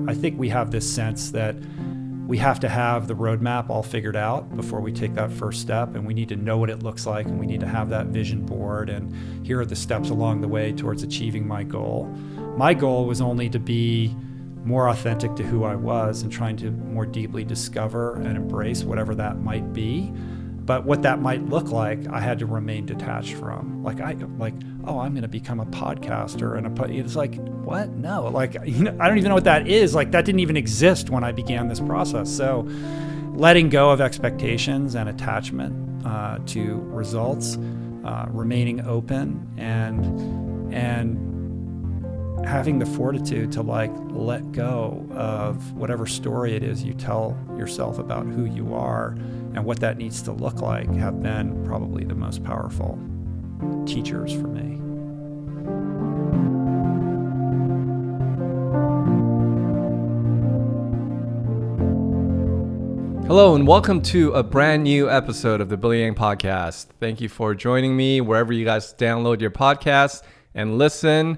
I think we have this sense that we have to have the roadmap all figured out before we take that first step, and we need to know what it looks like, and we need to have that vision board, and here are the steps along the way towards achieving my goal. My goal was only to be more authentic to who I was and trying to more deeply discover and embrace whatever that might be. But what that might look like, I had to remain detached from. Oh, I'm going to become a podcaster, and it's like, what? No, I don't even know what that is. Like, that didn't even exist when I began this process. So, letting go of expectations and attachment to results, remaining open, and having the fortitude to let go of whatever story it is you tell yourself about who you are and what that needs to look like have been probably the most powerful teachers for me. Hello and welcome to a brand new episode of the Billy Yang Podcast. Thank you for joining me wherever you guys download your podcasts and listen.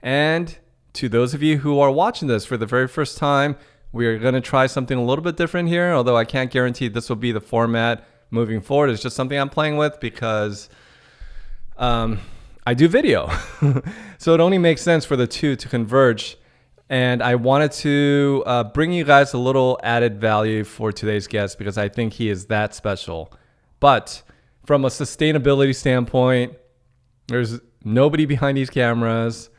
And to those of you who are watching this for the very first time, we are going to try something a little bit different here, although I can't guarantee this will be the format moving forward. It's just something I'm playing with because I do video. So it only makes sense for the two to converge. And I wanted to bring you guys a little added value for today's guest because I think he is that special. But from a sustainability standpoint, there's nobody behind these cameras.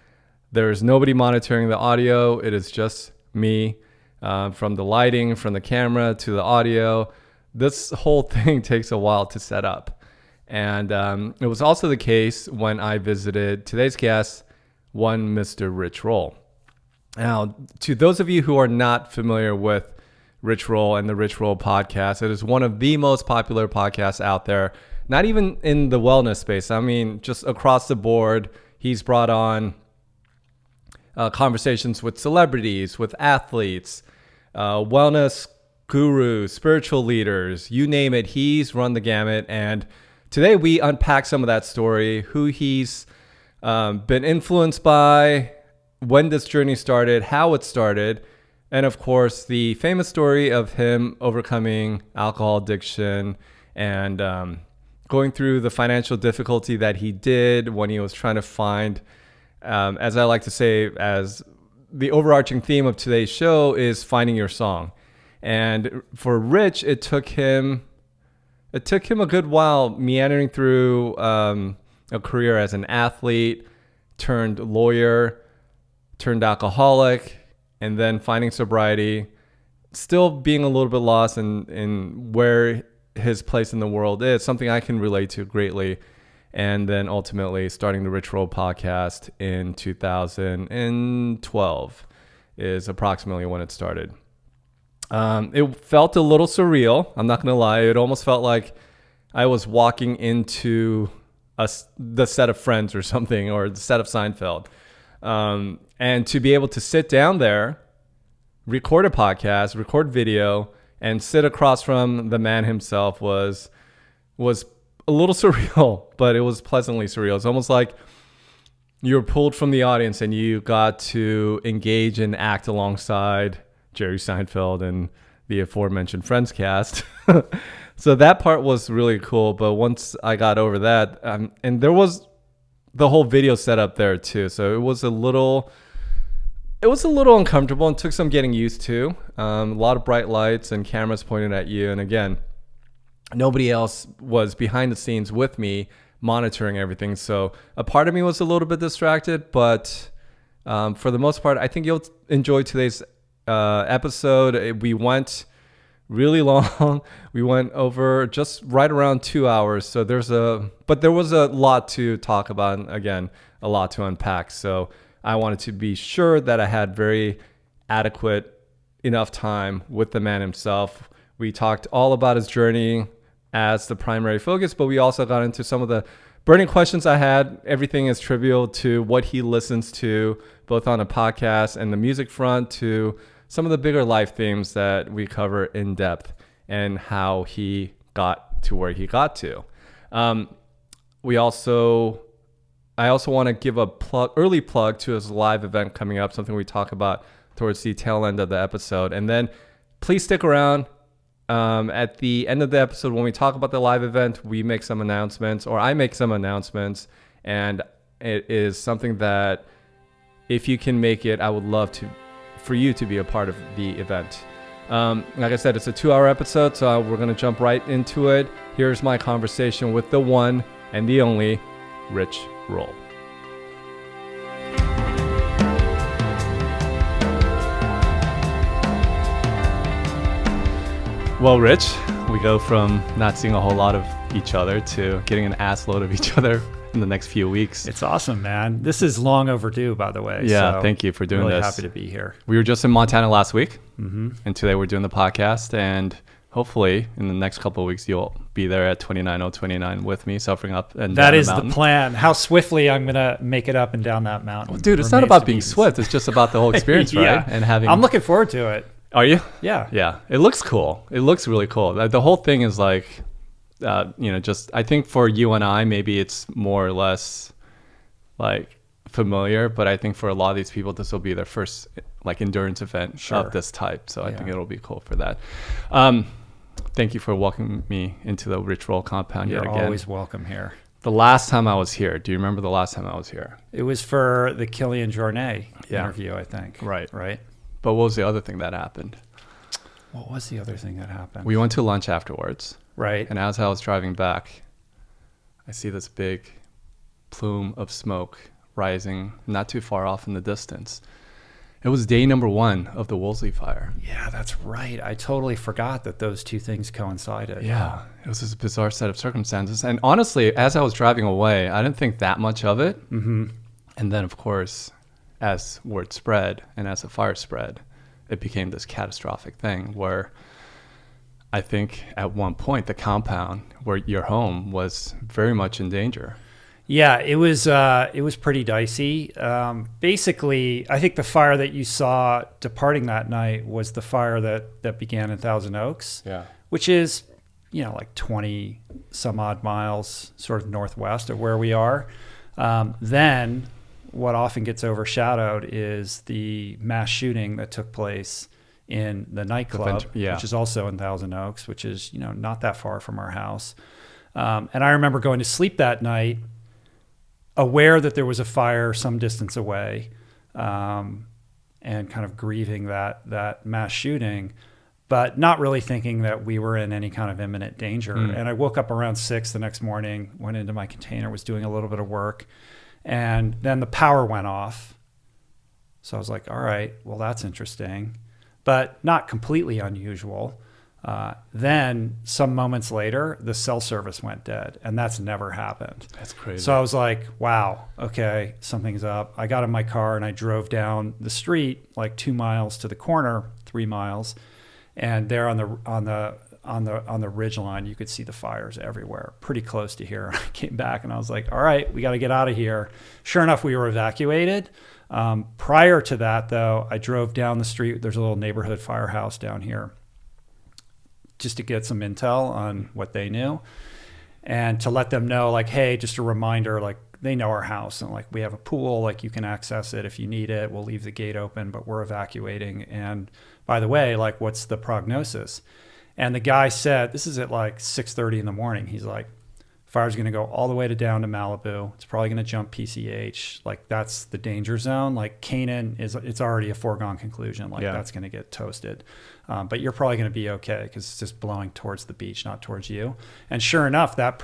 There's nobody monitoring the audio. It is just me, from the lighting, from the camera to the audio. This whole thing takes a while to set up. And it was also the case when I visited today's guest, one Mr. Rich Roll. Now, to those of you who are not familiar with Rich Roll and the Rich Roll podcast, it is one of the most popular podcasts out there, not even in the wellness space. I mean, just across the board, he's brought on conversations with celebrities, with athletes, wellness gurus, spiritual leaders, you name it, he's run the gamut. And today we unpack some of that story, who he's been influenced by, when this journey started, how it started, and of course the famous story of him overcoming alcohol addiction and going through the financial difficulty that he did when he was trying to find, as I like to say, as the overarching theme of today's show is finding your song. And for Rich, it took him a good while meandering through a career as an athlete, turned lawyer, turned alcoholic, and then finding sobriety, still being a little bit lost in where his place in the world is, something I can relate to greatly. And then ultimately starting the Rich Roll podcast in 2012 is approximately when it started. It felt a little surreal. I'm not going to lie. It almost felt like I was walking into the set of Friends or something, or the set of Seinfeld. And to be able to sit down there, record a podcast, record video, and sit across from the man himself was a little surreal, but it was pleasantly surreal. It's almost like you were pulled from the audience and you got to engage and act alongside Jerry Seinfeld and the aforementioned Friends cast. So that part was really cool. But once I got over that, and there was the whole video setup there too. So it was a little uncomfortable and took some getting used to. A lot of bright lights and cameras pointed at you. And again, nobody else was behind the scenes with me monitoring everything. So a part of me was a little bit distracted, but for the most part, I think you'll enjoy today's episode. We went really long. We went over just right around 2 hours. So there was a lot to talk about, and again, a lot to unpack. So I wanted to be sure that I had very adequate enough time with the man himself. We talked all about his journey as the primary focus, but we also got into some of the burning questions I had. Everything is trivial to what he listens to, both on a podcast and the music front, to some of the bigger life themes that we cover in depth and how he got to where he got to. I also want to give a early plug to his live event coming up, something we talk about towards the tail end of the episode. And then please stick around. At the end of the episode, when we talk about the live event, we make some announcements, or I make some announcements. And it is something that if you can make it, I would love for you to be a part of the event. Like I said, it's a 2-hour episode, so we're going to jump right into it. Here's my conversation with the one and the only Rich Roll. Well, Rich, we go from not seeing a whole lot of each other to getting an ass load of each other in the next few weeks. It's awesome, man. This is long overdue, by the way. Yeah, so thank you for doing really this. Happy to be here. We were just in Montana last week, and today we're doing the podcast, and hopefully in the next couple of weeks you'll be there at 29029 with me, suffering up and down That the is mountain. the plan. How swiftly I'm going to make it up and down that mountain. Well, dude, it's not about being swift. It's just about the whole experience, Yeah. right? And having. I'm looking forward to it. Are you? Yeah. Yeah. It looks cool. It looks really cool. The whole thing is like, just I think for you and I, maybe it's more or less like familiar, but I think for a lot of these people, this will be their first like endurance event of this type. So I think it'll be cool for that. Thank you for welcoming me into the Rich Roll compound yet again. You're always welcome here. The last time I was here, do you remember the last time I was here? It was for the Killian Jornet interview, I think. Right. Right. But what was the other thing that happened? What was the other thing that happened? We went to lunch afterwards. Right. And as I was driving back, I see this big plume of smoke rising not too far off in the distance. It was day number 1 of the Woolsey fire. Yeah, that's right. I totally forgot that those two things coincided. Yeah, it was this bizarre set of circumstances. And honestly, as I was driving away, I didn't think that much of it. Mm-hmm. And then, of course, as word spread and as the fire spread, it became this catastrophic thing where I think at one point the compound where your home was very much in danger. Yeah, it was pretty dicey. Basically, I think the fire that you saw departing that night was the fire that began in Thousand Oaks, which is, like 20 some odd miles sort of northwest of where we are. Then what often gets overshadowed is the mass shooting that took place in the nightclub, which is also in Thousand Oaks, which is, not that far from our house. And I remember going to sleep that night aware that there was a fire some distance away, and kind of grieving that mass shooting, but not really thinking that we were in any kind of imminent danger. And I woke up around 6 the next morning, went into my container, was doing a little bit of work, and then the power went off. So I was like, all right, well, that's interesting, but not completely unusual. Then some moments later, the cell service went dead, and that's never happened. That's crazy. So I was like, wow, okay, something's up. I got in my car and I drove down the street like 2 miles to the corner, 3 miles, and there on the ridge line, you could see the fires everywhere, pretty close to here. I came back and I was like, all right, we got to get out of here. Sure enough, we were evacuated. Prior to that, though, I drove down the street. There's a little neighborhood firehouse down here, just to get some intel on what they knew and to let them know, like, hey, just a reminder, like, they know our house and like we have a pool, like you can access it if you need it. We'll leave the gate open, but we're evacuating. And by the way, like, what's the prognosis? And the guy said, this is at like 6:30 in the morning. He's like, fire's going to go all the way down to Malibu. It's probably going to jump PCH. Like, that's the danger zone. Like, Canaan it's already a foregone conclusion. Like, that's going to get toasted. But you're probably going to be okay because it's just blowing towards the beach, not towards you. And sure enough, that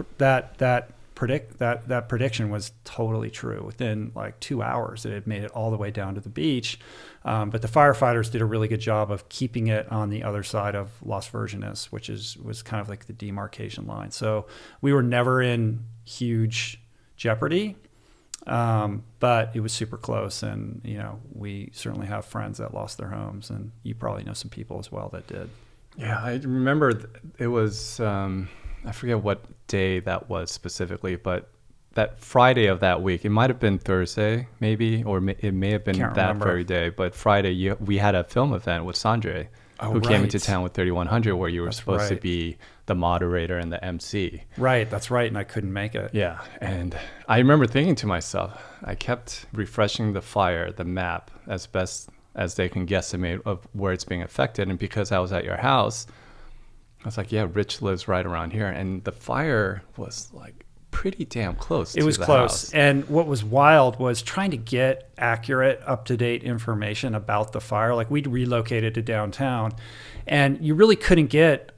prediction was totally true. Within like 2 hours, it had made it all the way down to the beach. But the firefighters did a really good job of keeping it on the other side of Las Virgenes, which was kind of like the demarcation line. So we were never in huge jeopardy, but it was super close. And, we certainly have friends that lost their homes, and you probably know some people as well that did. Yeah, I remember it was, I forget what day that was specifically, but that Friday of that week, it might have been Thursday maybe, or it may have been very day, but Friday we had a film event with Sanjay, who came into town with 3100, where you were supposed to be the moderator and the MC. Right, that's right, and I couldn't make it. Yeah, and I remember thinking to myself, I kept refreshing the map as best as they can guesstimate of where it's being affected. And because I was at your house, I was like, yeah, Rich lives right around here. And the fire was like pretty damn close to the house. It was close. And what was wild was trying to get accurate, up-to-date information about the fire. Like, we'd relocated to downtown, and you really couldn't get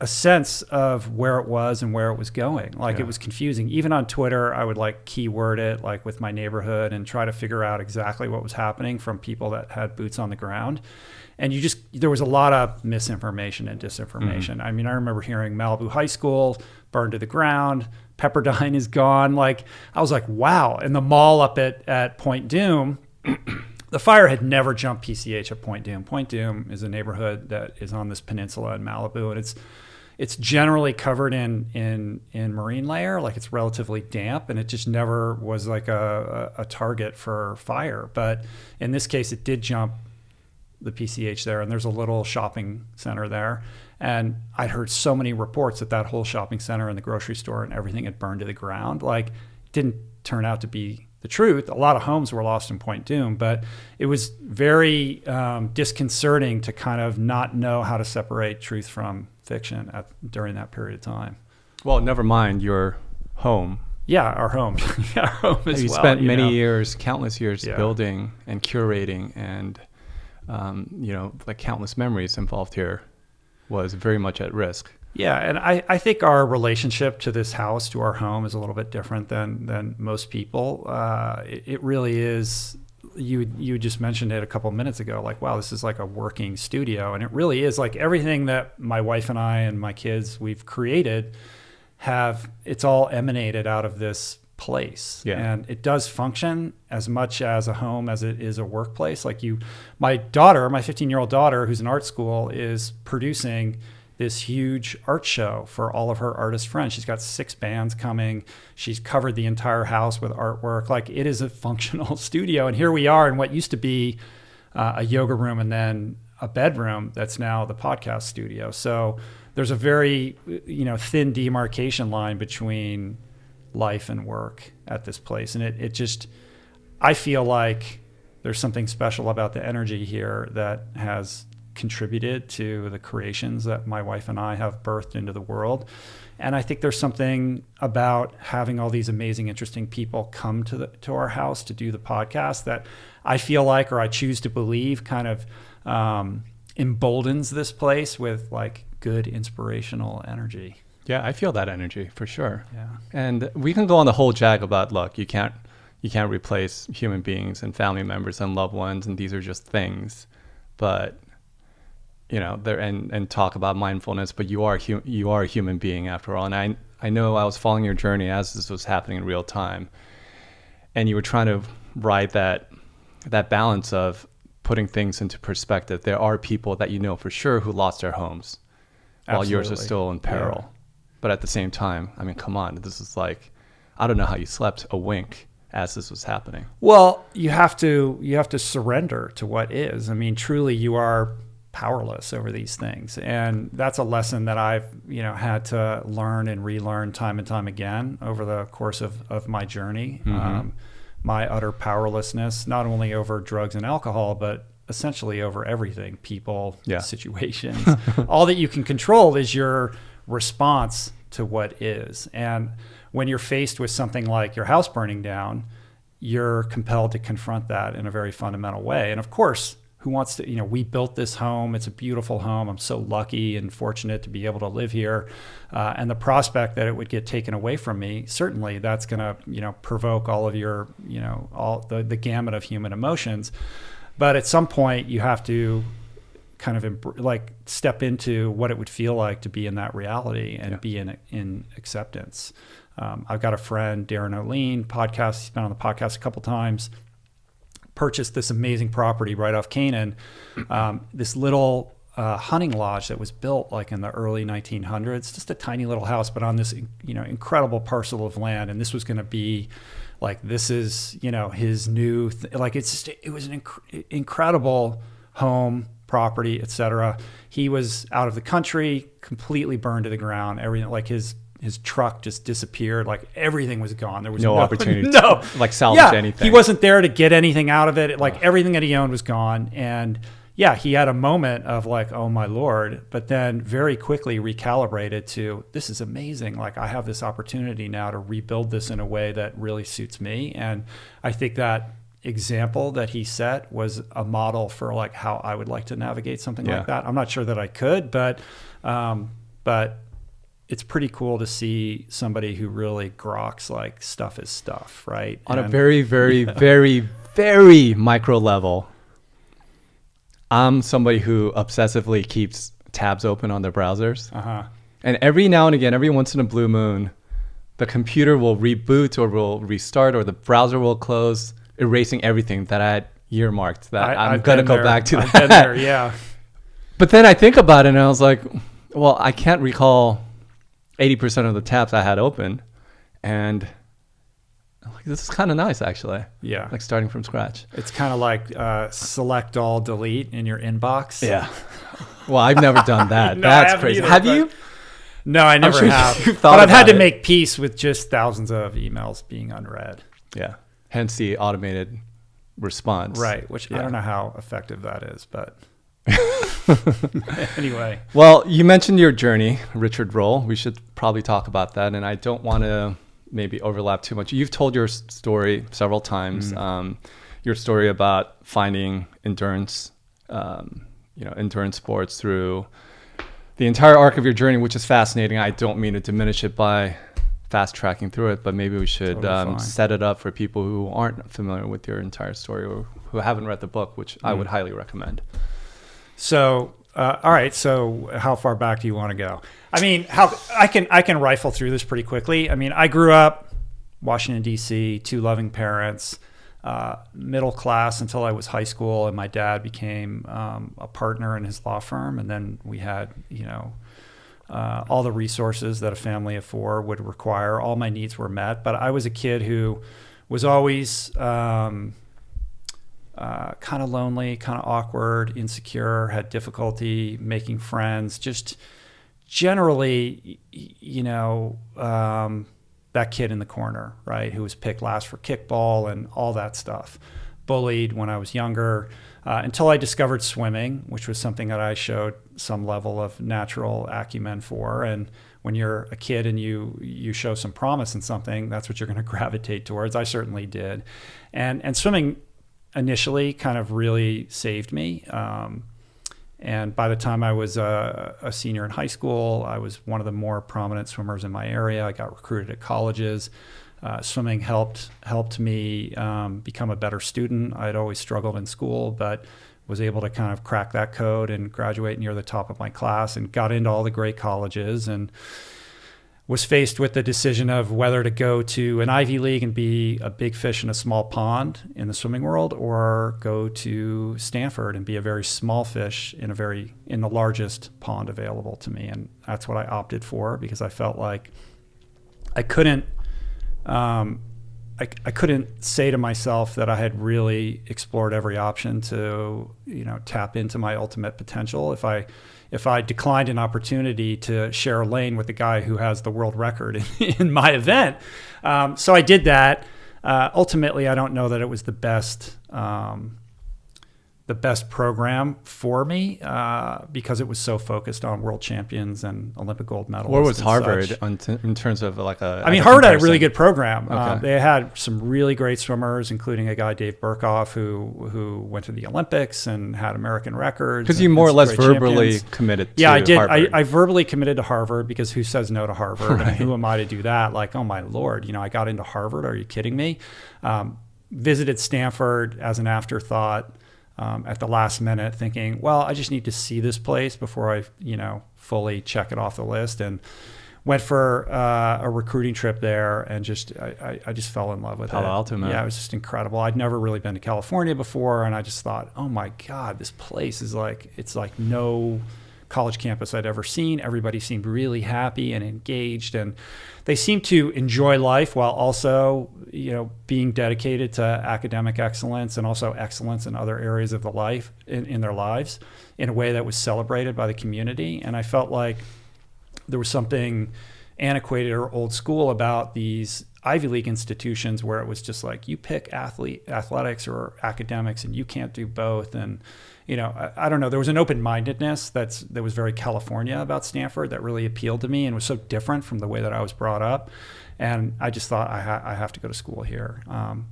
a sense of where it was and where it was going. Like, it was confusing. Even on Twitter, I would like keyword it like with my neighborhood and try to figure out exactly what was happening from people that had boots on the ground. And there was a lot of misinformation and disinformation. Mm-hmm. I mean, I remember hearing Malibu High School burned to the ground, Pepperdine is gone. Like, I was like, wow. And the mall up at Point Doom, the fire had never jumped PCH at Point Doom. Point Doom is a neighborhood that is on this peninsula in Malibu, and it's generally covered in marine layer. Like, it's relatively damp, and it just never was like a target for fire. But in this case, it did jump the PCH there, and there's a little shopping center there. And I'd heard so many reports that whole shopping center and the grocery store and everything had burned to the ground. Like, it didn't turn out to be the truth. A lot of homes were lost in Point Doom, but it was very disconcerting to kind of not know how to separate truth from fiction during that period of time. Well, never mind your home. Yeah, our home. Our home as well. You spent many years, countless years building and curating, and like countless memories involved here was very much at risk. Yeah, and I think our relationship to this house, to our home, is a little bit different than most people. It really is. You just mentioned it a couple minutes ago. Like, wow, this is like a working studio, and it really is. Like, everything that my wife and I and my kids we've created it's all emanated out of this place. Yeah. And it does function as much as a home as it is a workplace. Like, my 15-year-old daughter, who's in art school, is producing this huge art show for all of her artist friends. She's got 6 bands coming. She's covered the entire house with artwork. Like, it is a functional studio. And here we are in what used to be a yoga room and then a bedroom that's now the podcast studio. So there's a very thin demarcation line between life and work at this place. And it just, I feel like there's something special about the energy here that has contributed to the creations that my wife and I have birthed into the world. And I think there's something about having all these amazing, interesting people come to our house to do the podcast that I feel like, or I choose to believe, kind of emboldens this place with like good inspirational energy. Yeah, I feel that energy for sure. Yeah. And we can go on the whole jag about, look, you can't replace human beings and family members and loved ones, and these are just things. But there and talk about mindfulness, but you are a human being after all. And I know I was following your journey as this was happening in real time, and you were trying to ride that balance of putting things into perspective. There are people that for sure who lost their homes while yours are still in peril. Yeah. But at the same time, I mean, come on, this is like, I don't know how you slept a wink as this was happening. Well, you have to surrender to what is. I mean, truly, you are powerless over these things, and that's a lesson that I've had to learn and relearn time and time again over the course of my journey. Mm-hmm. My utter powerlessness, not only over drugs and alcohol, but essentially over everything, people, situations. All that you can control is your response to what is. And when you're faced with something like your house burning down, you're compelled to confront that in a very fundamental way. And of course, who wants to, we built this home. It's a beautiful home. I'm so lucky and fortunate to be able to live here. And the prospect that it would get taken away from me, certainly that's going to, provoke all of your, all the gamut of human emotions. But at some point you have to kind of step into what it would feel like to be in that reality and be in acceptance. I've got a friend, Darren O'Lean, he's been on the podcast a couple times, purchased this amazing property right off Canaan, this little hunting lodge that was built like in the early 1900s, just a tiny little house, but on this incredible parcel of land. And this was going to be like, this is his new it was an incredible home, property, etc. He was out of the country, completely burned to the ground. Everything, like his his truck just disappeared. Like everything was gone. There was no opportunity no, to like salvage anything. He wasn't there to get anything out of it. Like everything that he owned was gone. And yeah, he had a moment of like, oh my Lord, but then very quickly recalibrated to, this is amazing. Like I have this opportunity now to rebuild this in a way that really suits me. And I think that example that he set was a model for like how I would like to navigate something like that. I'm not sure that I could, but it's pretty cool to see somebody who really groks like stuff is stuff, right? On a very, very, very, very micro level, I'm somebody who obsessively keeps tabs open on their browsers. And every now and again, every once in a blue moon, the computer will reboot or will restart or the browser will close, erasing everything that I had earmarked that I'm going to go back to that. I've been there, yeah. But then I think about it and I was like, well, I can't recall 80% of the tabs I had open, and like, this is kind of nice actually. Yeah, like starting from scratch. It's kind of like select all, delete in your inbox. Yeah. Well, I've never done that. No, that's crazy. Either, have you? No, I never have. But I've had to make peace with just thousands of emails being unread. Yeah. Hence the automated response. Right. Which I don't know how effective that is, but. Anyway. Well, you mentioned your journey, Richard Roll. We should probably talk about that. And I don't want to maybe overlap too much. You've told your story several times. Your story about finding endurance, endurance sports through the entire arc of your journey, which is fascinating. I don't mean to diminish it by fast tracking through it, but maybe we should set it up for people who aren't familiar with your entire story or who haven't read the book, which I would highly recommend. So, all right. So how far back do you want to go? I mean, I can rifle through this pretty quickly. I mean, I grew up Washington, D.C., 2 loving parents, middle class until I was high school. And my dad became a partner in his law firm. And then we had, all the resources that a family of 4 would require. All my needs were met. But I was a kid who was always kind of lonely, kind of awkward, insecure, had difficulty making friends, just generally, that kid in the corner, right, who was picked last for kickball and all that stuff. Bullied when I was younger, until I discovered swimming, which was something that I showed some level of natural acumen for. And when you're a kid and you show some promise in something, that's what you're going to gravitate towards. I certainly did. And swimming initially kind of really saved me. And by the time I was a senior in high school, I was one of the more prominent swimmers in my area. I got recruited at colleges. Swimming helped me become a better student. I had always struggled in school, but was able to kind of crack that code and graduate near the top of my class and got into all the great colleges and was faced with the decision of whether to go to an Ivy League and be a big fish in a small pond in the swimming world, or go to Stanford and be a very small fish in the largest pond available to me. And that's what I opted for, because I felt like I couldn't say to myself that I had really explored every option to, tap into my ultimate potential if I declined an opportunity to share a lane with the guy who has the world record in my event. So I did that. Ultimately, I don't know that it was the best program for me, because it was so focused on world champions and Olympic gold medalists. Where was Harvard in terms of like a? I mean, Harvard had a really good program. Okay. They had some really great swimmers, including a guy, Dave Burkhoff, who went to the Olympics and had American records. Because you more or less verbally committed to I did. Harvard. I verbally committed to Harvard, because who says no to Harvard? Right. And who am I to do that? Like, oh my Lord, I got into Harvard. Are you kidding me? Visited Stanford as an afterthought. At the last minute, thinking, well, I just need to see this place before I, fully check it off the list, and went for a recruiting trip there, and I just fell in love with Palo Alto, man. Yeah, it was just incredible. I'd never really been to California before, and I just thought, oh my God, this place is it's like no college campus I'd ever seen. Everybody seemed really happy and engaged, and they seemed to enjoy life while also, being dedicated to academic excellence and also excellence in other areas of the life in their lives in a way that was celebrated by the community. And I felt like there was something antiquated or old school about these Ivy League institutions where it was just like, you pick athletics or academics and you can't do both. And, I don't know, there was an open-mindedness that was very California about Stanford that really appealed to me and was so different from the way that I was brought up. And I just thought I have to go to school here.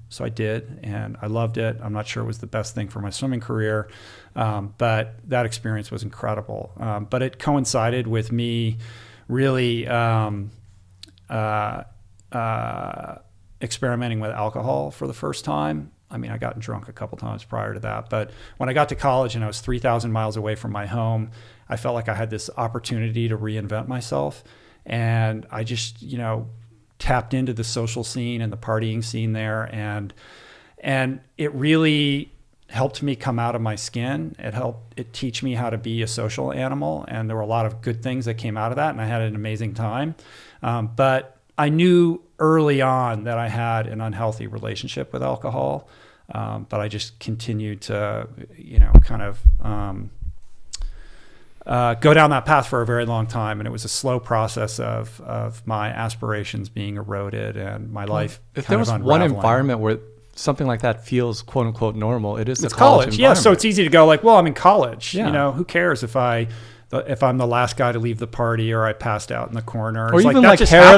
So I did, and I loved it. I'm not sure it was the best thing for my swimming career, but that experience was incredible. But it coincided with me really experimenting with alcohol for the first time. I mean, I gotten drunk a couple times prior to that, but when I got to college and I was 3,000 miles away from my home, I felt like I had this opportunity to reinvent myself. And I just, tapped into the social scene and the partying scene there. And it really helped me come out of my skin. It teach me how to be a social animal. And there were a lot of good things that came out of that. And I had an amazing time. But I knew early on that I had an unhealthy relationship with alcohol. But I just continued to, go down that path for a very long time. And it was a slow process of my aspirations being eroded and my life If there was one environment where something like that feels quote unquote normal, it's the college Yeah, so it's easy to go like, well, I'm in college. Yeah. Who cares if I'm the last guy to leave the party or I passed out in the corner. Or it's even like hair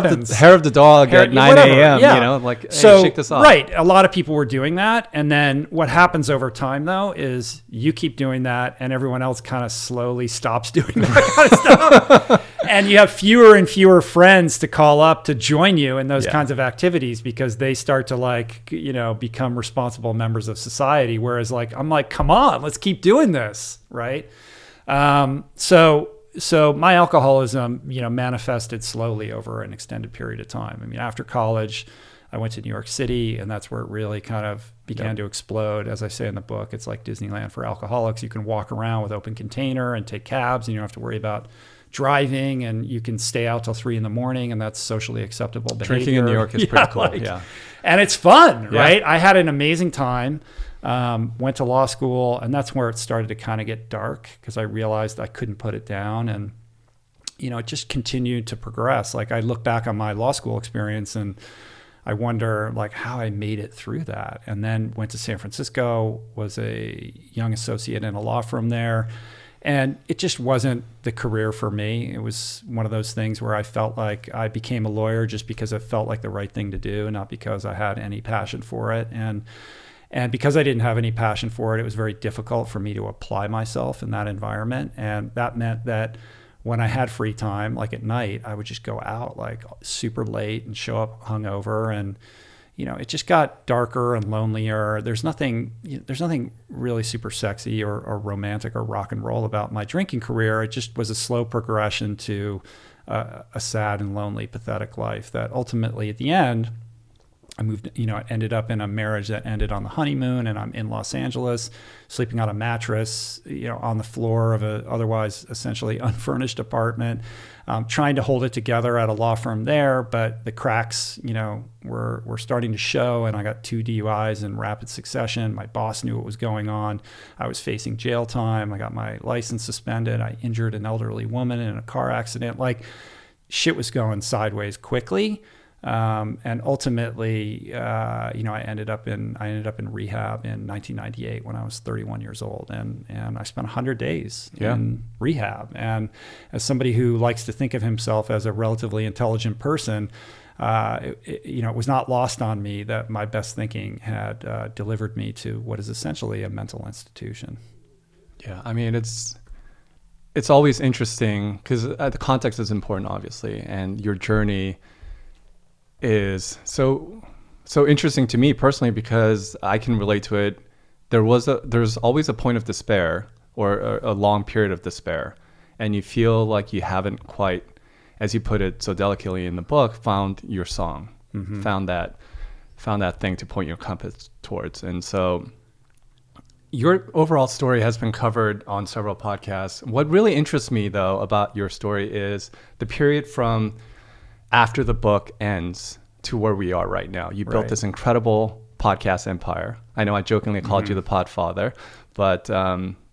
of the dog at 9 a.m., yeah. Hey, so, shake this off. Right. A lot of people were doing that. And then what happens over time, though, is you keep doing that and everyone else kind of slowly stops doing that kind of stuff. And you have fewer and fewer friends to call up to join you in those kinds of activities because they start to become responsible members of society. Whereas I'm like, come on, let's keep doing this. Right. So my alcoholism, manifested slowly over an extended period of time. I mean, after college, I went to New York City, and that's where it really kind of began to explode. As I say in the book, it's like Disneyland for alcoholics. You can walk around with open container and take cabs, and you don't have to worry about driving, and you can stay out till 3 a.m, and that's socially acceptable behavior. Drinking in New York is pretty cool. And it's fun, right? I had an amazing time. Went to law school, and that's where it started to kind of get dark because I realized I couldn't put it down, and it just continued to progress. Like I look back on my law school experience and I wonder how I made it through that. And then went to San Francisco, was a young associate in a law firm there, and it just wasn't the career for me. It was one of those things where I felt like I became a lawyer just because it felt like the right thing to do, not because I had any passion for it. And because I didn't have any passion for it, it was very difficult for me to apply myself in that environment. And that meant that when I had free time, like at night, I would just go out super late and show up hungover. And, it just got darker and lonelier. There's nothing really super sexy or romantic or rock and roll about my drinking career. It just was a slow progression to a sad and lonely, pathetic life that ultimately at the end, I moved, ended up in a marriage that ended on the honeymoon, and I'm in Los Angeles, sleeping on a mattress, on the floor of a otherwise essentially unfurnished apartment, trying to hold it together at a law firm there, but the cracks, were starting to show, and I got 2 DUIs in rapid succession. My boss knew what was going on. I was facing jail time. I got my license suspended. I injured an elderly woman in a car accident. Shit was going sideways quickly. And ultimately, I ended up in rehab in 1998 when I was 31 years old, and I spent 100 days in rehab. And as somebody who likes to think of himself as a relatively intelligent person, it was not lost on me that my best thinking had delivered me to what is essentially a mental institution. Yeah, I mean, it's always interesting because the context is important, obviously, and your journey is so interesting to me personally because I can relate to it. There's always a point of despair or a long period of despair, and you feel like you haven't quite, as you put it so delicately in the book, found your song, found that thing to point your compass towards. And so your overall story has been covered on several podcasts. What really interests me though about your story is the period from after the book ends to where we are right now. You built this incredible podcast empire. I know I jokingly called you the Podfather, but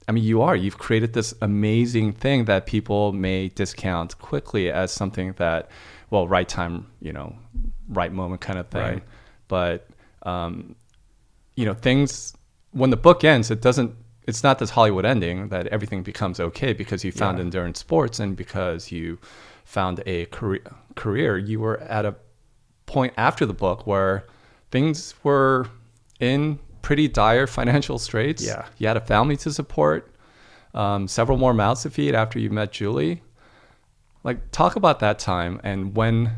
I mean, you've created this amazing thing that people may discount quickly as something that, well, right time, right moment kind of thing. Right. But, things, when the book ends, it's not this Hollywood ending that everything becomes okay because you found endurance sports and because you found a career. You were at a point after the book where things were in pretty dire financial straits. Yeah. You had a family to support, several more mouths to feed after you met Julie. Like, talk about that time and when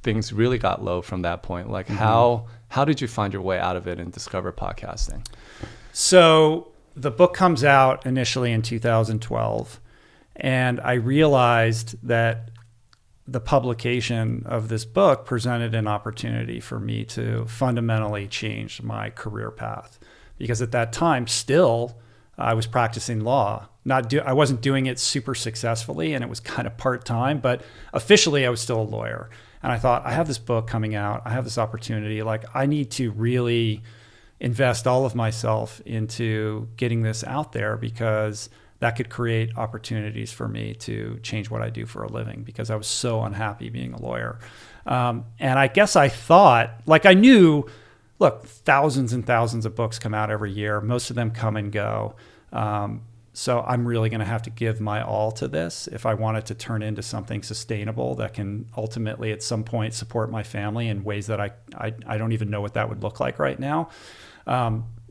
things really got low from that point. Like, how did you find your way out of it and discover podcasting? So the book comes out initially in 2012, and I realized that the publication of this book presented an opportunity for me to fundamentally change my career path. Because at that time, still, I was practicing law. I wasn't doing it super successfully, and it was kind of part-time, but officially I was still a lawyer. And I thought, I have this book coming out. I have this opportunity. Like, I need to really invest all of myself into getting this out there because that could create opportunities for me to change what I do for a living because I was so unhappy being a lawyer. And I guess I thought, like I knew, look, thousands and thousands of books come out every year. Most of them come and go. So I'm really going to have to give my all to this if I want it to turn into something sustainable that can ultimately at some point support my family in ways that I don't even know what that would look like right now.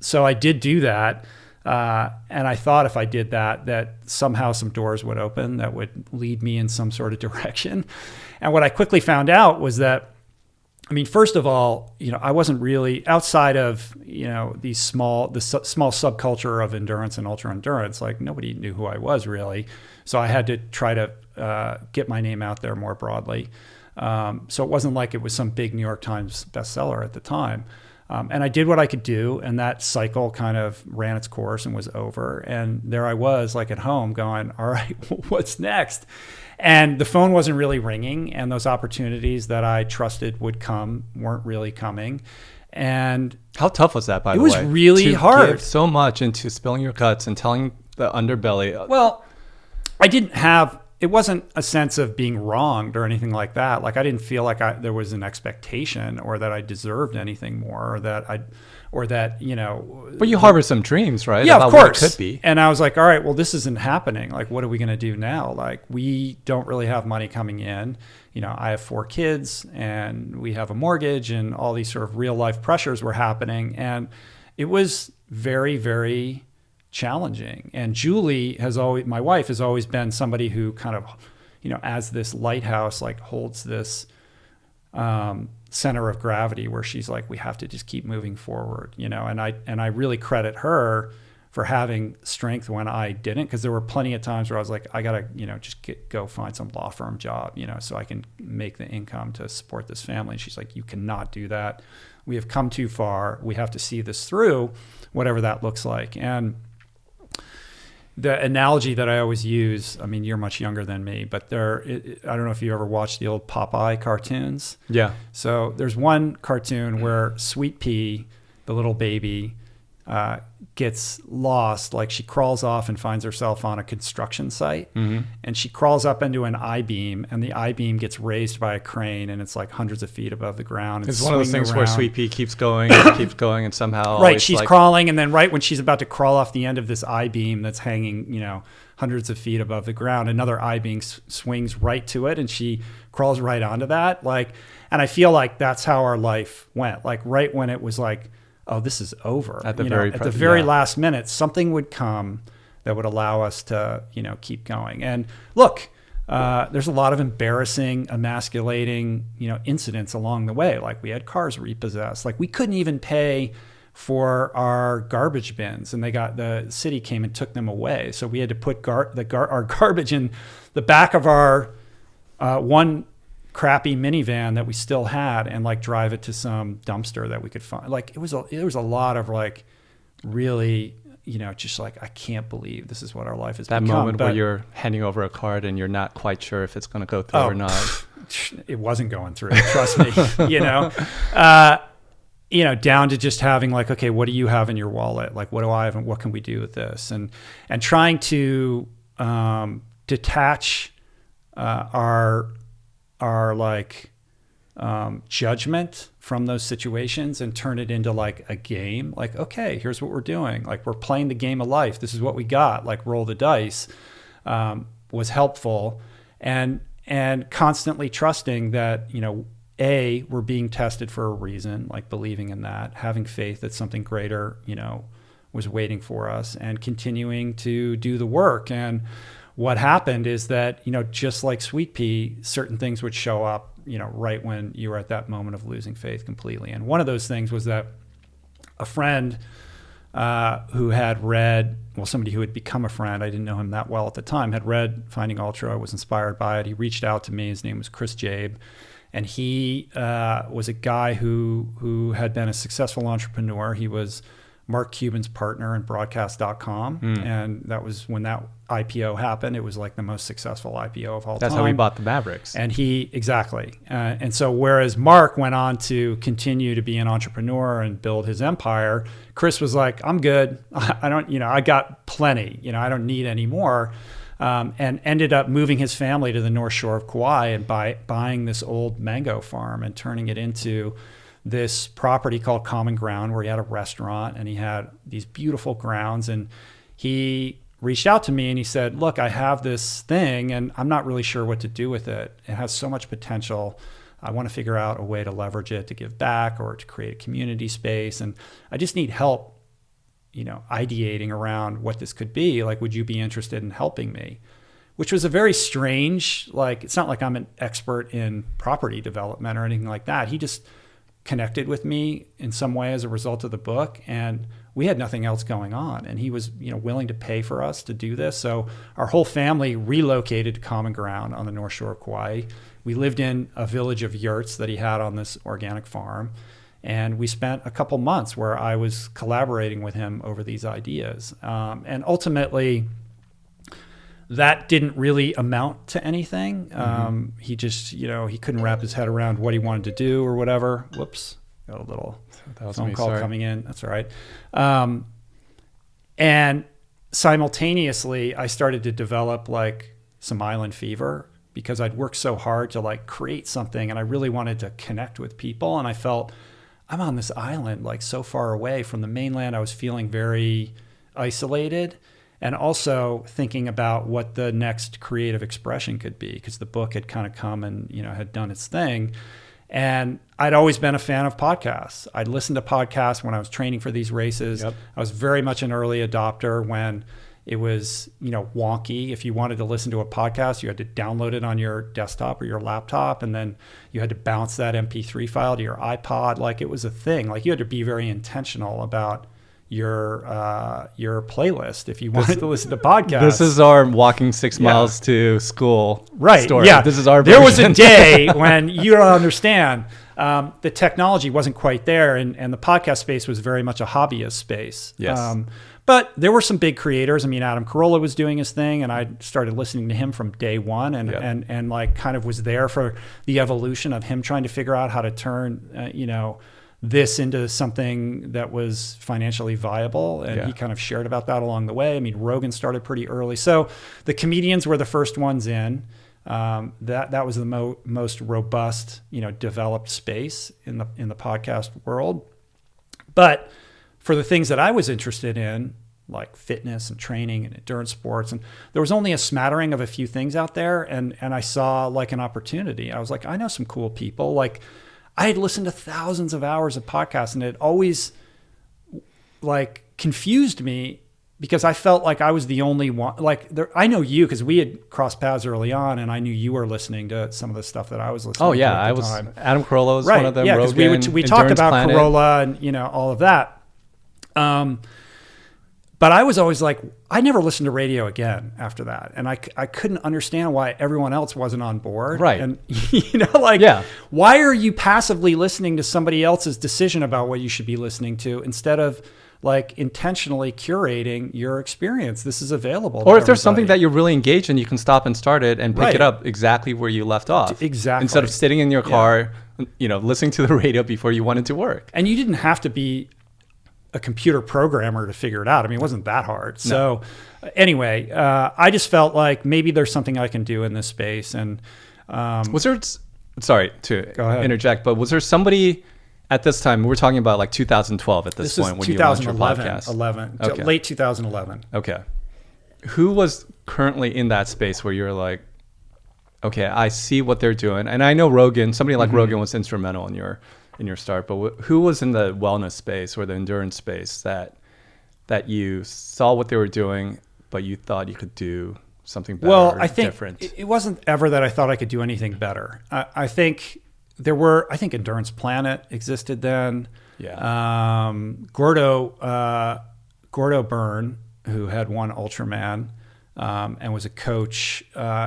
So I did do that. And I thought if I did that somehow some doors would open that would lead me in some sort of direction. And what I quickly found out was that, I mean, first of all, I wasn't really outside of, the small subculture of endurance and ultra endurance. Like, nobody knew who I was really. So I had to try to get my name out there more broadly. So it wasn't like it was some big New York Times bestseller at the time. And I did what I could do, and that cycle kind of ran its course and was over. And there I was, like at home, going, all right, what's next? And the phone wasn't really ringing, and those opportunities that I trusted would come weren't really coming. And how tough was that, by the way? It was really hard. Give so much into spilling your guts and telling the underbelly. Well, it wasn't a sense of being wronged or anything like that. Like, I didn't feel like there was an expectation or that I deserved anything more or that. But you harbor some dreams, right? Yeah, about of course. What it could be. And I was like, all right, well, this isn't happening. Like, what are we going to do now? Like, we don't really have money coming in. I have 4 kids and we have a mortgage and all these sort of real life pressures were happening. And it was very, very challenging. And Julie my wife has always been somebody who kind of, as this lighthouse, like holds this center of gravity where she's like, we have to just keep moving forward, and I really credit her for having strength when I didn't, because there were plenty of times where I was like, I gotta, just go find some law firm job, so I can make the income to support this family. And she's like, you cannot do that. We have come too far. We have to see this through, whatever that looks like. And the analogy that I always use, I mean, you're much younger than me, but I don't know if you ever watched the old Popeye cartoons. Yeah. So there's one cartoon where Sweet Pea, the little baby, gets lost. Like, she crawls off and finds herself on a construction site, and she crawls up into an I-beam, and the I-beam gets raised by a crane, and it's like hundreds of feet above the ground. It's one of those things where Sweet Pea keeps going and somehow right, she's crawling, and then right when she's about to crawl off the end of this I-beam that's hanging, hundreds of feet above the ground, another I-beam swings right to it, and she crawls right onto that. Like, and I feel like that's how our life went. Like, right when it was like, oh, this is over. At the very last minute, something would come that would allow us to, keep going. And look, there's a lot of embarrassing, emasculating, incidents along the way. Like, we had cars repossessed. Like, we couldn't even pay for our garbage bins, and the city came and took them away. So we had to put our garbage in the back of our one crappy minivan that we still had, and like drive it to some dumpster that we could find. Like, it was a lot of like really, just like, I can't believe this is what our life has become. That moment where you're handing over a card and you're not quite sure if it's going to go through or not. It wasn't going through, trust me. down to just having like, okay, what do you have in your wallet? Like, what do I have and what can we do with this? And trying to detach our like judgment from those situations and turn it into like a game. Like, okay, here's what we're doing. Like, we're playing the game of life. This is what we got. Like, roll the dice was helpful, and constantly trusting that, we're being tested for a reason, like believing in that, having faith that something greater, was waiting for us, and continuing to do the work. And what happened is that, just like Sweet Pea, certain things would show up, right when you were at that moment of losing faith completely. And one of those things was that a friend who had read, somebody who had become a friend, I didn't know him that well at the time, had read Finding Ultra, was inspired by it. He reached out to me. His name was Chris Jabe. And he was a guy who had been a successful entrepreneur. He was Mark Cuban's partner in broadcast.com. And that was when that IPO happened. It was like the most successful IPO of all time. That's how he bought the Mavericks. And exactly. And so whereas Mark went on to continue to be an entrepreneur and build his empire, Chris was like, I'm good. I don't, I got plenty, I don't need any more. And ended up moving his family to the North Shore of Kauai and buying this old mango farm and turning it into this property called Common Ground, where he had a restaurant and he had these beautiful grounds. And he reached out to me and he said, look, I have this thing and I'm not really sure what to do with it. It has so much potential. I want to figure out a way to leverage it to give back or to create a community space. And I just need help, ideating around what this could be. Like, would you be interested in helping me? Which was a very strange, like, it's not like I'm an expert in property development or anything like that. He just connected with me in some way as a result of the book, and we had nothing else going on, and he was willing to pay for us to do this. So our whole family relocated to Common Ground on the North Shore of Kauai. We lived in a village of yurts that he had on this organic farm, and we spent a couple months where I was collaborating with him over these ideas, and ultimately that didn't really amount to anything. He just, he couldn't wrap his head around what he wanted to do or whatever. Whoops, got a little phone call coming in. That's all right. And simultaneously, I started to develop like some island fever because I'd worked so hard to like create something, and I really wanted to connect with people. And I felt I'm on this island, like so far away from the mainland. I was feeling very isolated. And also thinking about what the next creative expression could be, because the book had kind of come and, had done its thing. And I'd always been a fan of podcasts. I'd listened to podcasts when I was training for these races. Yep. I was very much an early adopter when it was, wonky. If you wanted to listen to a podcast, you had to download it on your desktop or your laptop, and then you had to bounce that MP3 file to your iPod. Like, it was a thing. Like, you had to be very intentional about your playlist if you wanted to listen to podcasts. This is our walking 6 miles to school story. Yeah, this is our version. There was a day when you don't understand. The technology wasn't quite there, and the podcast space was very much a hobbyist space. Yes. But there were some big creators. I mean, Adam Carolla was doing his thing, and I started listening to him from day one, and like kind of was there for the evolution of him trying to figure out how to turn, this into something that was financially viable. And he kind of shared about that along the way. I mean, Rogan started pretty early. So the comedians were the first ones in. That was the most robust, developed space in the podcast world. But for the things that I was interested in, like fitness and training and endurance sports, and there was only a smattering of a few things out there. And I saw like an opportunity. I was like, I know some cool people. Like, I had listened to thousands of hours of podcasts, and it always like confused me because I felt like I was the only one. Like, I know you because we had crossed paths early on, and I knew you were listening to some of the stuff that I was listening to. Oh yeah, at the time. Adam Carolla was one of them. Yeah, because we talked about Planet. Carolla and all of that. But I was always like, I never listened to radio again after that. And I couldn't understand why everyone else wasn't on board. Right. And, why are you passively listening to somebody else's decision about what you should be listening to instead of like intentionally curating your experience? This is available. Or if there's something that you're really engaged in, you can stop and start it and pick it up exactly where you left off. Exactly. Instead of sitting in your car, listening to the radio before you went into work. And you didn't have to be a computer programmer to figure it out. I mean, it wasn't that hard. So anyway, I just felt like maybe there's something I can do in this space. And was there, sorry to Go ahead. interject, but was there somebody at this time, we're talking about like 2012 at this point when you launched your podcast? 11, Okay. late 2011. Okay. Who was currently in that space where you're like, okay, I see what they're doing. And I know Rogan, somebody like Rogan was instrumental in your start, but who was in the wellness space or the endurance space that you saw what they were doing, but you thought you could do something better? Well, I think different? it wasn't ever that I thought I could do anything better. I think I think Endurance Planet existed then. Yeah. Gordo Byrne, who had won Ultraman and was a coach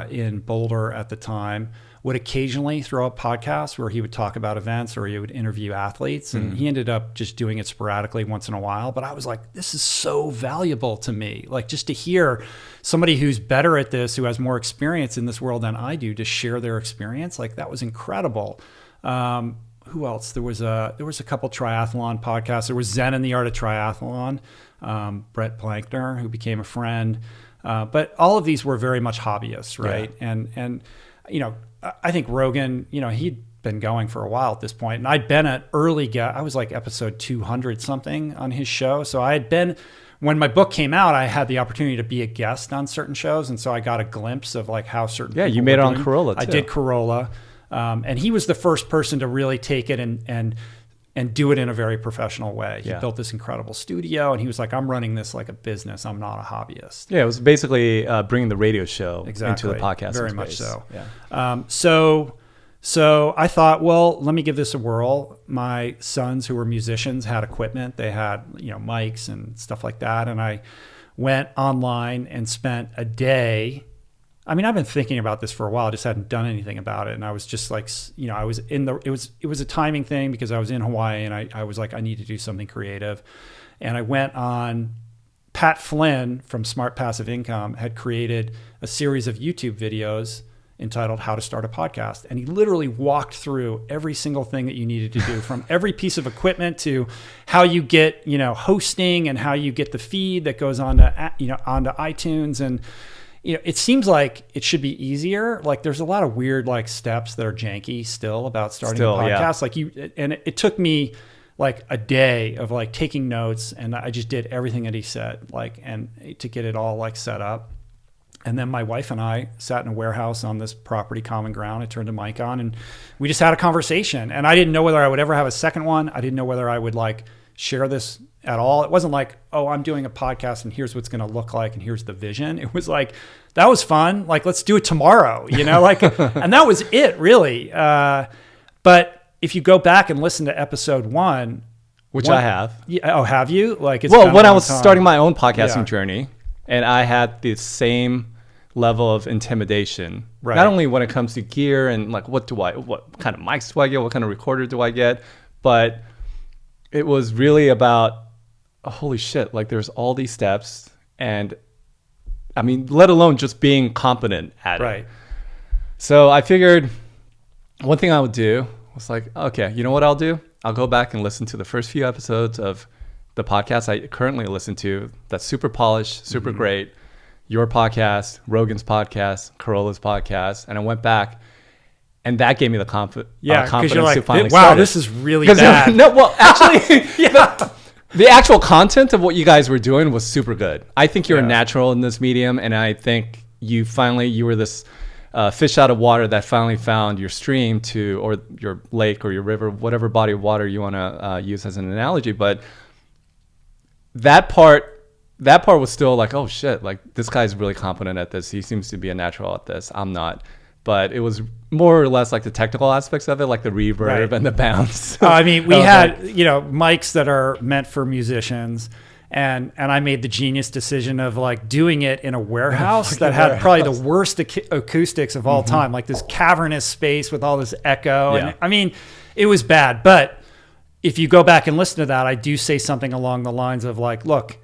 in Boulder at the time, would occasionally throw up podcasts where he would talk about events or he would interview athletes. And he ended up just doing it sporadically once in a while. But I was like, this is so valuable to me. Like, just to hear somebody who's better at this, who has more experience in this world than I do, to share their experience. Like, that was incredible. Who else? There was a couple triathlon podcasts. There was Zen and the Art of Triathlon, Brett Plankner, who became a friend. But all of these were very much hobbyists, right? Yeah. And I think Rogan, he'd been going for a while at this point, and I'd been an early guest. I was like episode 200 something on his show. So I had been, when my book came out, I had the opportunity to be a guest on certain shows, and so I got a glimpse of like how certain. Yeah, people you made were it on doing. Corolla too. I did Corolla, and he was the first person to really take it and do it in a very professional way. He built this incredible studio, and he was like, I'm running this like a business. I'm not a hobbyist. Yeah, it was basically bringing the radio show Exactly. into the podcast. Very space. much so. Yeah. So I thought, well, let me give this a whirl. My sons, who were musicians, had equipment. They had, mics and stuff like that. And I went online and spent a day. I mean, I've been thinking about this for a while. I just hadn't done anything about it. And I was just like, I was it was a timing thing because I was in Hawaii, and I was like, I need to do something creative. And I went on. Pat Flynn from Smart Passive Income had created a series of YouTube videos entitled How to Start a Podcast. And he literally walked through every single thing that you needed to do, from every piece of equipment to how you get, hosting, and how you get the feed that goes onto iTunes. And, it seems like it should be easier. Like, there's a lot of weird like steps that are janky still about starting a podcast. Yeah. And it took me like a day of like taking notes, and I just did everything that he said, like, and to get it all like set up. And then my wife and I sat in a warehouse on this property, Common Ground. I turned the mic on, and we just had a conversation. And I didn't know whether I would ever have a second one. I didn't know whether I would like share this at all. It wasn't like, oh, I'm doing a podcast and here's what's going to look like and here's the vision. It was like, that was fun. Like, let's do it tomorrow, like, and that was it really. But if you go back and listen to episode 1, which I have. Yeah, oh, have you? Like, it's when I was time. starting my own podcasting journey, and I had the same level of intimidation, right. Not only when it comes to gear and like, what kind of mics do I get? What kind of recorder do I get? But it was really about, holy shit, like there's all these steps, and I mean, let alone just being competent at right. it. So I figured one thing I would do was like, okay, you know what I'll do? I'll go back and listen to the first few episodes of the podcast I currently listen to. That's super polished, super great. Your podcast, Rogan's podcast, Corolla's podcast. And I went back, and that gave me the confidence you're like, to finally wow, start this is really bad. No, well, actually, the actual content of what you guys were doing was super good. I think you're a natural in this medium, and I think you were this fish out of water that finally found your stream or your lake or your river, whatever body of water you want to use as an analogy. But that part was still like, oh shit, like this guy's really competent at this. He seems to be a natural at this. I'm not. But it was more or less like the technical aspects of it, like the reverb and the bounce. I mean, we had, mics that are meant for musicians. And I made the genius decision of like doing it in a warehouse that had probably the worst acoustics of all time, like this cavernous space with all this echo. Yeah. And I mean, it was bad. But if you go back and listen to that, I do say something along the lines of like, look,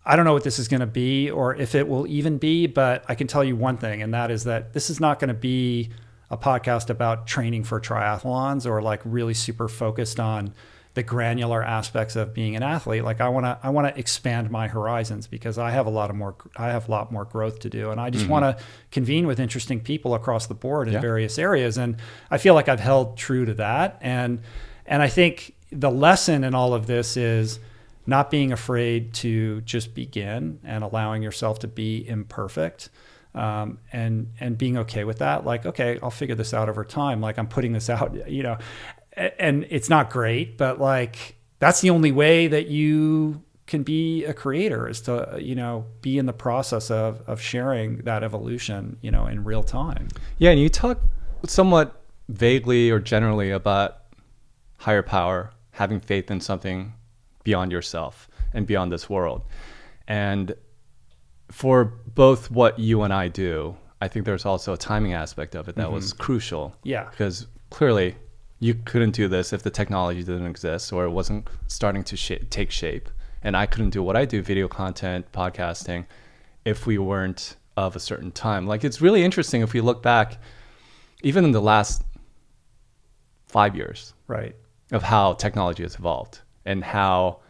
I don't know what this is going to be or if it will even be, but I can tell you one thing, and that is that this is not going to be a podcast about training for triathlons or like really super focused on the granular aspects of being an athlete. Like I want to expand my horizons because I have a lot more growth to do. And I just want to convene with interesting people across the board in various areas. And I feel like I've held true to that. And I think the lesson in all of this is not being afraid to just begin and allowing yourself to be imperfect. And being okay with that. Like, okay, I'll figure this out over time. Like I'm putting this out, you know, and it's not great, but like, that's the only way that you can be a creator is to, you know, be in the process of sharing that evolution, you know, in real time. Yeah. And you talk somewhat vaguely or generally about higher power, having faith in something beyond yourself and beyond this world. And for both what you and I do, I think there's also a timing aspect of it that was crucial. Yeah. Because clearly you couldn't do this if the technology didn't exist or it wasn't starting to take shape. And I couldn't do what I do, video content, podcasting, if we weren't of a certain time. Like it's really interesting if we look back, even in the last 5 years, right, of how technology has evolved and how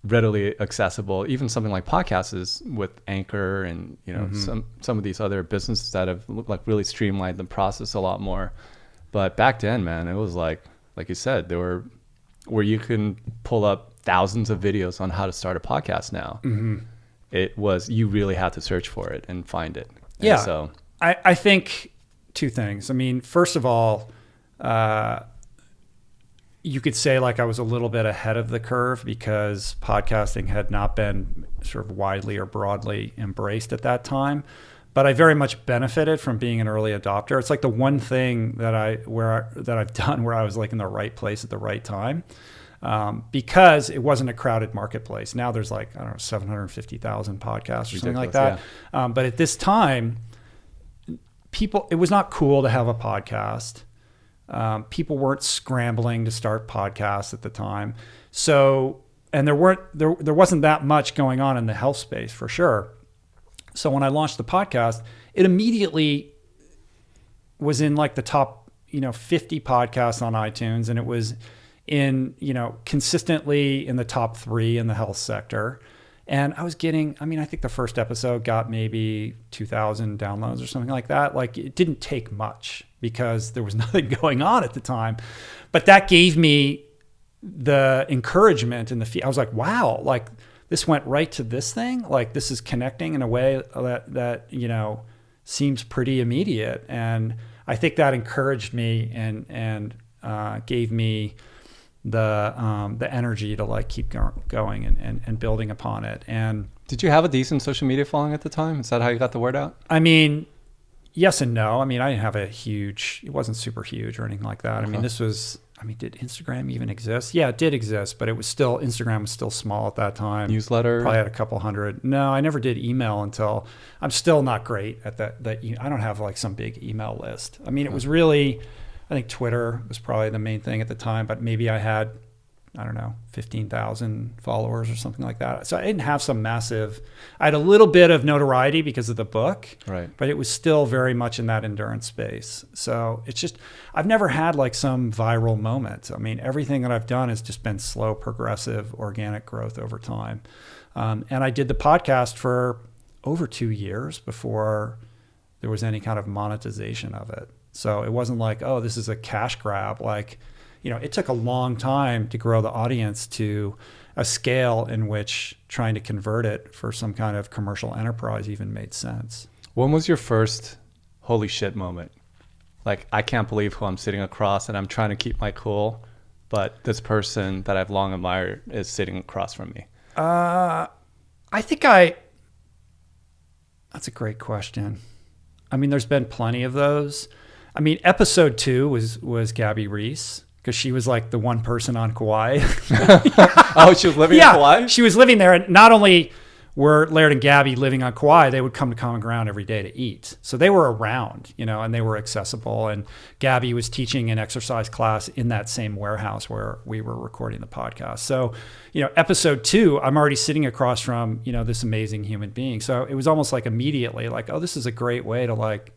readily accessible even something like podcasts is with Anchor and, you know, some of these other businesses that have like really streamlined the process a lot more. But back then, man, it was like you said, there were where you can pull up thousands of videos on how to start a podcast now. It was, you really had to search for it and find it. And yeah. So I think two things. I mean, first of all, you could say like I was a little bit ahead of the curve because podcasting had not been sort of widely or broadly embraced at that time. But I very much benefited from being an early adopter. It's like the one thing that I've done where I was like in the right place at the right time, because it wasn't a crowded marketplace. Now there's like, I don't know, 750,000 podcasts or something like that. Yeah. But at this time, it was not cool to have a podcast. People weren't scrambling to start podcasts at the time. So, and there wasn't that much going on in the health space for sure. So when I launched the podcast, it immediately was in like the top, 50 podcasts on iTunes. And it was in, consistently in the top 3 in the health sector. And I was getting, I think the first episode got maybe 2,000 downloads or something like that. Like it didn't take much because there was nothing going on at the time. But that gave me the encouragement and I was like, wow, like this went right to this thing. Like this is connecting in a way that seems pretty immediate. And I think that encouraged me and gave me the energy to like keep going and building upon it. And did you have a decent social media following at the time? Is that how you got the word out? I mean, yes and no. I mean, I didn't have it wasn't super huge or anything like that. Uh-huh. I mean, did Instagram even exist? Yeah, it did exist, but Instagram was still small at that time. Newsletter? Probably had a couple hundred. No, I never did email until, I'm still not great at that. I don't have like some big email list. I mean, it was really, I think Twitter was probably the main thing at the time, but maybe I had, 15,000 followers or something like that. So I didn't have I had a little bit of notoriety because of the book, right? But it was still very much in that endurance space. So it's just, I've never had like some viral moment. I mean, everything that I've done has just been slow, progressive, organic growth over time. And I did the podcast for over 2 years before there was any kind of monetization of it. So it wasn't like, oh, this is a cash grab. Like, it took a long time to grow the audience to a scale in which trying to convert it for some kind of commercial enterprise even made sense. When was your first holy shit moment? Like, I can't believe who I'm sitting across and I'm trying to keep my cool, but this person that I've long admired is sitting across from me. I think that's a great question. I mean, there's been plenty of those. I mean, episode 2 was Gabby Reese, because she was like the one person on Kauai. Oh, she was living on Kauai? She was living there. And not only were Laird and Gabby living on Kauai, they would come to Common Ground every day to eat. So they were around, and they were accessible. And Gabby was teaching an exercise class in that same warehouse where we were recording the podcast. So, episode 2, I'm already sitting across from, this amazing human being. So it was almost like immediately like, oh, this is a great way to like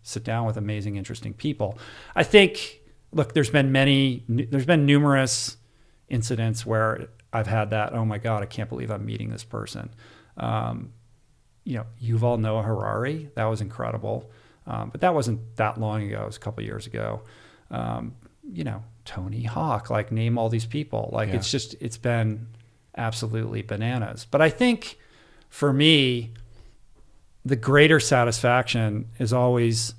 sit down with amazing, interesting people. I think, look, there's been numerous incidents where I've had that, oh my God, I can't believe I'm meeting this person. Yuval Noah Harari, that was incredible. But that wasn't that long ago. It was a couple of years ago. Tony Hawk, like name all these people. Like it's been absolutely bananas. But I think for me, the greater satisfaction is always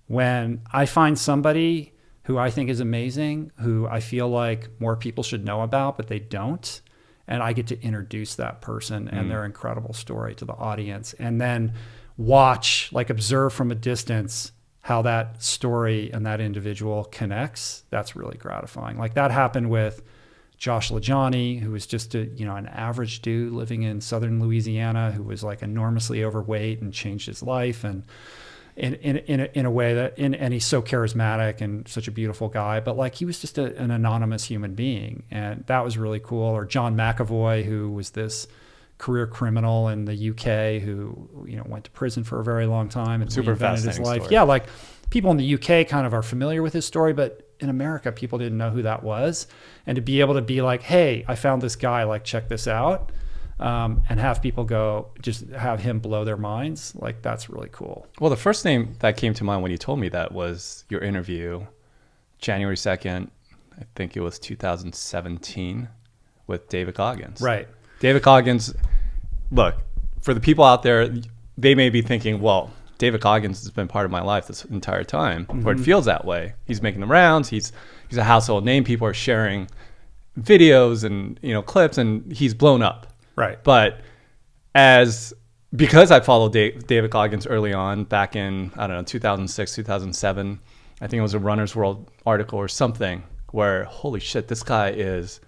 when I find somebody who I think is amazing, who I feel like more people should know about, but they don't. And I get to introduce that person and their incredible story to the audience, and then observe from a distance how that story and that individual connects. That's really gratifying. Like that happened with Josh LaJohny, who was just an average dude living in southern Louisiana, who was like enormously overweight and changed his life, and in a way that and he's so charismatic and such a beautiful guy, but like he was just an anonymous human being, and that was really cool. Or John McAvoy, who was this career criminal in the UK who went to prison for a very long time and super reinvented his life. Story. Yeah, like people in the UK kind of are familiar with his story, but in America people didn't know who that was. And to be able to be like, hey, I found this guy, like check this out. And have people just have him blow their minds. Like that's really cool. Well, the first name that came to mind when you told me that was your interview, January 2nd, I think it was 2017, with David Goggins. Right. David Goggins, look, for the people out there, they may be thinking, well, David Goggins has been part of my life this entire time, or it feels that way. He's making the rounds. He's a household name. People are sharing videos and clips, and he's blown up. Right. But because I followed David Goggins early on, back in, 2006, 2007, I think it was a Runner's World article or something, where holy shit, this guy is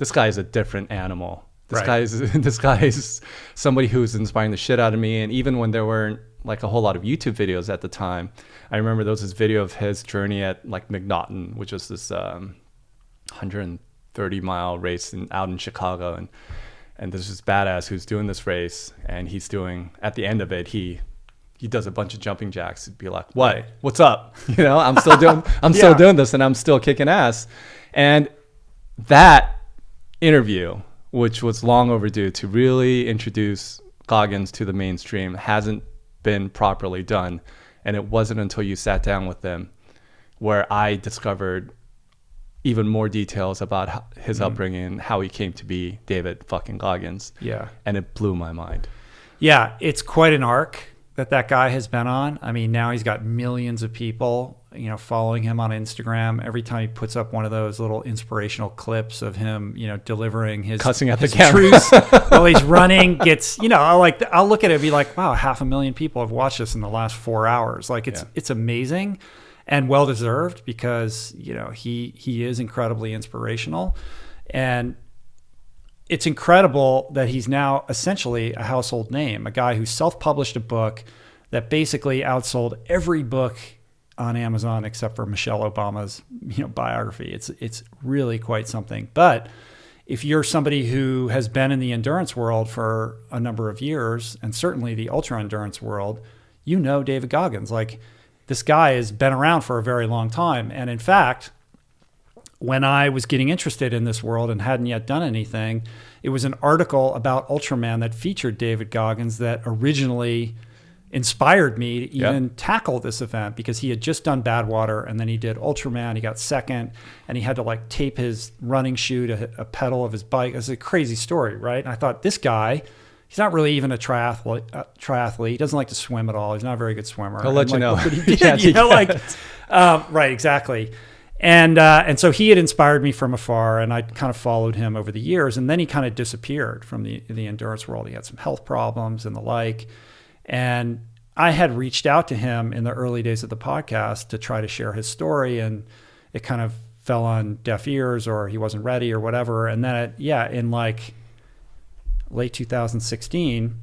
a different animal. This guy is somebody who's inspiring the shit out of me. And even when there weren't like a whole lot of YouTube videos at the time, I remember there was this video of his journey at like McNaughton, which was this 130-mile race out in Chicago, and there's this badass who's doing this race, and he's doing, at the end of it, he does a bunch of jumping jacks. He'd be like, what? What's up? I'm still doing this, and I'm still kicking ass. And that interview, which was long overdue to really introduce Goggins to the mainstream, hasn't been properly done. And it wasn't until you sat down with them where I discovered even more details about his upbringing, how he came to be David fucking Goggins. Yeah. And it blew my mind. Yeah, it's quite an arc that guy has been on. I mean, now he's got millions of people, following him on Instagram. Every time he puts up one of those little inspirational clips of him, delivering his cussing at the truths while he's running, gets, I'll look at it and be like, wow, 500,000 people have watched this in the last 4 hours. Like it's amazing. And well deserved, because he is incredibly inspirational, and it's incredible that he's now essentially a household name. A guy who self-published a book that basically outsold every book on Amazon except for Michelle Obama's biography. It's really quite something. But if you're somebody who has been in the endurance world for a number of years, and certainly the ultra endurance world, David Goggins. Like, this guy has been around for a very long time. And in fact, when I was getting interested in this world and hadn't yet done anything, it was an article about Ultraman that featured David Goggins that originally inspired me to even tackle this event, because he had just done Badwater, and then he did Ultraman. He got second, and he had to like tape his running shoe to a pedal of his bike. It's a crazy story, right? And I thought, this guy, he's not really even a triathlete. He doesn't like to swim at all. He's not a very good swimmer. I'll let you know. Right, exactly. And so he had inspired me from afar, and I kind of followed him over the years. And then he kind of disappeared from the endurance world. He had some health problems and the like. And I had reached out to him in the early days of the podcast to try to share his story, and it kind of fell on deaf ears, or he wasn't ready or whatever. And then in like late 2016,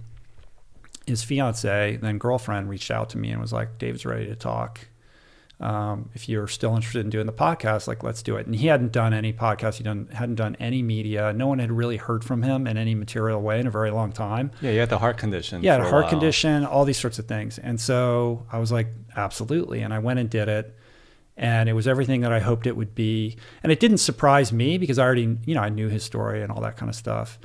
his fiance, then girlfriend, reached out to me and was like, David's ready to talk. if you're still interested in doing the podcast, like, let's do it. And he hadn't done any podcasts. Hadn't done any media. No one had really heard from him in any material way in a very long time. Yeah, you had the heart condition. Yeah, the heart condition, all these sorts of things. And so I was like, absolutely. And I went and did it. And it was everything that I hoped it would be. And it didn't surprise me because I already, I knew his story and all that kind of stuff.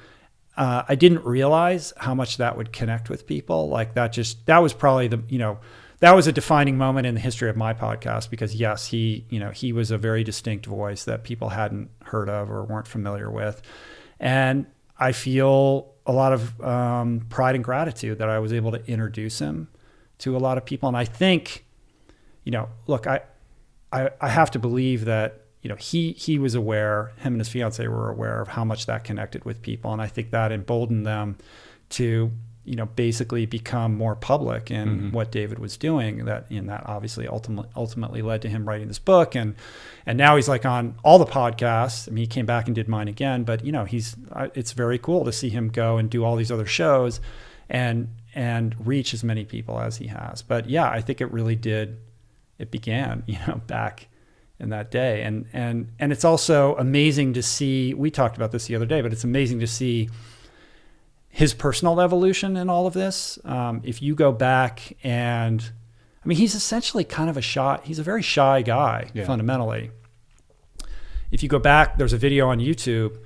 I didn't realize how much that would connect with people. Like that was probably that was a defining moment in the history of my podcast because yes, he was a very distinct voice that people hadn't heard of or weren't familiar with. And I feel a lot of pride and gratitude that I was able to introduce him to a lot of people. And I think, look, I have to believe that, he was aware, him and his fiance were aware of how much that connected with people. And I think that emboldened them to, basically become more public in what David was doing. That obviously ultimately led to him writing this book. And now he's like on all the podcasts. I mean, he came back and did mine again, but it's very cool to see him go and do all these other shows and reach as many people as he has. But yeah, I think it began, back in that day. And it's also amazing to see, we talked about this the other day, but it's amazing to see his personal evolution in all of this. If you go back and, he's essentially kind of he's a very shy guy, fundamentally. If you go back, there's a video on YouTube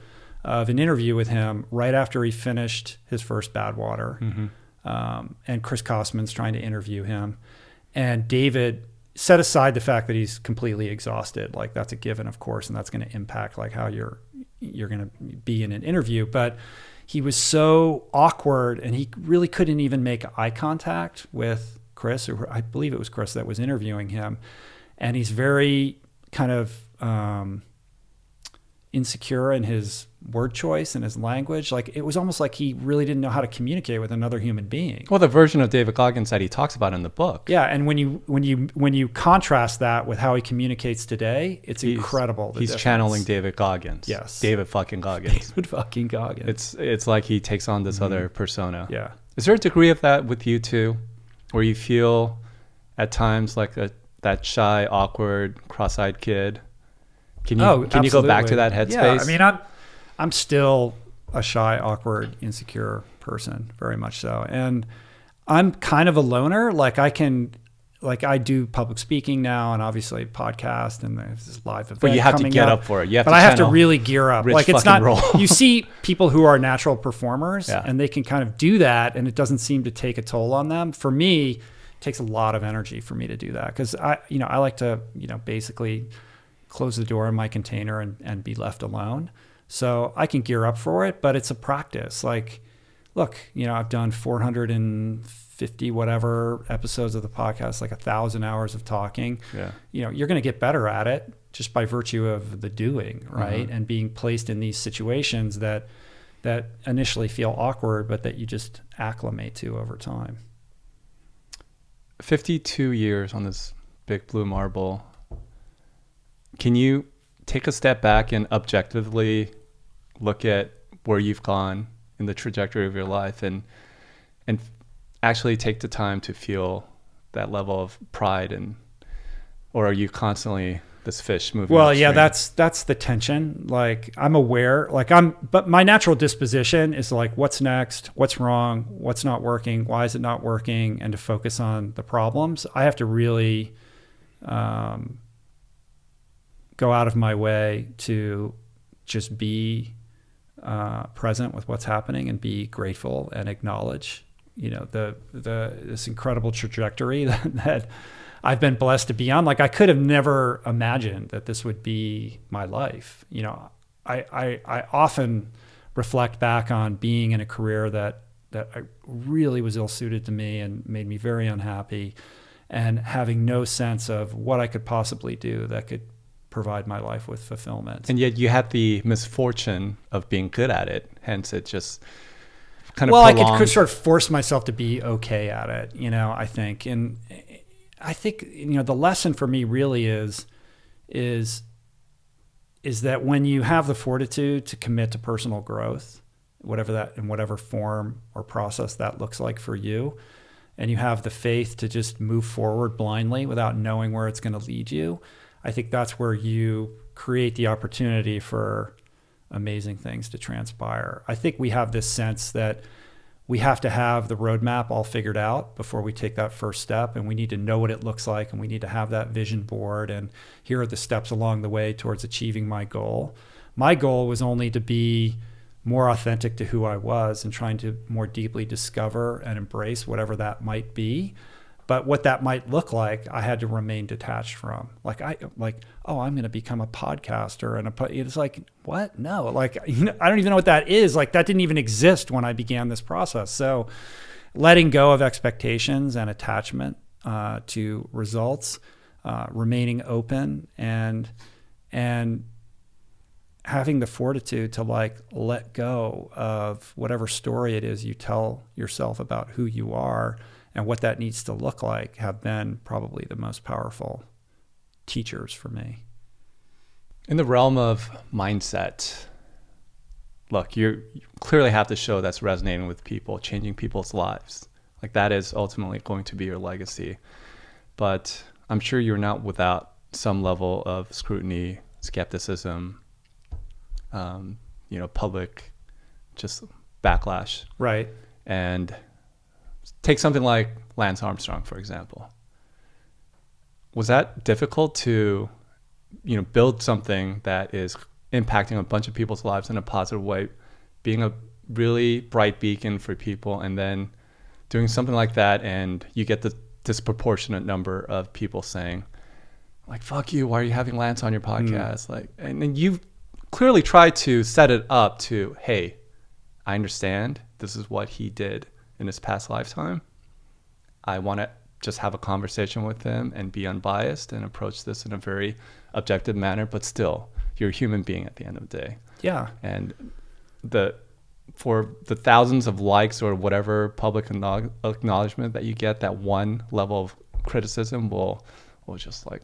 of an interview with him right after he finished his first Badwater. And Chris Kosman's trying to interview him. And David set aside the fact that he's completely exhausted. Like that's a given, of course, and that's going to impact like how you're going to be in an interview. But he was so awkward and he really couldn't even make eye contact with Chris, or I believe it was Chris that was interviewing him. And he's very kind of insecure in his word choice and his language. Like it was almost like he really didn't know how to communicate with another human being. Well, the version of David Goggins that he talks about in the book. Yeah, and when you contrast that with how he communicates today, it's incredible. He's channeling David Goggins. Yes, David fucking Goggins. David fucking Goggins. It's like he takes on this other persona. Yeah. Is there a degree of that with you too, where you feel at times like that shy, awkward, cross-eyed kid? Can you go back to that headspace? Yeah, I'm still a shy, awkward, insecure person, very much so. And I'm kind of a loner. I do public speaking now and obviously podcast and there's this live event. But you have to get up for it. I have to really gear up. Like it's not, you see people who are natural performers and they can kind of do that and it doesn't seem to take a toll on them. For me, it takes a lot of energy for me to do that. Cause I like to, basically close the door in my container and be left alone. So I can gear up for it, but it's a practice. Like, look, I've done 450 whatever episodes of the podcast, like 1,000 hours of talking. Yeah. You're going to get better at it just by virtue of the doing, right? And being placed in these situations that initially feel awkward, but that you just acclimate to over time. 52 years on this big blue marble. Can you take a step back and objectively look at where you've gone in the trajectory of your life and actually take the time to feel that level of pride, or are you constantly this fish moving upstream? Yeah, that's the tension. Like I'm aware, but my natural disposition is like, what's next? What's wrong? What's not working? Why is it not working? And to focus on the problems. I have to really go out of my way to just be present with what's happening and be grateful and acknowledge, this incredible trajectory that I've been blessed to be on. Like I could have never imagined that this would be my life. I often reflect back on being in a career that really was ill-suited to me and made me very unhappy, and having no sense of what I could possibly do that could provide my life with fulfillment. And yet you had the misfortune of being good at it. Hence it just kind of prolonged. I could sort of force myself to be okay at it, I think. And I think, the lesson for me really is that when you have the fortitude to commit to personal growth, whatever that, in whatever form or process that looks like for you, and you have the faith to just move forward blindly without knowing where it's going to lead you, I think that's where you create the opportunity for amazing things to transpire. I think we have this sense that we have to have the roadmap all figured out before we take that first step, and we need to know what it looks like, and we need to have that vision board, and here are the steps along the way towards achieving my goal. My goal was only to be more authentic to who I was and trying to more deeply discover and embrace whatever that might be. But what that might look like, I had to remain detached from. Oh, I'm going to become a podcaster, and it's like, what? No, I don't even know what that is. Like, that didn't even exist when I began this process. So, letting go of expectations and attachment to results, remaining open, and having the fortitude to let go of whatever story it is you tell yourself about who you are and what that needs to look like have been probably the most powerful teachers for me. In the realm of mindset, look, you clearly have to show that's resonating with people, changing people's lives. Like, that is ultimately going to be your legacy. But I'm sure you're not without some level of scrutiny, skepticism, public just backlash. Right. And take something like Lance Armstrong, for example. Was that difficult to, build something that is impacting a bunch of people's lives in a positive way, being a really bright beacon for people, and then doing something like that, and you get the disproportionate number of people saying, like, fuck you, why are you having Lance on your podcast? And then you clearly tried to set it up to, hey, I understand this is what he did in his past lifetime. I want to just have a conversation with him and be unbiased and approach this in a very objective manner, but still, you're a human being at the end of the day. Yeah. And for the thousands of likes or whatever public acknowledgement that you get, that one level of criticism will just more.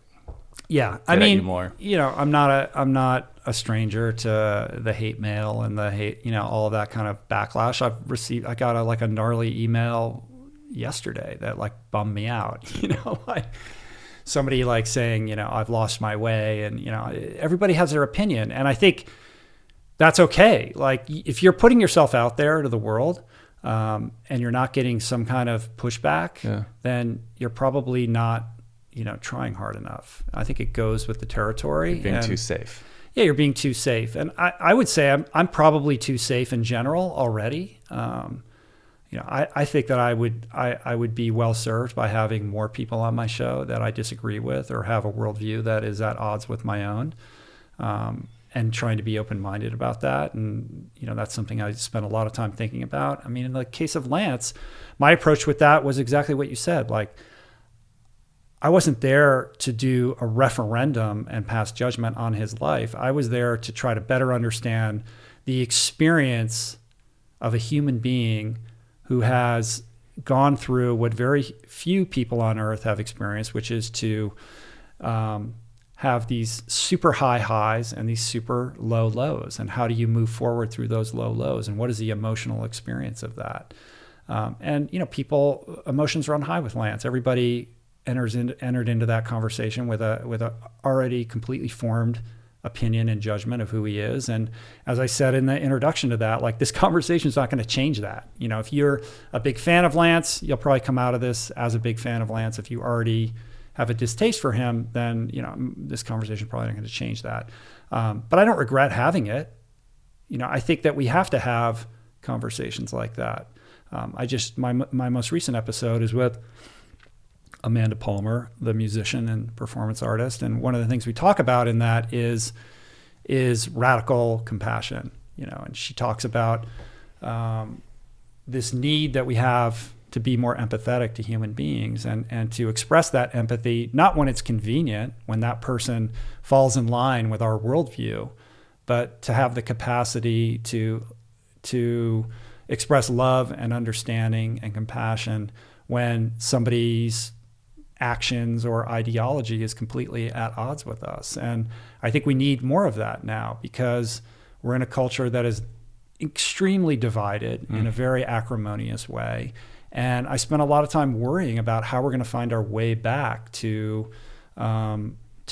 I'm not a stranger to the hate mail and the hate, all of that kind of backlash. I got a gnarly email yesterday that bummed me out, somebody saying, I've lost my way, and, everybody has their opinion. And I think that's okay. If you're putting yourself out there to the world, and you're not getting some kind of pushback, then you're probably not, trying hard enough. I think it goes with the territory. You're being too safe. Yeah, you're being too safe. And I would say I'm probably too safe in general already. I think that I would be well served by having more people on my show that I disagree with or have a worldview that is at odds with my own, and trying to be open-minded about that. And, that's something I spent a lot of time thinking about. I mean, in the case of Lance, my approach with that was exactly what you said. I wasn't there to do a referendum and pass judgment on his life. I was there to try to better understand the experience of a human being who has gone through what very few people on earth have experienced, which is to have these super high highs and these super low lows. And how do you move forward through those low lows? And what is the emotional experience of that? Emotions run high with Lance. Everybody entered into that conversation with a already completely formed opinion and judgment of who he is. And as I said in the introduction to that, this conversation is not going to change that. If you're a big fan of Lance, you'll probably come out of this as a big fan of Lance. If you already have a distaste for him, then, this conversation is probably not going to change that. But I don't regret having it. I think that we have to have conversations like that. My most recent episode is with Amanda Palmer, the musician and performance artist. And one of the things we talk about in that is radical compassion, and she talks about this need that we have to be more empathetic to human beings and to express that empathy, not when it's convenient, when that person falls in line with our worldview, but to have the capacity to express love and understanding and compassion when somebody's actions or ideology is completely at odds with us. And I think we need more of that now, because we're in a culture that is extremely divided in a very acrimonious way. And I spent a lot of time worrying about how we're going to find our way back to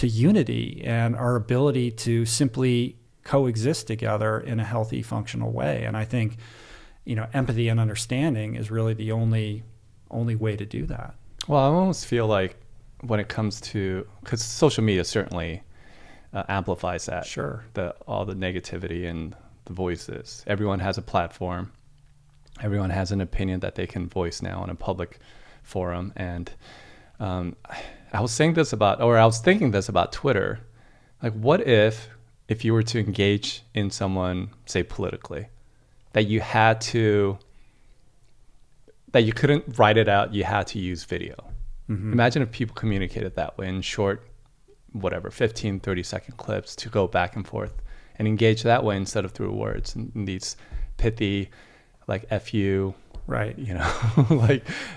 unity and our ability to simply coexist together in a healthy, functional way. And I think, empathy and understanding is really the only way to do that. Well, I almost feel like when it comes to, because social media certainly amplifies that. Sure. All the negativity and the voices. Everyone has a platform. Everyone has an opinion that they can voice now on a public forum. And I was thinking this about Twitter. Like, what if you were to engage in someone, say politically, that you couldn't write it out, you had to use video. Mm-hmm. Imagine if people communicated that way in short, 15, 30-second clips to go back and forth and engage that way instead of through words and these pithy, like F you, right?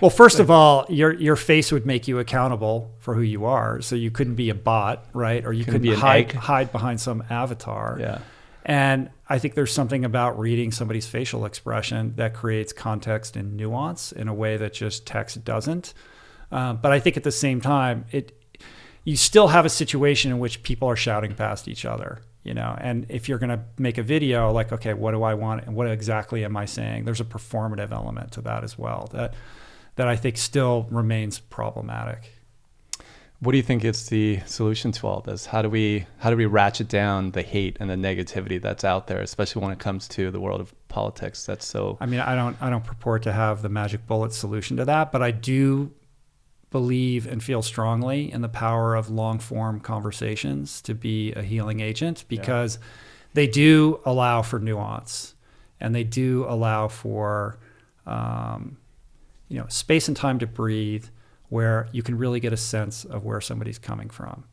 Well, first of all, your face would make you accountable for who you are, so you couldn't be a bot, right? Or you couldn't hide behind some avatar. Yeah. And I think there's something about reading somebody's facial expression that creates context and nuance in a way that just text doesn't. But I think at the same time, you still have a situation in which people are shouting past each other, and if you're going to make a video, like, okay, what do I want and what exactly am I saying? There's a performative element to that as well that I think still remains problematic. What do you think is the solution to all this? How do we ratchet down the hate and the negativity that's out there, especially when it comes to the world of politics? That's so. I mean, I don't purport to have the magic bullet solution to that, but I do believe and feel strongly in the power of long form conversations to be a healing agent, because they do allow for nuance and they do allow for space and time to breathe, where you can really get a sense of where somebody's coming from.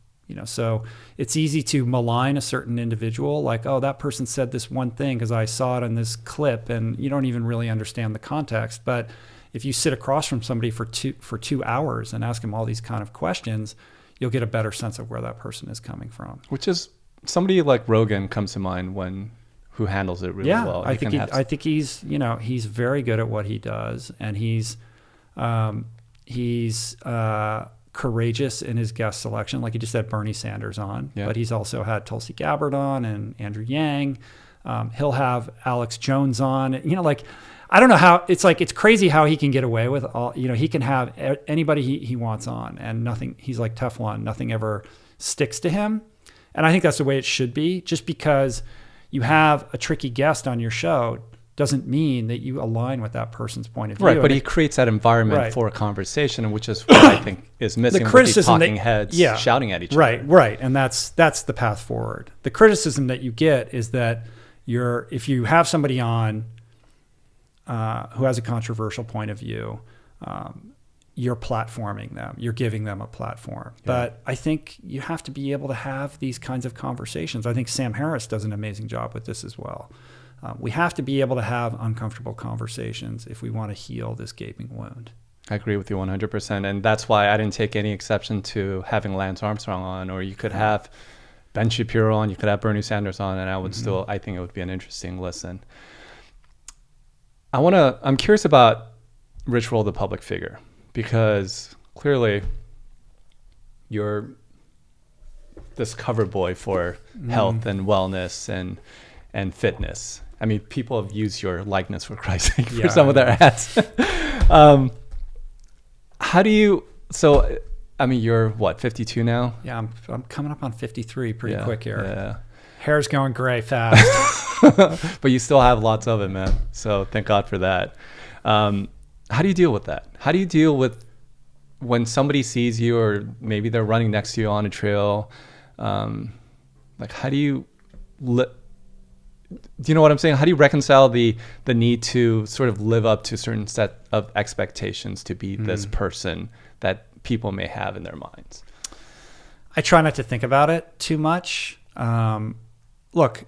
So it's easy to malign a certain individual, like, oh, that person said this one thing because I saw it in this clip, and you don't even really understand the context. But if you sit across from somebody for 2 hours and ask them all these kind of questions, you'll get a better sense of where that person is coming from. Which is somebody like Rogan comes to mind who handles it really well. I think he's very good at what he does, and he's courageous in his guest selection. Like, he just had Bernie Sanders on, but he's also had Tulsi Gabbard on and Andrew Yang. He'll have Alex Jones on. I don't know how, it's crazy how he can get away with all, he can have anybody he wants on, and nothing, he's like Teflon, nothing ever sticks to him. And I think that's the way it should be. Just because you have a tricky guest on your show doesn't mean that you align with that person's point of view. Right, but he creates that environment for a conversation, which is what I think is missing with these talking heads shouting at each other. Right, and that's the path forward. The criticism that you get is that if you have somebody on who has a controversial point of view, you're platforming them. You're giving them a platform. Yeah. But I think you have to be able to have these kinds of conversations. I think Sam Harris does an amazing job with this as well. We have to be able to have uncomfortable conversations if we want to heal this gaping wound. I agree with you 100%. And that's why I didn't take any exception to having Lance Armstrong on, or you could have Ben Shapiro on, you could have Bernie Sanders on, and I would I think it would be an interesting listen. I'm curious about Rich Roll, the public figure, because clearly you're this cover boy for health and wellness and fitness. I mean, people have used your likeness, for Christ's sake, for some of their ads. You're what, 52 now? Yeah, I'm coming up on 53 pretty quick here. Yeah. Hair's going gray fast. But you still have lots of it, man. So thank God for that. How do you deal with that? How do you deal with when somebody sees you, or maybe they're running next to you on a trail? How do you do you know what I'm saying? How do you reconcile the need to sort of live up to a certain set of expectations to be this person that people may have in their minds? I try not to think about it too much. Look,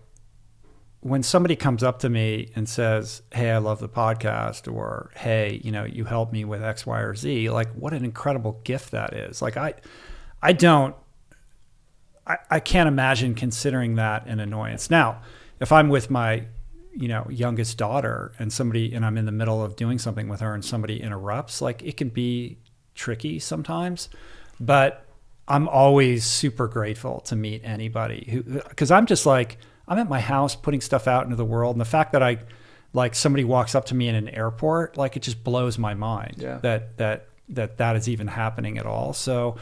when somebody comes up to me and says, "Hey, I love the podcast," or "Hey, you helped me with X, Y, or Z," like, what an incredible gift that is. Like, I can't imagine considering that an annoyance. Now, if I'm with my youngest daughter and I'm in the middle of doing something with her and somebody interrupts, like it can be tricky sometimes, but I'm always super grateful to meet anybody because I'm just like, I'm at my house putting stuff out into the world. And the fact that somebody walks up to me in an airport, like it just blows my mind that is even happening at all. So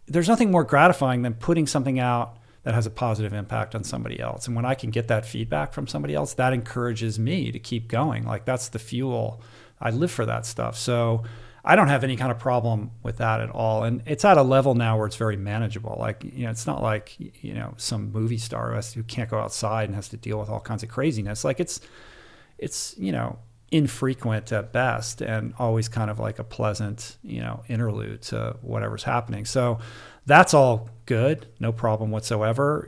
there's nothing more gratifying than putting something out that has a positive impact on somebody else. And when I can get that feedback from somebody else, that encourages me to keep going. Like that's the fuel. I live for that stuff. So I don't have any kind of problem with that at all. And it's at a level now where it's very manageable. Like, it's not like, some movie star who can't go outside and has to deal with all kinds of craziness. Like it's infrequent at best and always kind of like a pleasant, interlude to whatever's happening. So that's all good. No problem whatsoever.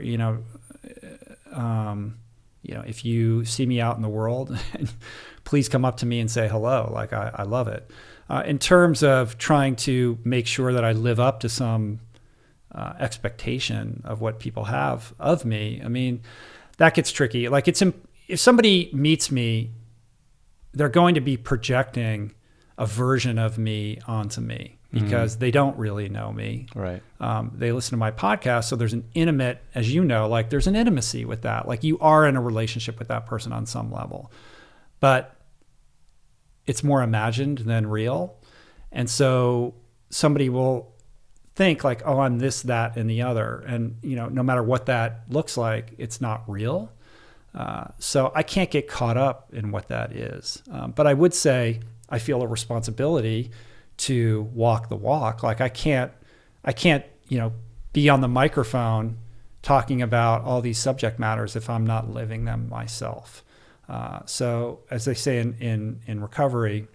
If you see me out in the world, please come up to me and say hello. Like I love it. In terms of trying to make sure that I live up to some expectation of what people have of me, I mean, that gets tricky. Like if somebody meets me, they're going to be projecting a version of me onto me because they don't really know me. Right. They listen to my podcast. So there's an intimate, as you know, like there's an intimacy with that. Like you are in a relationship with that person on some level, but it's more imagined than real. And so somebody will think like, oh, I'm this, that, and the other. And, no matter what that looks like, it's not real. So I can't get caught up in what that is. But I would say I feel a responsibility to walk the walk. Like I can't, be on the microphone talking about all these subject matters if I'm not living them myself. So as they say in recovery,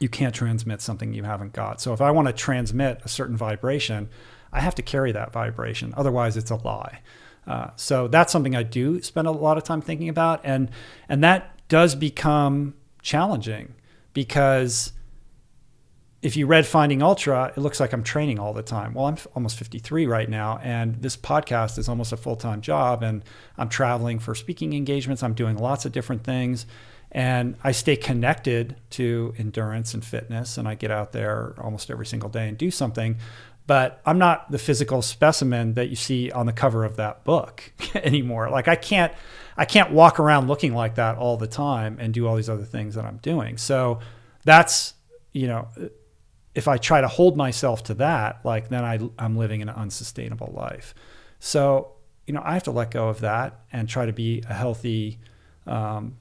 you can't transmit something you haven't got. So if I want to transmit a certain vibration, I have to carry that vibration. Otherwise it's a lie. So that's something I do spend a lot of time thinking about. And that does become challenging because if you read Finding Ultra, it looks like I'm training all the time. Well, I'm almost 53 right now, and this podcast is almost a full-time job, and I'm traveling for speaking engagements. I'm doing lots of different things, and I stay connected to endurance and fitness, and I get out there almost every single day and do something. But I'm not the physical specimen that you see on the cover of that book anymore. Like I can't walk around looking like that all the time and do all these other things that I'm doing. So that's, if I try to hold myself to that, like then I'm living an unsustainable life. So, I have to let go of that and try to be a healthy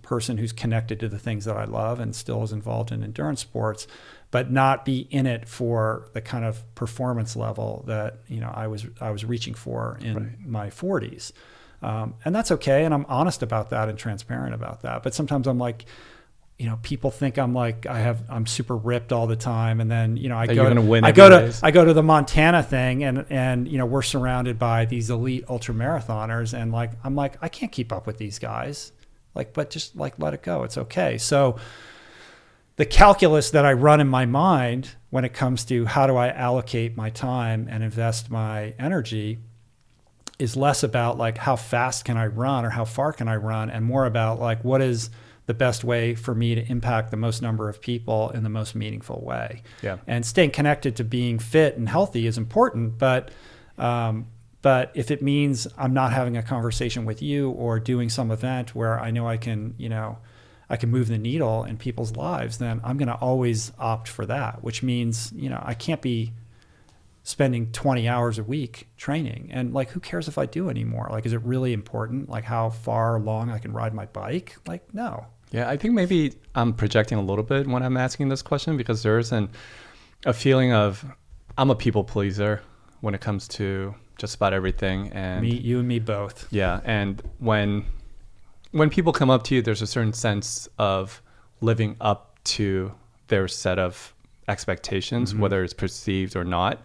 person who's connected to the things that I love and still is involved in endurance sports, but not be in it for the kind of performance level that, I was reaching for in my 40s. And that's okay. And I'm honest about that and transparent about that. But sometimes I'm like, people think I'm super ripped all the time. And then, I go to the Montana thing and we're surrounded by these elite ultra marathoners. And I'm like, I can't keep up with these guys. But just let it go. It's okay. So the calculus that I run in my mind when it comes to how do I allocate my time and invest my energy is less about how fast can I run or how far can I run, and more about what is the best way for me to impact the most number of people in the most meaningful way. Yeah. And staying connected to being fit and healthy is important, but if it means I'm not having a conversation with you or doing some event where I know I can move the needle in people's lives, then I'm going to always opt for that, which means, I can't be spending 20 hours a week training. And who cares if I do anymore? Is it really important? How far long I can ride my bike? No. Yeah, I think maybe I'm projecting a little bit when I'm asking this question, because there's a feeling of I'm a people pleaser when it comes to just about everything. And you and me both. Yeah. And when people come up to you, there's a certain sense of living up to their set of expectations, whether it's perceived or not.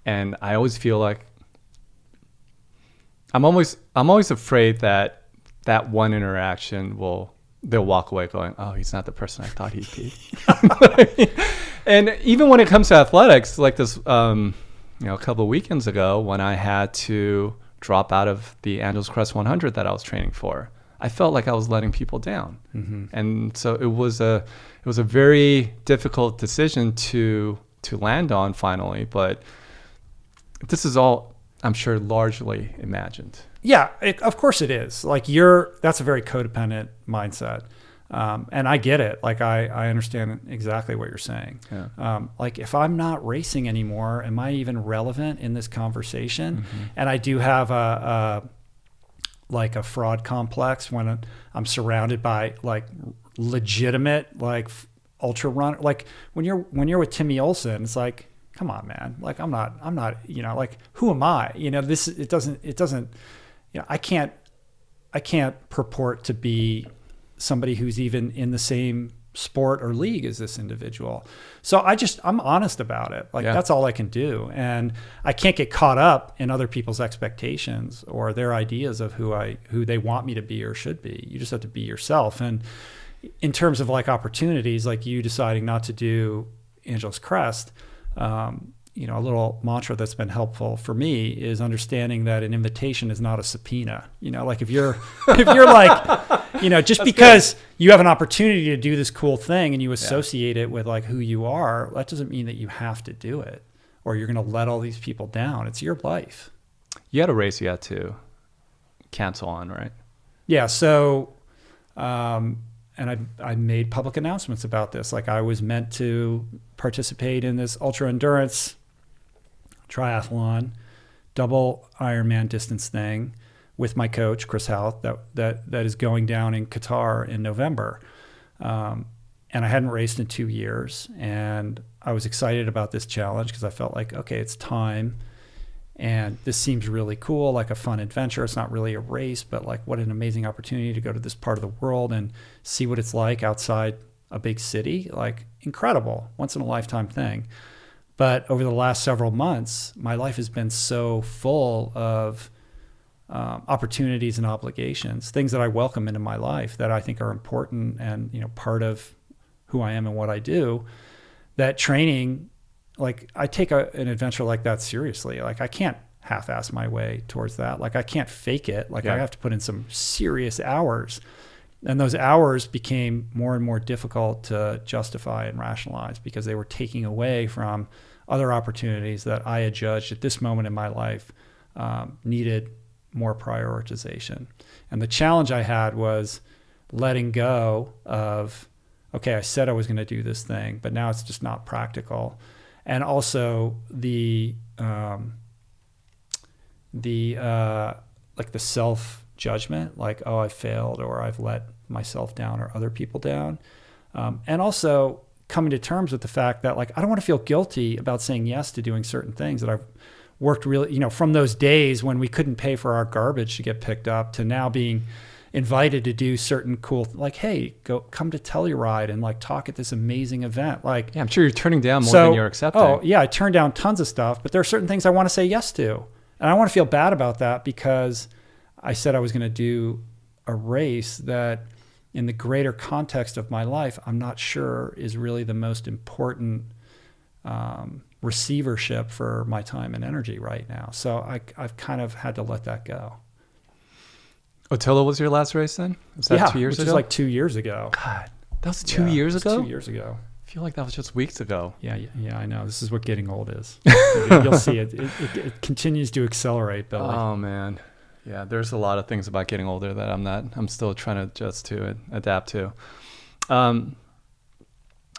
And I always feel like I'm always afraid that one interaction they'll walk away going, oh, he's not the person I thought he'd be. And even when it comes to athletics, like this, a couple of weekends ago when I had to drop out of the Angeles Crest 100 that I was training for, I felt like I was letting people down. Mm-hmm. And so it was a very difficult decision to land on finally, but this is all, I'm sure, largely imagined. Yeah, of course it is. Like that's a very codependent mindset. And I get it. Like I understand exactly what you're saying. Yeah. Like if I'm not racing anymore, am I even relevant in this conversation? Mm-hmm. And I do have a fraud complex when I'm surrounded by like legitimate like ultra runner. Like when you're with Timmy Olsen, it's like, come on, man. Like I'm not, like who am I? It doesn't, I can't purport to be somebody who's even in the same sport or league as this individual. So I'm honest about it. Like that's all I can do. And I can't get caught up in other people's expectations or their ideas of who they want me to be or should be. You just have to be yourself. And in terms of like opportunities, like you deciding not to do Angeles Crest, a little mantra that's been helpful for me is understanding that an invitation is not a subpoena. Like if you're like, just that's because good. You have an opportunity to do this cool thing and you associate it with like who you are, that doesn't mean that you have to do it or you're going to let all these people down. It's your life. You had a race you had to cancel on, right? Yeah. So, and I made public announcements about this. Like I was meant to participate in this ultra endurance triathlon, double Ironman distance thing with my coach, Chris Houth, that is going down in Qatar in November. And I hadn't raced in 2 years. And I was excited about this challenge because I felt like, okay, it's time. And this seems really cool, like a fun adventure. It's not really a race, but like what an amazing opportunity to go to this part of the world and see what it's like outside a big city. Like incredible, once in a lifetime thing. But over the last several months, my life has been so full of opportunities and obligations, things that I welcome into my life that I think are important and part of who I am and what I do, that training, like I take an adventure like that seriously. Like I can't half-ass my way towards that. Like I can't fake it. Like I have to put in some serious hours. And those hours became more and more difficult to justify and rationalize because they were taking away from other opportunities that I had judged at this moment in my life needed more prioritization. And the challenge I had was letting go of, okay, I said I was going to do this thing, but now it's just not practical. And also the self-judgment, like, oh, I failed or I've let myself down or other people down. And also coming to terms with the fact that like, I don't want to feel guilty about saying yes to doing certain things that I've worked really, from those days when we couldn't pay for our garbage to get picked up to now being invited to do certain cool, like, hey, come to Telluride and like talk at this amazing event. Like, yeah, I'm sure you're turning down more than you're accepting. Oh yeah, I turned down tons of stuff, but there are certain things I want to say yes to. And I want to feel bad about that because I said I was going to do a race that in the greater context of my life, I'm not sure is really the most important receivership for my time and energy right now. So I've kind of had to let that go. Otillo was your last race then? Was that 2 years ago? Which is like 2 years ago. God, that was 2 years ago? 2 years ago. I feel like that was just weeks ago. Yeah, I know. This is what getting old is. You'll see it. It continues to accelerate, Billy. Oh, man. Yeah, there's a lot of things about getting older that I'm still trying to adjust to and adapt to.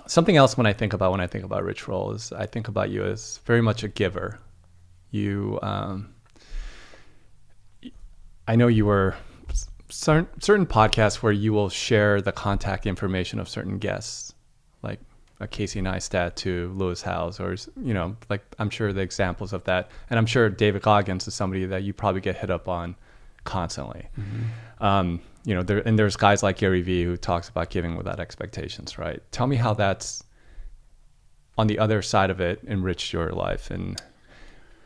Something else when I think about Rich Roll is I think about you as very much a giver. You, I know you were certain podcasts where you will share the contact information of certain guests, like a Casey Neistat to Lewis Howes, or like I'm sure the examples of that, and I'm sure David Goggins is somebody that you probably get hit up on constantly. Mm-hmm. There's guys like Gary Vee who talks about giving without expectations, right? Tell me how that's on the other side of it enriched your life and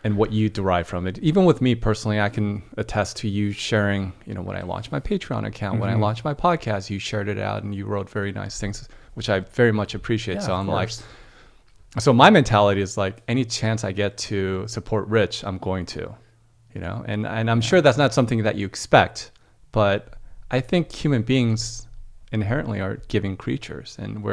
what you derive from it. Even with me personally, I can attest to you sharing, when I launched my Patreon account, when I launched my podcast, you shared it out and you wrote very nice things, which I very much appreciate. Yeah, so I'm like, so my mentality is like, any chance I get to support Rich, I'm going to, and I'm sure that's not something that you expect, but I think human beings inherently are giving creatures, and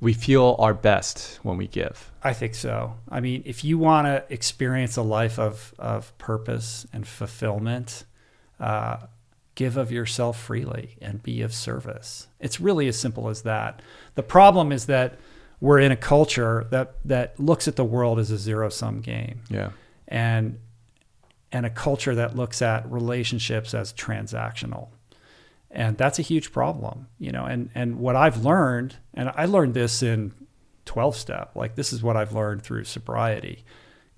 we feel our best when we give. I think so. I mean, if you want to experience a life of purpose and fulfillment, give of yourself freely and be of service. It's really as simple as that. The problem is that we're in a culture that looks at the world as a zero-sum game. Yeah. And a culture that looks at relationships as transactional. And that's a huge problem, you know, and what I've learned, and I learned this in 12-step, like this is what I've learned through sobriety.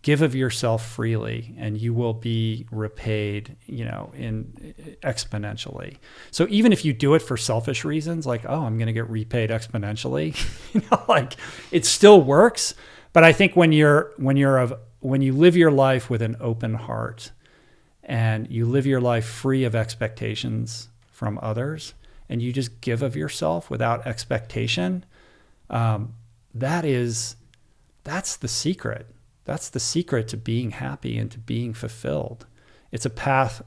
Give of yourself freely and you will be repaid, you know, in exponentially. So even if you do it for selfish reasons, like, oh, I'm going to get repaid exponentially, you know, like it still works. But I think when you live your life with an open heart and you live your life free of expectations from others, and you just give of yourself without expectation, that's the secret. That's the secret to being happy and to being fulfilled. It's a path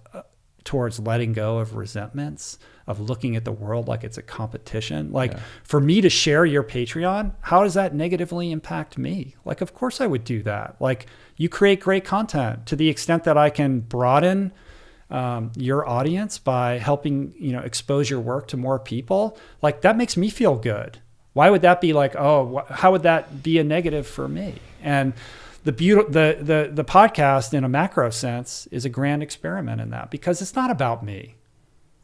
towards letting go of resentments, of looking at the world like it's a competition. Like for me to share your Patreon, how does that negatively impact me? Like, of course I would do that. Like you create great content to the extent that I can broaden your audience by helping, you know, expose your work to more people. Like that makes me feel good. Why would that be like, oh, how would that be a negative for me? And the podcast in a macro sense is a grand experiment in that, because it's not about me.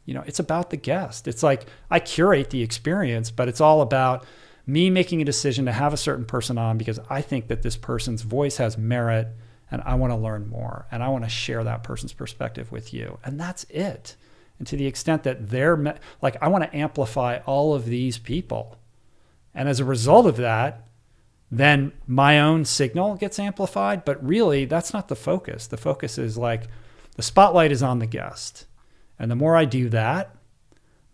You know, it's about the guest. It's like I curate the experience, but it's all about me making a decision to have a certain person on because I think that this person's voice has merit and I want to learn more and I want to share that person's perspective with you. And that's it. And to the extent that I want to amplify all of these people. And as a result of that, then my own signal gets amplified. But really, that's not the focus. The focus is like the spotlight is on the guest. And the more I do that,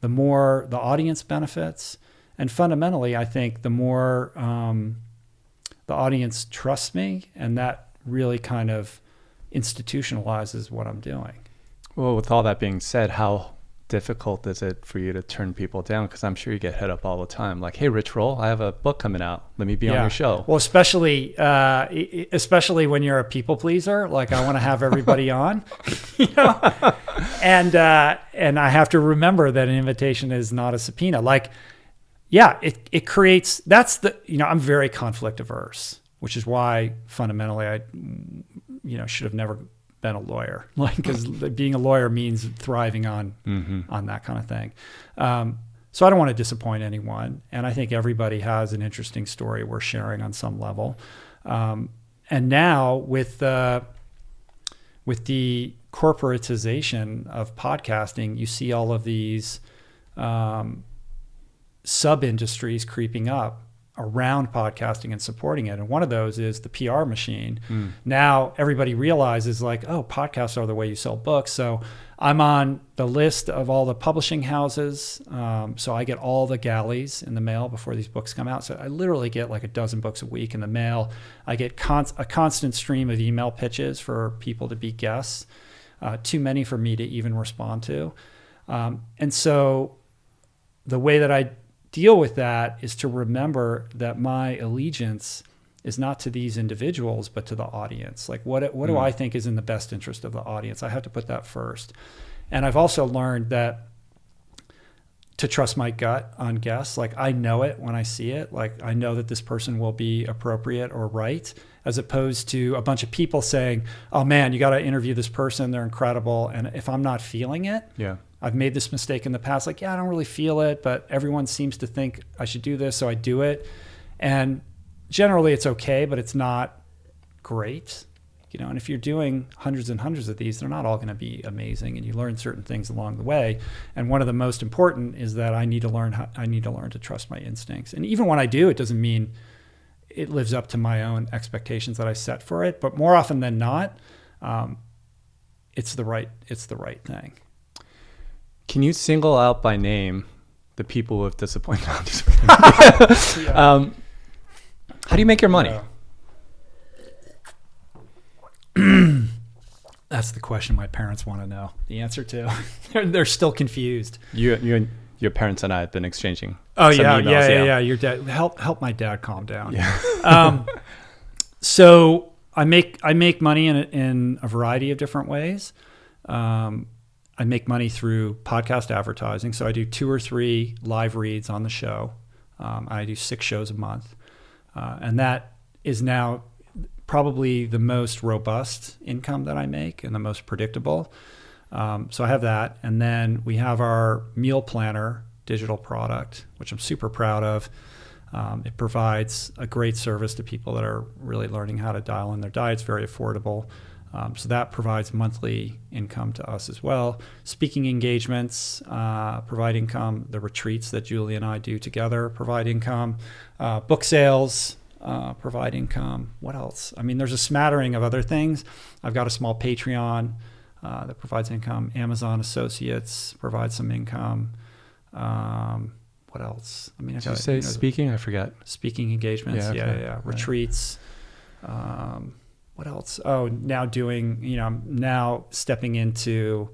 the more the audience benefits. And fundamentally, I think the more the audience trusts me, and that really kind of institutionalizes what I'm doing. Well, with all that being said, how difficult is it for you to turn people down? Because I'm sure you get hit up all the time. Like, hey, Rich Roll, I have a book coming out. Let me be on your show. Well, especially when you're a people pleaser, like I want to have everybody on, you know, and I have to remember that an invitation is not a subpoena. Like, yeah, it creates, I'm very conflict averse, which is why fundamentally I, should have never been a lawyer, like, because being a lawyer means thriving on that kind of thing. So I don't want to disappoint anyone. And I think everybody has an interesting story worth sharing on some level. And now with the corporatization of podcasting, you see all of these sub-industries creeping up around podcasting and supporting it. And one of those is the PR machine. Now everybody realizes like, oh, podcasts are the way you sell books. So I'm on the list of all the publishing houses. So I get all the galleys in the mail before these books come out. So I literally get like a dozen books a week in the mail. I get a constant stream of email pitches for people to be guests, too many for me to even respond to. And so the way that I deal with that is to remember that my allegiance is not to these individuals, but to the audience. Like what do I think is in the best interest of the audience? I have to put that first. And I've also learned that to trust my gut on guests. Like I know it when I see it. Like I know that this person will be appropriate or right, as opposed to a bunch of people saying, oh man, you got to interview this person. They're incredible. And if I'm not feeling it, I've made this mistake in the past. Like, I don't really feel it, but everyone seems to think I should do this, so I do it. And generally it's okay, but it's not great. And if you're doing hundreds and hundreds of these, they're not all going to be amazing, and you learn certain things along the way. And one of the most important is that I need to learn to trust my instincts. And even when I do, it doesn't mean it lives up to my own expectations that I set for it, but more often than not, it's the right thing. Can you single out by name the people who have disappointed? How do you make your money? That's the question my parents want to know the answer to. They're still confused. Your parents and I have been exchanging. Oh some yeah, emails, yeah. Your dad help my dad calm down. Yeah. So I make money in a variety of different ways. I make money through podcast advertising. So I do 2 or 3 live reads on the show. I do 6 shows a month, and that is now probably the most robust income that I make and the most predictable. So I have that. And then we have our meal planner digital product, which I'm super proud of. It provides a great service to people that are really learning how to dial in their diets, very affordable. So that provides monthly income to us as well. Speaking engagements provide income. The retreats that Julie and I do together provide income. Book sales provide income. What else? I mean, there's a smattering of other things. I've got a small Patreon that provides income. Amazon Associates provides some income. What else? I mean, Did you say speaking? I forgot. Speaking engagements. Yeah, okay. Yeah. Retreats. What else? Oh, now I'm now stepping into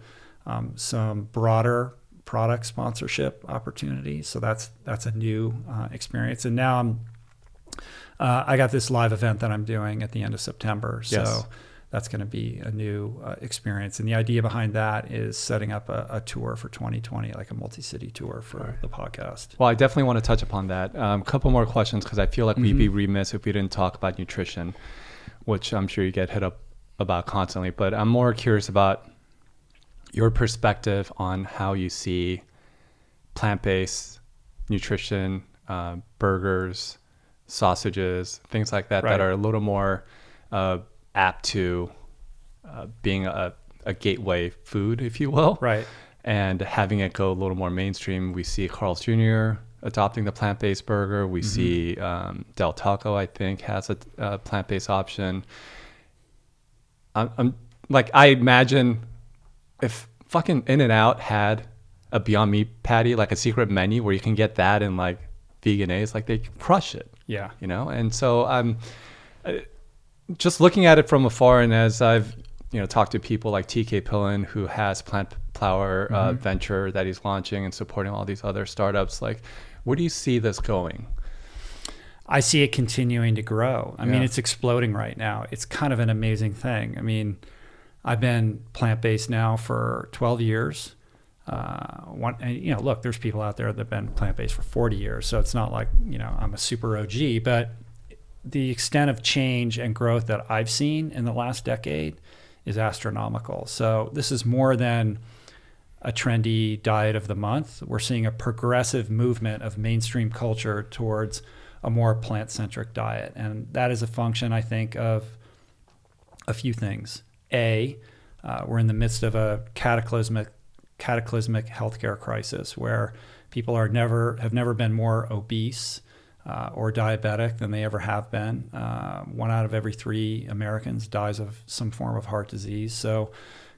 some broader product sponsorship opportunities. So that's a new experience. And now I got this live event that I'm doing at the end of September. So Yes. that's going to be a new experience. And the idea behind that is setting up a tour for 2020, like a multi-city tour for the podcast. Well, I definitely want to touch upon that. A couple more questions, because I feel like we'd be remiss if we didn't talk about nutrition, which I'm sure you get hit up about constantly. But I'm more curious about your perspective on how you see plant-based nutrition, burgers, sausages, things like that, that are a little more apt to being a gateway food, if you will. Right. And having it go a little more mainstream. We see Carl's Jr. adopting the plant-based burger. We see Del Taco, I think, has a plant-based option. I'm like, I imagine if fucking In-N-Out had a Beyond Meat patty, like a secret menu where you can get that and like Vegan-A's, like they crush it. Yeah. You know? And so I'm just looking at it from afar, and as I've talked to people like TK Pillen, who has plant flour venture that he's launching and supporting all these other startups, like, where do you see this going? I see it continuing to grow. I mean, it's exploding right now. It's kind of an amazing thing. I mean, I've been plant-based now for 12 years. Look, there's people out there that have been plant-based for 40 years. So it's not like, I'm a super OG, but the extent of change and growth that I've seen in the last decade is astronomical. So this is more than a trendy diet of the month. We're seeing a progressive movement of mainstream culture towards a more plant-centric diet. And that is a function, I think, of a few things. We're in the midst of a cataclysmic healthcare crisis where people have never been more obese or diabetic than they ever have been. 1 out of every 3 Americans dies of some form of heart disease. So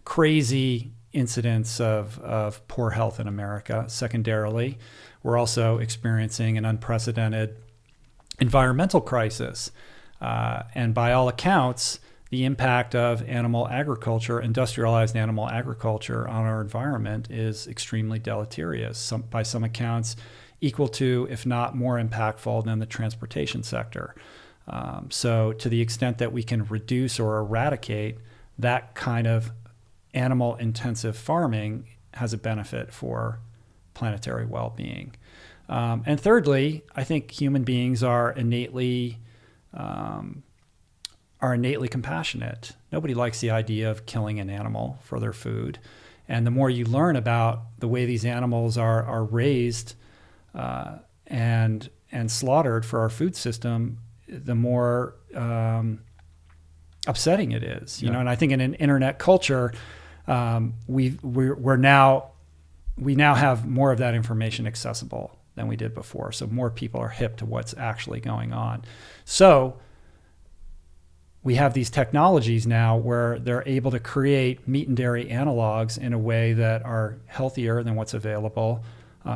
crazy incidents of poor health in America. Secondarily, we're also experiencing an unprecedented environmental crisis. And by all accounts, the impact of animal agriculture, industrialized animal agriculture on our environment is extremely deleterious. By some accounts, equal to, if not more impactful than the transportation sector. So to the extent that we can reduce or eradicate that kind of animal intensive farming has a benefit for planetary well-being. And thirdly, I think human beings are innately compassionate. Nobody likes the idea of killing an animal for their food. And the more you learn about the way these animals are raised and slaughtered for our food system, the more upsetting it is. And I think in an internet culture, we now have more of that information accessible than we did before. So more people are hip to what's actually going on. So we have these technologies now where they're able to create meat and dairy analogs in a way that are healthier than what's available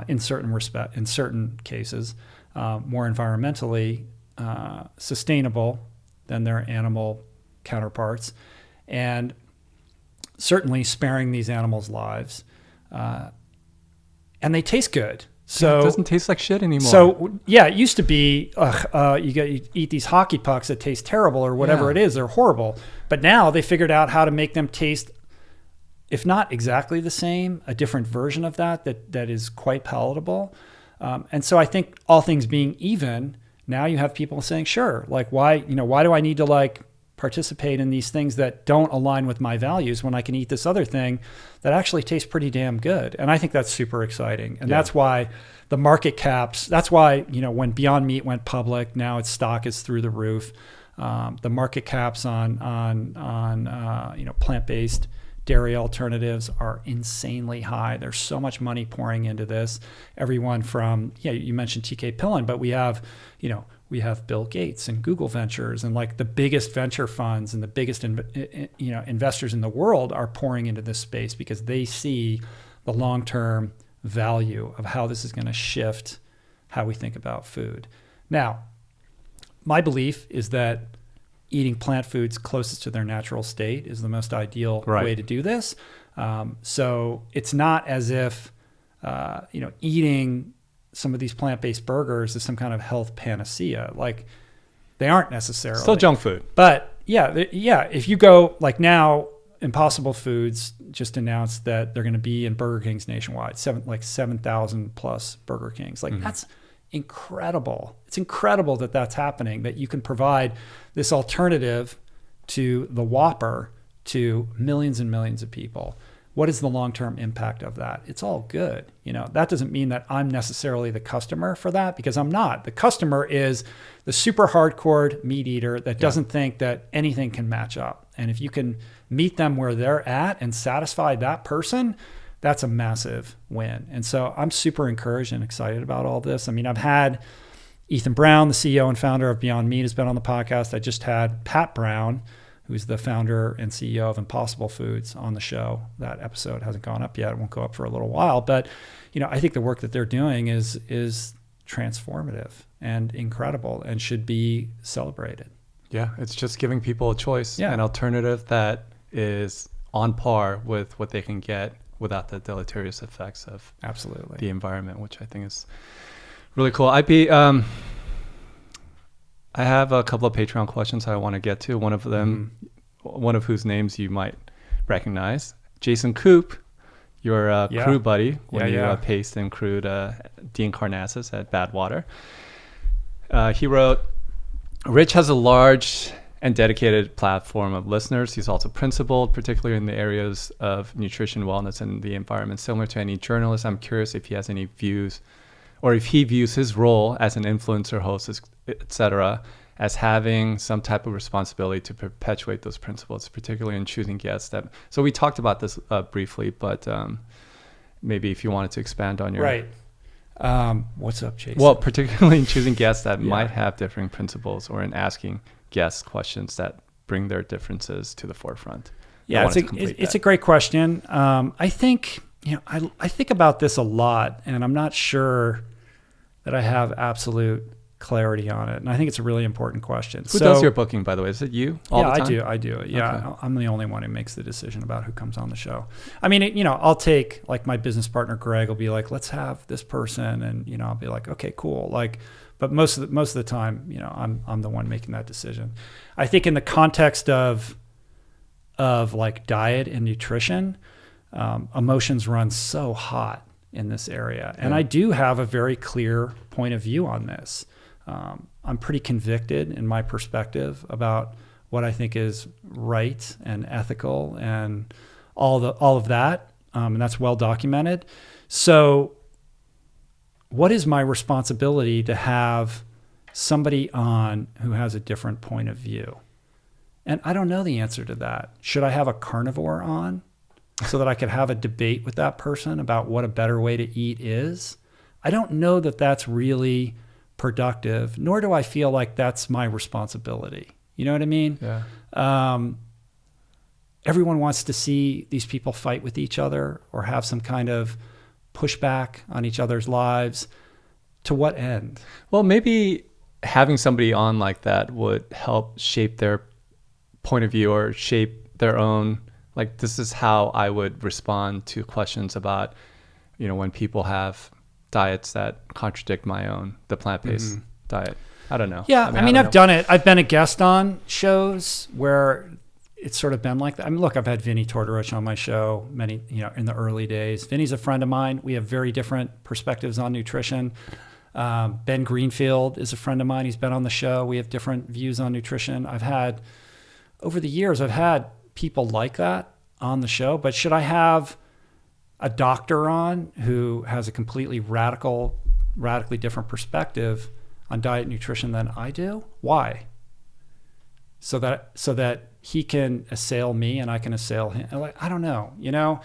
in certain cases, more environmentally sustainable than their animal counterparts. And certainly sparing these animals' lives. And they taste good. So it doesn't taste like shit anymore. So yeah, it used to be you eat these hockey pucks that taste terrible or whatever it is. They're horrible. But now they figured out how to make them taste, if not exactly the same, a different version of that is quite palatable. And so I think all things being even, now you have people saying, sure, like why do I need to like participate in these things that don't align with my values when I can eat this other thing that actually tastes pretty damn good? And I think that's super exciting. And that's why the market caps, that's why, when Beyond Meat went public, now its stock is through the roof. The market caps on plant-based dairy alternatives are insanely high. There's so much money pouring into this. Everyone from, you mentioned TK Pillen, but we have Bill Gates and Google Ventures, and like the biggest venture funds and the biggest investors in the world are pouring into this space because they see the long-term value of how this is going to shift how we think about food. Now, my belief is that eating plant foods closest to their natural state is the most ideal way to do this. So it's not as if eating some of these plant-based burgers is some kind of health panacea. Like, they aren't necessarily. Still junk food. But if you go, like now, Impossible Foods just announced that they're going to be in Burger Kings nationwide, 7,000 plus Burger Kings. Like, that's incredible. It's incredible that that's happening, that you can provide this alternative to the Whopper to millions and millions of people. What is the long-term impact of that? It's all good. That doesn't mean that I'm necessarily the customer for that, because I'm not. The customer is the super hardcore meat eater that doesn't think that anything can match up. And if you can meet them where they're at and satisfy that person, that's a massive win. And so I'm super encouraged and excited about all this. I mean, I've had Ethan Brown, the CEO and founder of Beyond Meat, has been on the podcast. I just had Pat Brown, who's the founder and CEO of Impossible Foods, on the show. That episode hasn't gone up yet. It won't go up for a little while. But, I think the work that they're doing is transformative and incredible and should be celebrated. Yeah, it's just giving people a choice, an alternative that is on par with what they can get without the deleterious effects of the environment, which I think is really cool. I have a couple of Patreon questions I want to get to. One of them, one of whose names you might recognize, Jason Coop, your crew buddy when you paced and crewed Dean Karnassus at Badwater. He wrote, Rich has a large and dedicated platform of listeners. He's also principled, particularly in the areas of nutrition, wellness, and the environment. Similar to any journalist, I'm curious if he has any views, or if he views his role as an influencer, host, etc., as having some type of responsibility to perpetuate those principles, particularly in choosing guests. So we talked about this briefly, but maybe if you wanted to expand on your... Right. What's up, Jason? Well, particularly in choosing guests that might have differing principles, or in asking guests questions that bring their differences to the forefront. Yeah, it's a great question. I think, I think about this a lot, and I'm not sure that I have absolute clarity on it. And I think it's a really important question. Who does your booking, by the way? Is it you all the time? I do. Yeah, okay. I'm the only one who makes the decision about who comes on the show. I mean, I'll take, like, my business partner, Greg, will be like, let's have this person. And, I'll be like, okay, cool. Like, but most of the time, I'm the one making that decision. I think in the context of like diet and nutrition, emotions run so hot in this area. And I do have a very clear point of view on this. I'm pretty convicted in my perspective about what I think is right and ethical and all of that. And that's well documented. So what is my responsibility to have somebody on who has a different point of view? And I don't know the answer to that. Should I have a carnivore on so that I could have a debate with that person about what a better way to eat is? I don't know that that's really productive, nor do I feel like that's my responsibility. You know what I mean? Yeah. Everyone wants to see these people fight with each other or have some kind of pushback on each other's lives. To what end? Well, maybe having somebody on like that would help shape their point of view or shape their own Like, this is how I would respond to questions about, when people have diets that contradict my own, the plant-based diet. I don't know. Yeah, I've done it. I've been a guest on shows where it's sort of been like that. Look, I've had Vinny Tortorich on my show many, in the early days. Vinny's a friend of mine. We have very different perspectives on nutrition. Ben Greenfield is a friend of mine. He's been on the show. We have different views on nutrition. Over the years, I've had people like that on the show, but should I have a doctor on who has a completely radically different perspective on diet and nutrition than I do? Why? So that he can assail me and I can assail him. I don't know.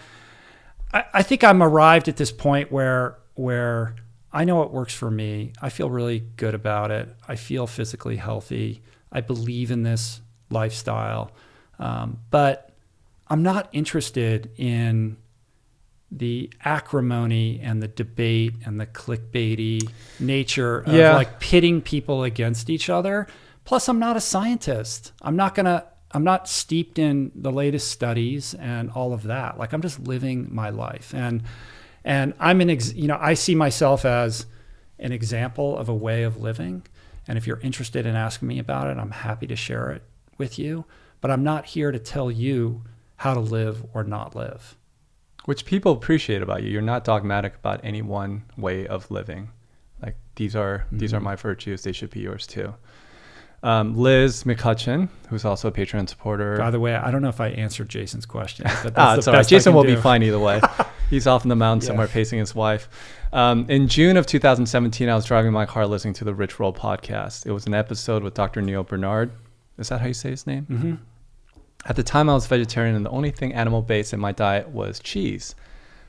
I think I'm arrived at this point where I know what works for me. I feel really good about it. I feel physically healthy. I believe in this lifestyle. But I'm not interested in the acrimony and the debate and the clickbaity nature of like pitting people against each other. Plus, I'm not a scientist. I'm not steeped in the latest studies and all of that. Like, I'm just living my life. And I see myself as an example of a way of living. And if you're interested in asking me about it, I'm happy to share it with you. But I'm not here to tell you how to live or not live. Which people appreciate about you. You're not dogmatic about any one way of living. Like, these are my virtues. They should be yours too. Liz McCutcheon, who's also a Patreon supporter. By the way, I don't know if I answered Jason's question. But It's all right. Jason will be fine either way. He's off in the mountains somewhere pacing his wife. In June of 2017, I was driving my car listening to the Rich Roll podcast. It was an episode with Dr. Neil Bernard. Is that how you say his name? Mm-hmm. At the time, I was vegetarian, and the only thing animal-based in my diet was cheese.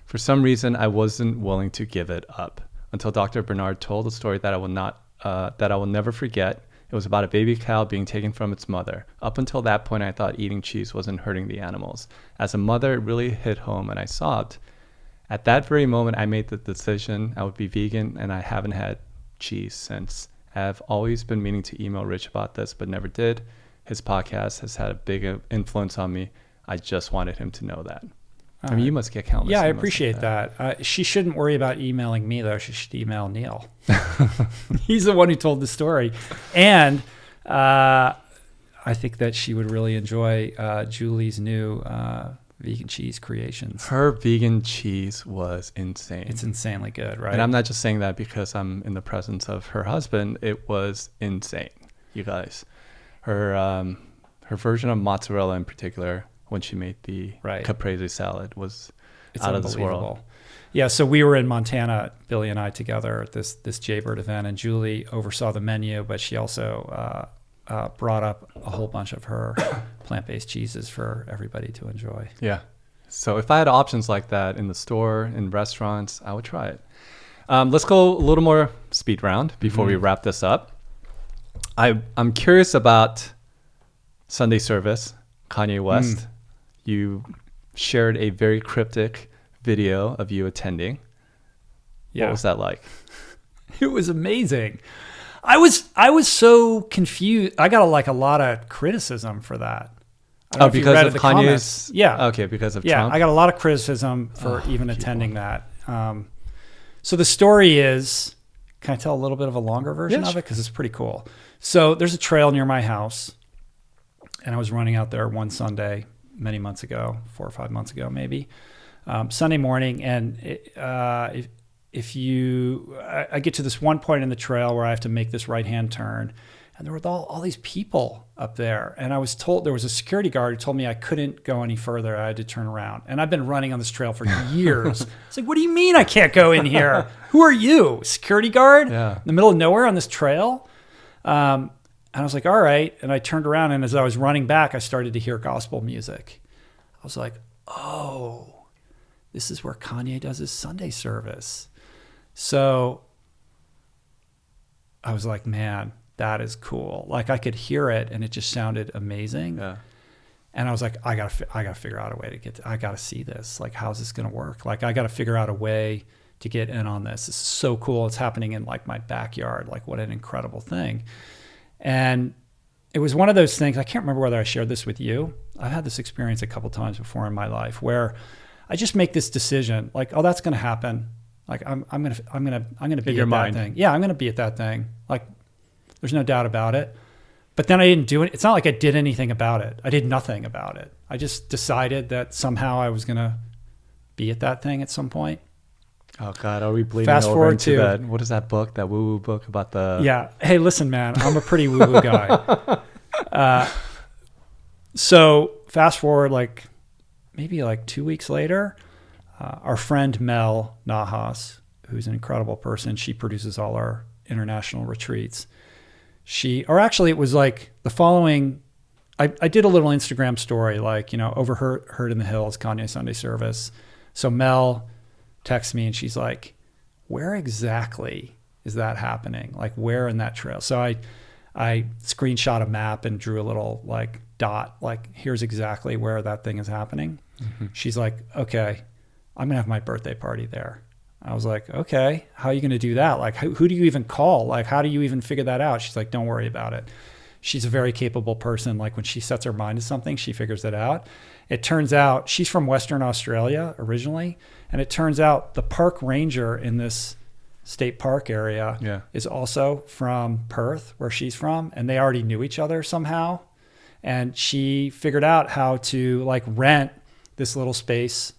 For some reason, I wasn't willing to give it up until Dr. Bernard told a story that I will never forget. It was about a baby cow being taken from its mother. Up until that point, I thought eating cheese wasn't hurting the animals. As a mother, it really hit home, and I sobbed. At that very moment, I made the decision I would be vegan, and I haven't had cheese since. I have always been meaning to email Rich about this, but never did. His podcast has had a big influence on me. I just wanted him to know that. You must get countless. Yeah, I appreciate that. She shouldn't worry about emailing me, though. She should email Neil. He's the one who told the story. And I think that she would really enjoy Julie's new vegan cheese creations. Her vegan cheese was insane. It's insanely good, right? And I'm not just saying that because I'm in the presence of her husband. It was insane, you guys. Her version of mozzarella in particular, when she made the caprese salad, it's out of this world. Yeah, so we were in Montana, Billy and I together at this Jaybird event, and Julie oversaw the menu, but she also brought up a whole bunch of her plant-based cheeses for everybody to enjoy. Yeah. So if I had options like that in the store, in restaurants, I would try it. Let's go a little more speed round before we wrap this up. I'm curious about Sunday service, Kanye West. You shared a very cryptic video of you attending. Yeah. What was that like? It was amazing. I was so confused. I got a lot of criticism for that. Because of Kanye's comments. Yeah. Okay, because of Trump. Trump. I got a lot of criticism for even attending that. So the story is, can I tell a little bit of a longer version of it? Because it's pretty cool. So there's a trail near my house, and I was running out there one Sunday many months ago, 4 or 5 months ago maybe, Sunday morning. And I get to this one point in the trail where I have to make this right-hand turn, and there were all these people up there. And I was told, there was a security guard who told me I couldn't go any further. I had to turn around. And I've been running on this trail for years. It's like, what do you mean I can't go in here? Who are you? Security guard? Yeah. In the middle of nowhere on this trail? And I was like, all right. And I turned around, and as I was running back, I started to hear gospel music. I was like, oh, this is where Kanye does his Sunday service. So I was like, man, that is cool. Like, I could hear it, and it just sounded amazing. Yeah. And I was like, I gotta figure out a way to get I gotta see this. Like, how's this gonna work? Like, I gotta figure out a way to get in on this. This is so cool. It's happening in like my backyard. Like, what an incredible thing. And it was one of those things. I can't remember whether I shared this with you. I've had this experience a couple times before in my life where I just make this decision, like, oh, that's going to happen. Like I'm going to be at that thing. Yeah, I'm going to be at that thing. Like, there's no doubt about it. But then I didn't do it. It's not like I did anything about it. I did nothing about it. I just decided that somehow I was going to be at that thing at some point. Oh God, are we bleeding Fast over forward into to that? What is that book? That woo-woo book about the? Yeah. Hey, listen, man, I'm a pretty woo-woo guy. So fast forward, like maybe like 2 weeks later, our friend Mel Nahas, who's an incredible person, she produces all our international retreats. It was like the following. I did a little Instagram story, like, overheard in the hills, Kanye Sunday service. So Mel texts me and she's like, where exactly is that happening? Like, where in that trail? So I screenshot a map and drew a little like dot, like, here's exactly where that thing is happening. Mm-hmm. She's like, okay, I'm going to have my birthday party there. I was like, okay, how are you going to do that? Like, who do you even call? Like, how do you even figure that out? She's like, don't worry about it. She's a very capable person. Like, when she sets her mind to something, she figures it out. It turns out she's from Western Australia originally. And it turns out the park ranger in this state park area is also from Perth, where she's from. And they already knew each other somehow. And she figured out how to like rent this little space,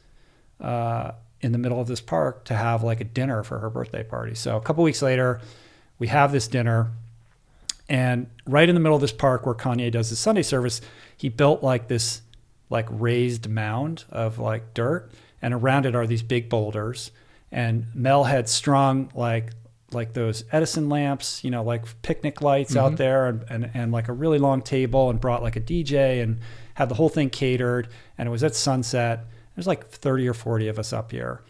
in the middle of this park to have like a dinner for her birthday party. So a couple weeks later, we have this dinner, and right in the middle of this park where Kanye does his Sunday service, he built like this like raised mound of like dirt, and around it are these big boulders. And Mel had strung like those Edison lamps, like picnic lights out there, and like a really long table, and brought like a DJ and had the whole thing catered. And it was at sunset. There's like 30 or 40 of us up here.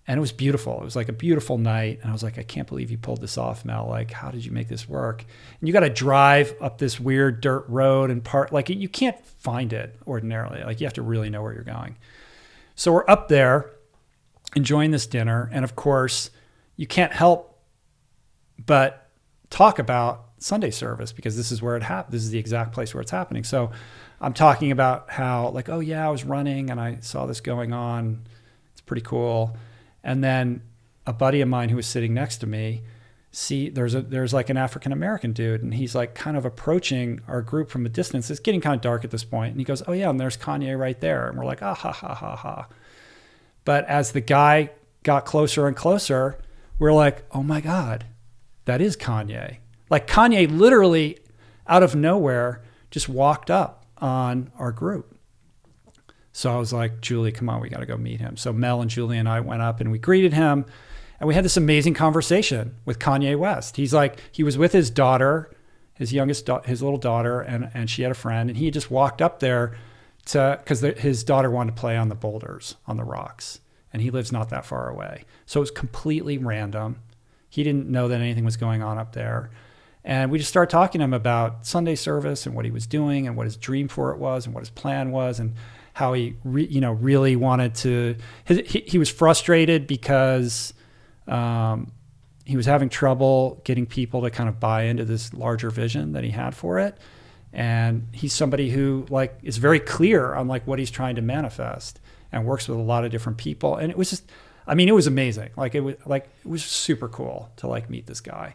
And it was beautiful. It was like a beautiful night. And I was like, I can't believe you pulled this off, Mel. Like, how did you make this work? And you got to drive up this weird dirt road and like, you can't find it ordinarily. Like, you have to really know where you're going. So we're up there enjoying this dinner. And of course, you can't help but talk about Sunday service, because this is where it happened. This is the exact place where it's happening. So I'm talking about how, like, oh yeah, I was running and I saw this going on. It's pretty cool. And then a buddy of mine who was sitting next to me, there's like an African-American dude, and he's like kind of approaching our group from a distance. It's getting kind of dark at this point. And he goes, oh yeah, and there's Kanye right there. And we're like, ah, ha, ha, ha, ha. But as the guy got closer and closer, we're like, oh my God, that is Kanye. Like, Kanye literally out of nowhere just walked up on our group. So I was like, Julie, come on, we got to go meet him. So Mel and Julie and I went up and we greeted him, and we had this amazing conversation with Kanye West. He's like, he was with his daughter, his little daughter, and she had a friend, and he just walked up there because his daughter wanted to play on the boulders, on the rocks, and he lives not that far away. So it was completely random. He didn't know that anything was going on up there. And we just started talking to him about Sunday service and what he was doing and what his dream for it was and what his plan was, and how he really wanted to. He was frustrated because he was having trouble getting people to kind of buy into this larger vision that he had for it. And he's somebody who like is very clear on like what he's trying to manifest, and works with a lot of different people. And it was just, I mean, it was amazing. It was super cool to like meet this guy.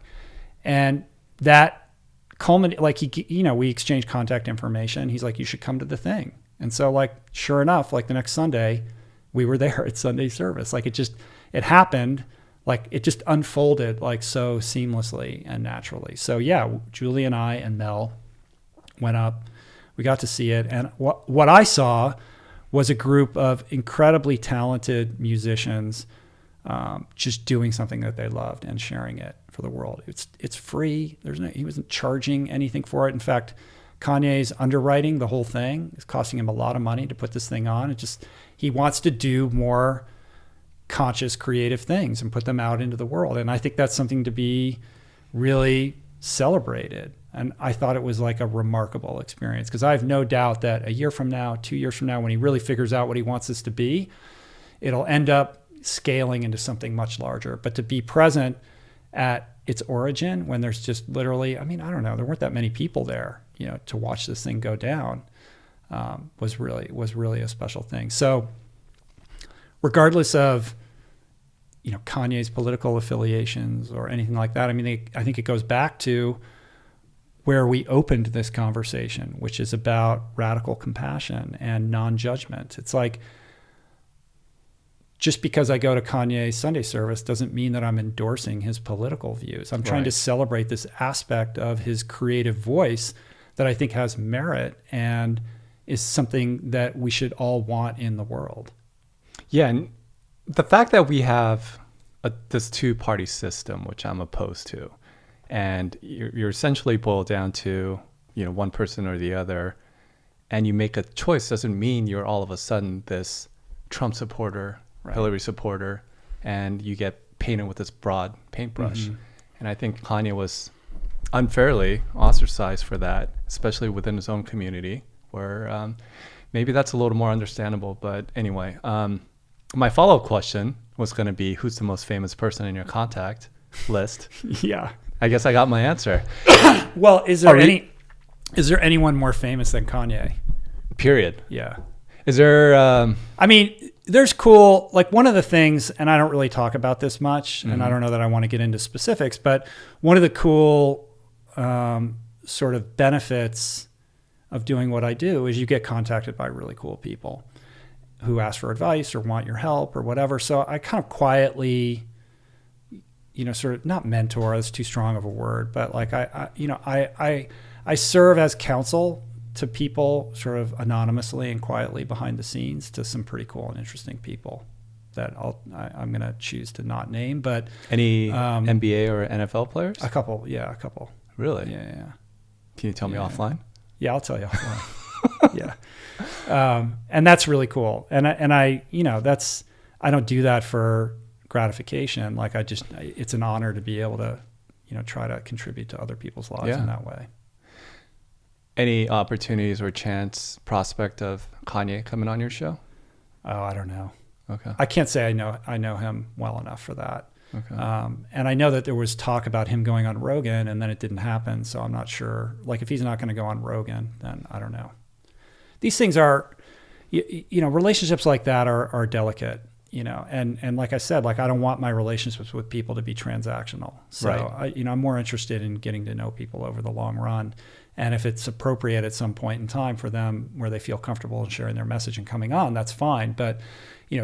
And that culminated, like, we exchanged contact information. He's like, you should come to the thing. And so, like, sure enough, like the next Sunday, we were there at Sunday service. Like, it happened, like it just unfolded like so seamlessly and naturally. So yeah, Julie and I and Mel went up, we got to see it. And what I saw was a group of incredibly talented musicians, just doing something that they loved and sharing it for the world. It's free. He wasn't charging anything for it. In fact, Kanye's underwriting the whole thing. It's costing him a lot of money to put this thing on. He wants to do more conscious, creative things and put them out into the world. And I think that's something to be really celebrated. And I thought it was like a remarkable experience, because I have no doubt that a year from now, 2 years from now, when he really figures out what he wants this to be, it'll end up scaling into something much larger. But to be present at its origin, when there's just literally, I mean, I don't know, there weren't that many people there, to watch this thing go down, was really a special thing. So regardless of, Kanye's political affiliations or anything like that, I mean, I think it goes back to where we opened this conversation, which is about radical compassion and non-judgment. It's like, just because I go to Kanye's Sunday service doesn't mean that I'm endorsing his political views. I'm trying to celebrate this aspect of his creative voice that I think has merit and is something that we should all want in the world. Yeah, and the fact that we have this two-party system, which I'm opposed to, and you're essentially boiled down to, one person or the other, and you make a choice doesn't mean you're all of a sudden this Trump supporter, Hillary supporter, and you get painted with this broad paintbrush. Mm-hmm. And I think Kanye was unfairly ostracized for that, especially within his own community, where maybe that's a little more understandable. But anyway, my follow-up question was going to be, who's the most famous person in your contact list? Yeah. I guess I got my answer. Well, is there anyone more famous than Kanye? Period. Yeah. Is there... I mean, there's cool, like one of the things, and I don't really talk about this much, and I don't know that I want to get into specifics, but one of the cool sort of benefits of doing what I do is you get contacted by really cool people who ask for advice or want your help or whatever. So I kind of quietly, sort of, not mentor, that's too strong of a word, but like I serve as counsel to people sort of anonymously and quietly behind the scenes to some pretty cool and interesting people that I'm going to choose to not name. But any NBA or NFL players? A couple. Really? Yeah. Can you tell me offline? Yeah, I'll tell you offline. Yeah. And that's really cool. And I don't do that for gratification. Like it's an honor to be able to, try to contribute to other people's lives in that way. Any opportunities or chance prospect of Kanye coming on your show? Oh, I don't know. Okay. I can't say I know him well enough for that. Okay. And I know that there was talk about him going on Rogan, and then it didn't happen. So I'm not sure. Like, if he's not going to go on Rogan, then I don't know. These things are, relationships like that are delicate. And like I said, like I don't want my relationships with people to be transactional. So I'm more interested in getting to know people over the long run. And if it's appropriate at some point in time for them where they feel comfortable in sharing their message and coming on, that's fine. But,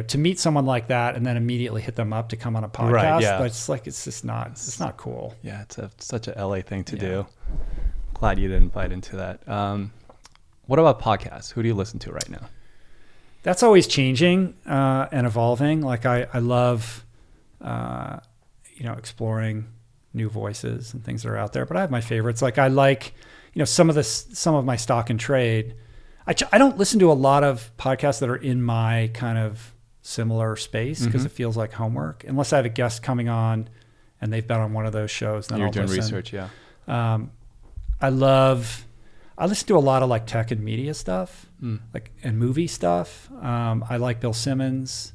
to meet someone like that and then immediately hit them up to come on a podcast, it's not cool. Yeah. It's such a LA thing to do. Glad you didn't invite into that. What about podcasts? Who do you listen to right now? That's always changing and evolving. Like I love, exploring new voices and things that are out there. But I have my favorites. Like I like, some of my stock and trade. I don't listen to a lot of podcasts that are in my kind of similar space because it feels like homework. Unless I have a guest coming on and they've been on one of those shows, then you're I'll doing listen. Research, yeah. I listen to a lot of like tech and media stuff, like and movie stuff. I like Bill Simmons.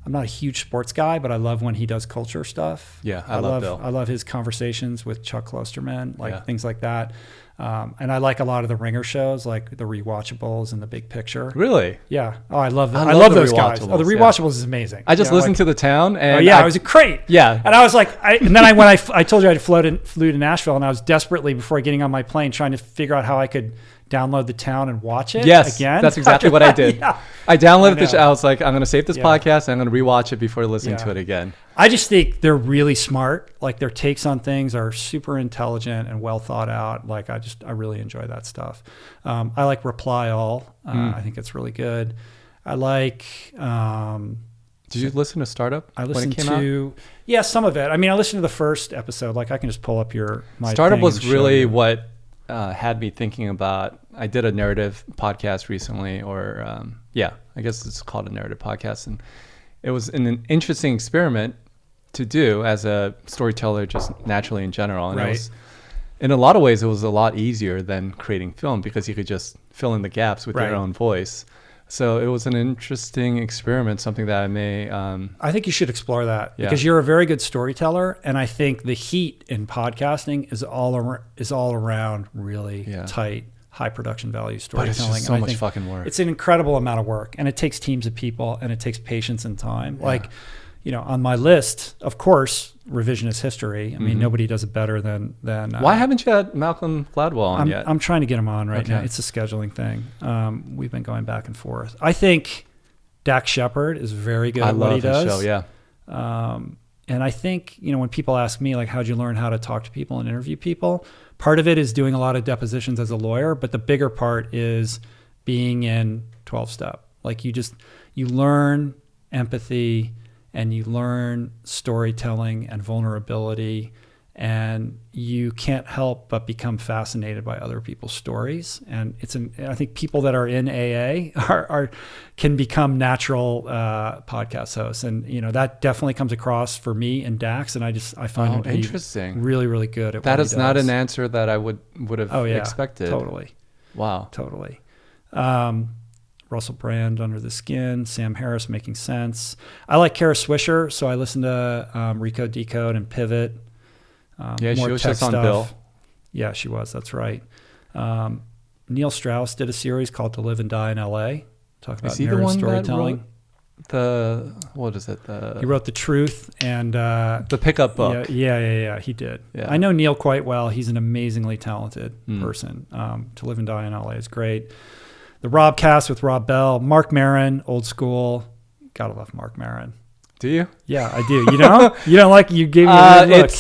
I'm not a huge sports guy, but I love when he does culture stuff. Yeah, I love Bill. I love his conversations with Chuck Klosterman, things like that. And I like a lot of the Ringer shows, like the Rewatchables and The Big Picture. Really? Yeah. Oh, I love those guys. Oh, the Rewatchables is amazing. I just listened to The Town, and it was great. Yeah. And I was like, when I told you I flew to Nashville, and I was desperately before getting on my plane trying to figure out how I could download The Town and watch it again. That's exactly what I did. Yeah. I downloaded the show. I was like, I'm going to save this podcast and I'm going to rewatch it before listening to it again. I just think they're really smart. Like their takes on things are super intelligent and well thought out. Like I really enjoy that stuff. I like Reply All. I think it's really good. I like. Did you listen to Startup? I listened to some of it. I mean, I listened to the first episode. Like I can just pull up my Startup thing was and really show you. what had me thinking about. I did a narrative podcast recently, or I guess it's called a narrative podcast, and it was an interesting experiment to do as a storyteller, just naturally in general. And it was, in a lot of ways, it was a lot easier than creating film because you could just fill in the gaps with your own voice. So it was an interesting experiment, something that I may. I think you should explore that Yeah. because you're a very good storyteller, and I think the heat in podcasting is all around really tight, high production value But storytelling. it's just And so I much think fucking work. It's an incredible amount of work, and it takes teams of people, and it takes patience and time. Like, on my list, of course, revisionist history. I mean, nobody does it better than. Why haven't you had Malcolm Gladwell on yet? I'm trying to get him on right now. It's a scheduling thing. We've been going back and forth. I think Dax Shepard is very good at what he does. I love his show, yeah. And I think, when people ask me, like, how'd you learn how to talk to people and interview people? Part of it is doing a lot of depositions as a lawyer, but the bigger part is being in 12-step. Like, you learn empathy, and you learn storytelling and vulnerability, and you can't help but become fascinated by other people's stories. And I think people that are in AA can become natural podcast hosts, and that definitely comes across for me and Dax. And I find him to be interesting, really, really good at that. What Is he not does. an answer that I would have expected. Totally. Wow. Totally. Russell Brand, Under the Skin, Sam Harris, Making Sense. I like Kara Swisher, so I listen to Recode, Decode, and Pivot. She more was tech just on stuff. Bill. Yeah, she was. That's right. Neil Strauss did a series called To Live and Die in L.A. Talk about Is he the narrative one storytelling. That wrote what is it? He wrote The Truth and the pickup book. Yeah. He did. Yeah. I know Neil quite well. He's an amazingly talented person. To Live and Die in L.A. is great. The Robcast with Rob Bell, Mark Maron, old school. Gotta love Mark Maron. Do you? Yeah, I do. You don't like, you gave me a weird look.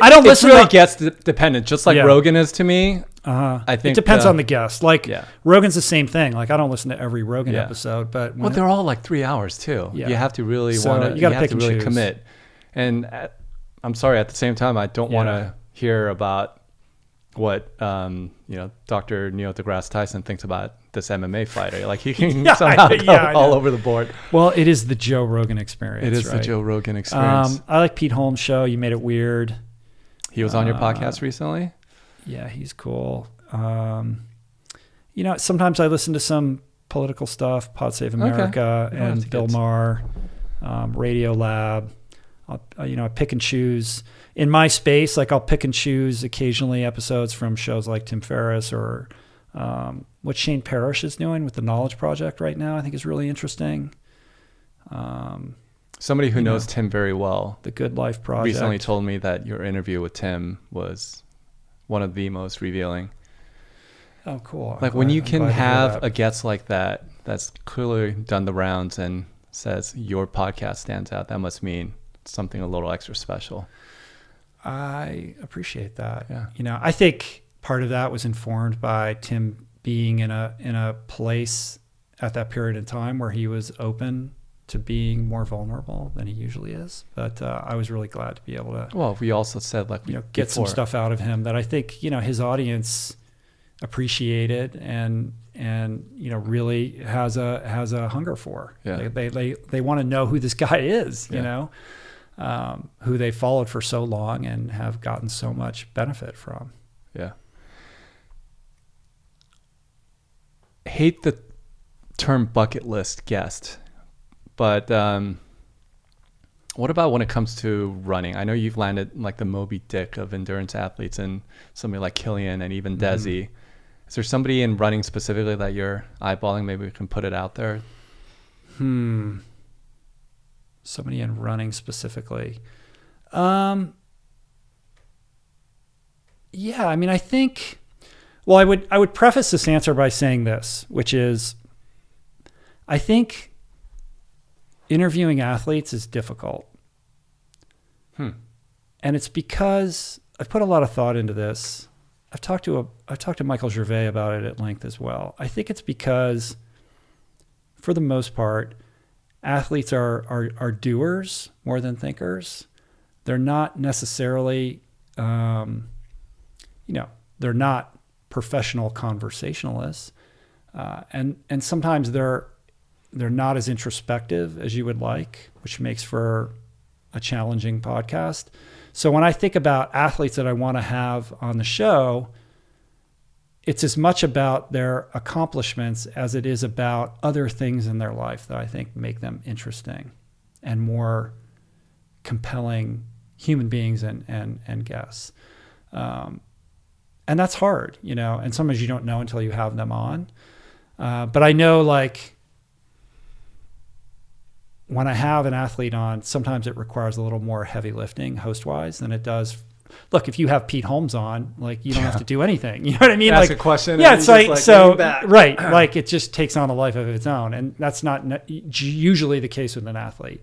I don't listen. It's really guest dependent, just like Rogan is to me. I think it depends on the guest. Like Rogan's the same thing. Like, I don't listen to every Rogan episode, but they're all like 3 hours too. Yeah. You have to really you have to really commit. And I'm sorry, at the same time, I don't want to hear about what Dr. Neil deGrasse Tyson thinks about this MMA fighter. Like, he can somehow go all over the board. Well, it is the Joe Rogan experience. It is the Joe Rogan experience. I like Pete Holmes' show. You Made It Weird. He was on your podcast recently? Yeah, he's cool. Sometimes I listen to some political stuff, Pod Save America and Bill Maher, Radio Lab. I pick and choose. In my space, like, I'll pick and choose occasionally episodes from shows like Tim Ferriss or what Shane Parrish is doing with the Knowledge Project right now, I think is really interesting. Somebody who knows Tim very well, the Good Life Project, recently told me that your interview with Tim was one of the most revealing. Oh, cool. Like, when you can have a guest like that, that's clearly done the rounds and says your podcast stands out, that must mean something a little extra special. I appreciate that. Yeah. I think part of that was informed by Tim being in a place at that period in time where he was open to being more vulnerable than he usually is. But I was really glad to be able to. Well, we also said, like, get some stuff out of him that I think his audience appreciated and really has a hunger for. Yeah. They want to know who this guy is. Who they followed for so long and have gotten so much benefit from. Yeah. Hate the term bucket list guest, but what about when it comes to running? I know you've landed like the Moby Dick of endurance athletes and somebody like Killian and even Desi. Is there somebody in running specifically that you're eyeballing? Maybe we can put it out there. Somebody in running specifically. Yeah, I mean, I think, well, I would preface this answer by saying this, which is, I think interviewing athletes is difficult. And it's because I've put a lot of thought into this. I've talked to Michael Gervais about it at length as well. I think it's because, for the most part, athletes are doers more than thinkers. They're not necessarily, they're not professional conversationalists, and sometimes they're not as introspective as you would like, which makes for a challenging podcast. So when I think about athletes that I want to have on the show, it's as much about their accomplishments as it is about other things in their life that I think make them interesting and more compelling human beings and guests. And that's hard, you know, and sometimes you don't know until you have them on. But I know, like, when I have an athlete on, sometimes it requires a little more heavy lifting host-wise than it does. Look, if you have Pete Holmes on, like, you don't have to do anything. You know what I mean? Ask like a question. Yeah, and it's he's like, just so, lean back. right. Like, it just takes on a life of its own. And that's not usually the case with an athlete.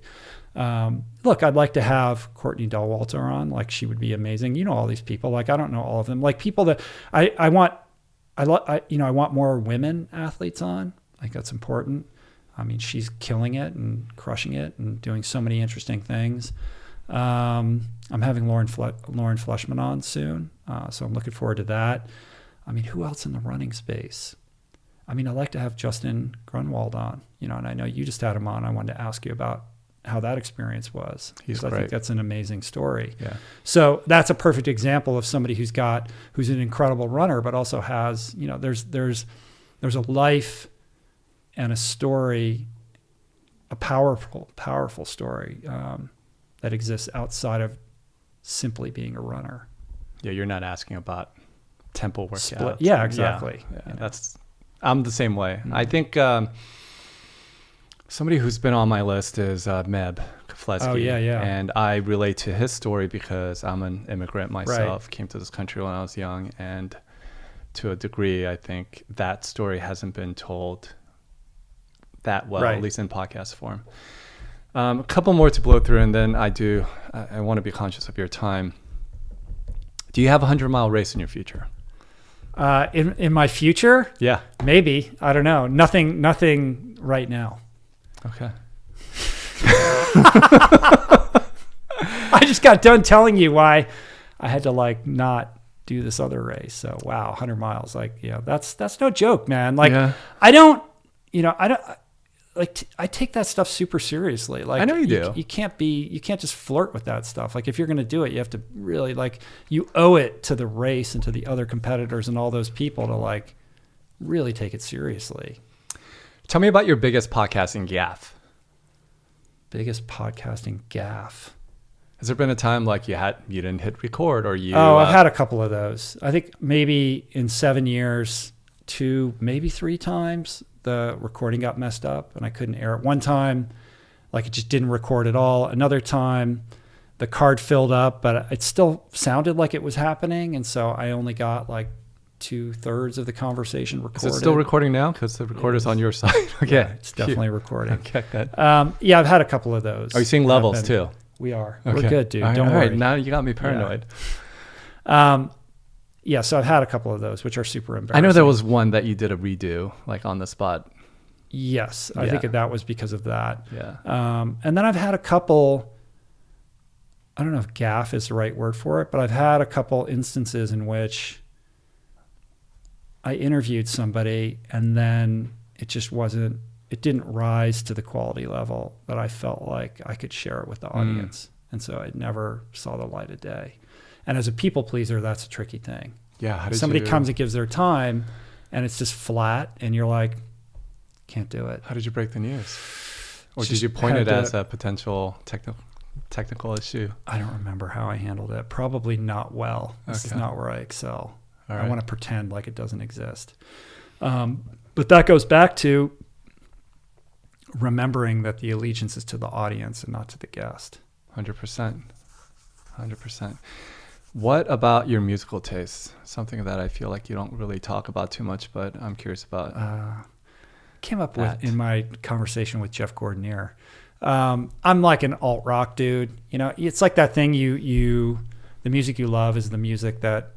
Look, I'd like to have Courtney Delwalter on. Like, she would be amazing. You know, all these people. Like, I don't know all of them. Like, people that I want more women athletes on. Like, that's important. I mean, she's killing it and crushing it and doing so many interesting things. I'm having Lauren Fleshman on soon, so I'm looking forward to that. I mean, who else in the running space? I mean, I'd like to have Justin Grunwald on, you know, and I know you just had him on. I wanted to ask you about how that experience was. He's great. I think that's an amazing story. Yeah. So that's a perfect example of somebody who's an incredible runner, but also has, you know, there's a life and a story, a powerful story that exists outside of simply being a runner. Yeah, you're not asking about tempo workouts. Yeah, exactly. Yeah, you know? I'm the same way. I think somebody who's been on my list is Meb Keflezighi. Oh, yeah. And I relate to his story because I'm an immigrant myself, Right. Came to this country when I was young. And to a degree, I think that story hasn't been told that well, Right. at least in podcast form. A couple more to blow through, and then I want to be conscious of your time. Do you have a 100-mile race in your future? In my future? Yeah. Maybe. I don't know. Nothing right now. Okay. I just got done telling you why I had to, like, not do this other race. So, wow, 100 miles. Like, yeah, that's no joke, man. Like, Yeah. I take that stuff super seriously. Like, I know you do. You can't just flirt with that stuff. Like, if you're going to do it, you have to really, like, you owe it to the race and to the other competitors and all those people to, like, really take it seriously. Tell me about your biggest podcasting gaffe. Biggest podcasting gaffe. Has there been a time like you didn't hit record or you? Oh, I've had a couple of those. I think maybe in 7 years, 2, maybe 3 times the recording got messed up and I couldn't air it. One time, like, it just didn't record at all. Another time, the card filled up, but it still sounded like it was happening. And so I only got like 2/3 of the conversation recorded. Is it still recording now? Because the recorder's on your side. Okay. Yeah, it's definitely recording. Okay, good. Yeah, I've had a couple of those. Are you seeing levels too? We are. Okay. We're good, dude. All Don't right, worry. all right. Now you got me paranoid. Yeah, so I've had a couple of those, which are super embarrassing. I know there was one that you did a redo, like on the spot. Yes, I think that was because of that. Yeah. And then I've had a couple, I don't know if gaffe is the right word for it, but I've had a couple instances in which I interviewed somebody and then it didn't rise to the quality level that I felt like I could share it with the audience. And so it never saw the light of day. And as a people pleaser, that's a tricky thing. Yeah. How did Somebody comes and gives their time and it's just flat and you're like, can't do it. How did you break the news? Or Just did you point had it to- as a potential technical issue? I don't remember how I handled it. Probably not well. This is Okay. not where I excel. All I right. want to pretend like it doesn't exist. But that goes back to remembering that the allegiance is to the audience and not to the guest. 100%. 100%. What about your musical tastes? Something that I feel like you don't really talk about too much, but I'm curious about. Came up That. with in my conversation with Jeff Gordonier. I'm like an alt rock dude. You know, it's like that thing the music you love is the music that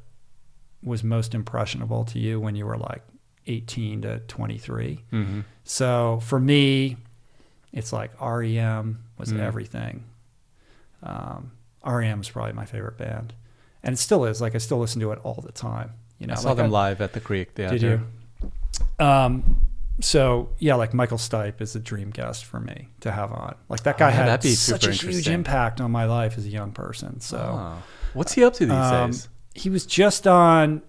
was most impressionable to you when you were like 18 to 23. Mm-hmm. So for me, it's like REM was everything. REM is probably my favorite band. And it still is. Like, I still listen to it all the time. You know, I saw them live at the Greek Theater. Did you? So yeah, like Michael Stipe is a dream guest for me to have on. Like, that guy that'd had be such a super huge interesting. impact on my life as a young person. So Oh. What's he up to these days? he was just on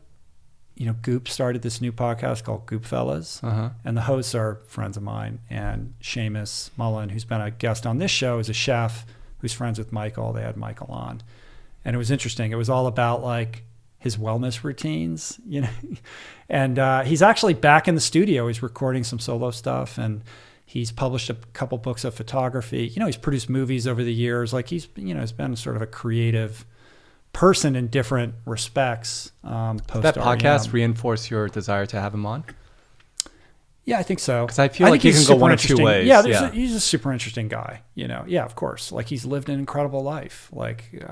Goop started this new podcast called Goop Fellas, and the hosts are friends of mine. And Seamus Mullen, who's been a guest on this show, is a chef who's friends with Michael. They had Michael on, and it was interesting. It was all about like his wellness routines, and he's actually back in the studio. He's recording some solo stuff, and he's published a couple books of photography. He's produced movies over the years. Like he's been sort of a creative person in different respects. That podcast reinforce your desire to have him on? Yeah, I think so. Because I feel like he can go one of two ways. Yeah, he's a super interesting guy. Yeah, of course. Like he's lived an incredible life. Like,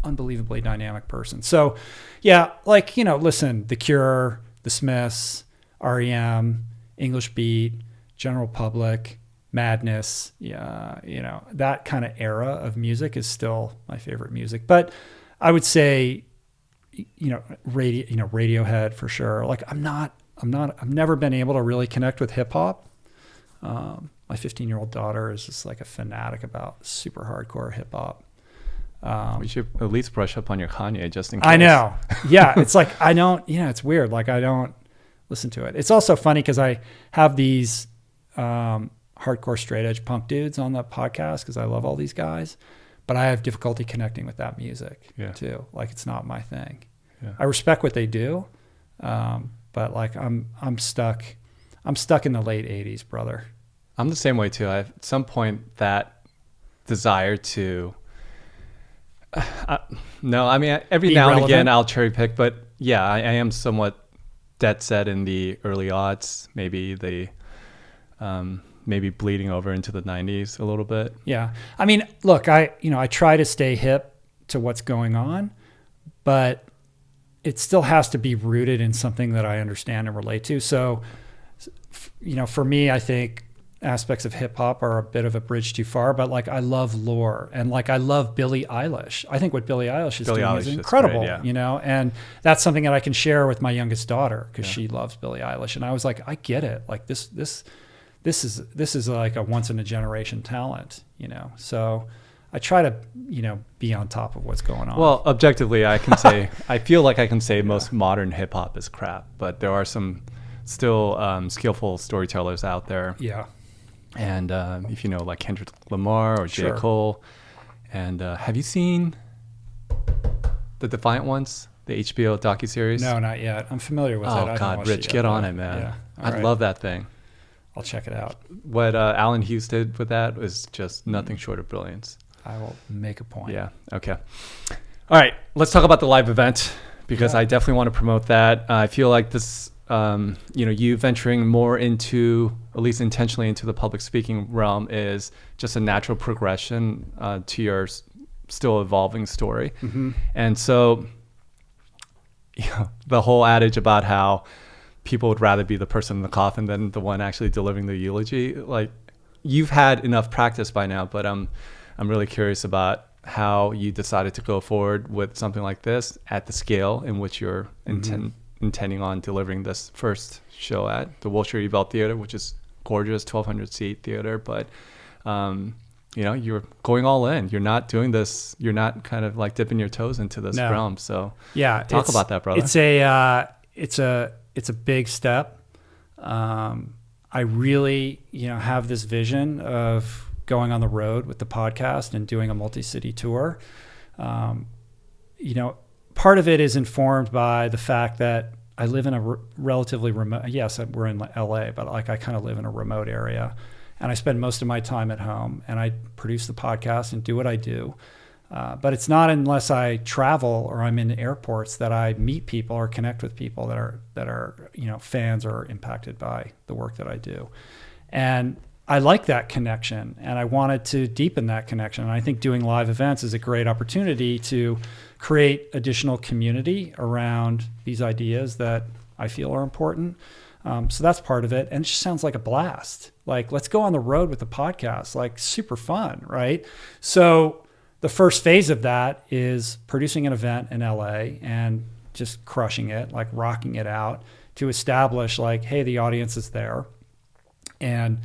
unbelievably dynamic person. So, yeah, like, listen, The Cure, The Smiths, REM, English Beat, General Public, Madness, that kind of era of music is still my favorite music. But I would say, Radiohead for sure. Like I've never been able to really connect with hip hop. My 15-year-old daughter is just like a fanatic about super hardcore hip hop. We should at least brush up on your Kanye just in case. I know. Yeah. It's like, it's weird. Like I don't listen to it. It's also funny because I have these, hardcore straight edge punk dudes on the podcast because I love all these guys, but I have difficulty connecting with that music too. Like it's not my thing. Yeah. I respect what they do, but like I'm stuck in the late 80s, brother. I'm the same way too. At some point that desire to every Be now relevant. and again I'll cherry pick, but yeah, I am somewhat dead set in the early aughts, maybe the maybe bleeding over into the 90s a little bit. Yeah. I mean, look, I try to stay hip to what's going on, but it still has to be rooted in something that I understand and relate to. So, for me, I think aspects of hip hop are a bit of a bridge too far, but like I love lore and like I love Billie Eilish. I think what Billie Eilish is doing is incredible, great, and that's something that I can share with my youngest daughter because she loves Billie Eilish. And I was like, I get it. Like this is like a once in a generation talent, So I try to, be on top of what's going on. Well, objectively, I can say, I feel like I can say most modern hip hop is crap, but there are some still skillful storytellers out there. Yeah. And if like Kendrick Lamar or J. Cole, and have you seen The Defiant Ones, the HBO docuseries? No, not yet. I'm familiar with it. Oh God, Rich, get on it, man. Yeah. I love that thing. I'll check it out. What Alan Hughes did with that was just nothing short of brilliance. I will make a point. Yeah. Okay. All right. Let's talk about the live event because I definitely want to promote that. I feel like this, you venturing more into, at least intentionally into the public speaking realm is just a natural progression to your still evolving story. Mm-hmm. And so the whole adage about how people would rather be the person in the coffin than the one actually delivering the eulogy. Like you've had enough practice by now, but I'm really curious about how you decided to go forward with something like this at the scale in which you're intending on delivering this first show at the Wilshire Ebell Theater, which is gorgeous, 1,200 seat theater. But, you're going all in. You're not doing this. You're not kind of like dipping your toes into this realm. So talk about that, brother. It's a big step. I really, have this vision of going on the road with the podcast and doing a multi-city tour. Part of it is informed by the fact that I live in a relatively remote, yes, we're in LA, but like I kind of live in a remote area and I spend most of my time at home and I produce the podcast and do what I do. But it's not unless I travel or I'm in airports that I meet people or connect with people that are fans or impacted by the work that I do. And I like that connection and I wanted to deepen that connection. And I think doing live events is a great opportunity to create additional community around these ideas that I feel are important. So that's part of it. And it just sounds like a blast. Like, let's go on the road with the podcast, like super fun, right? So the first phase of that is producing an event in LA and just crushing it, like rocking it out to establish like, hey, the audience is there, and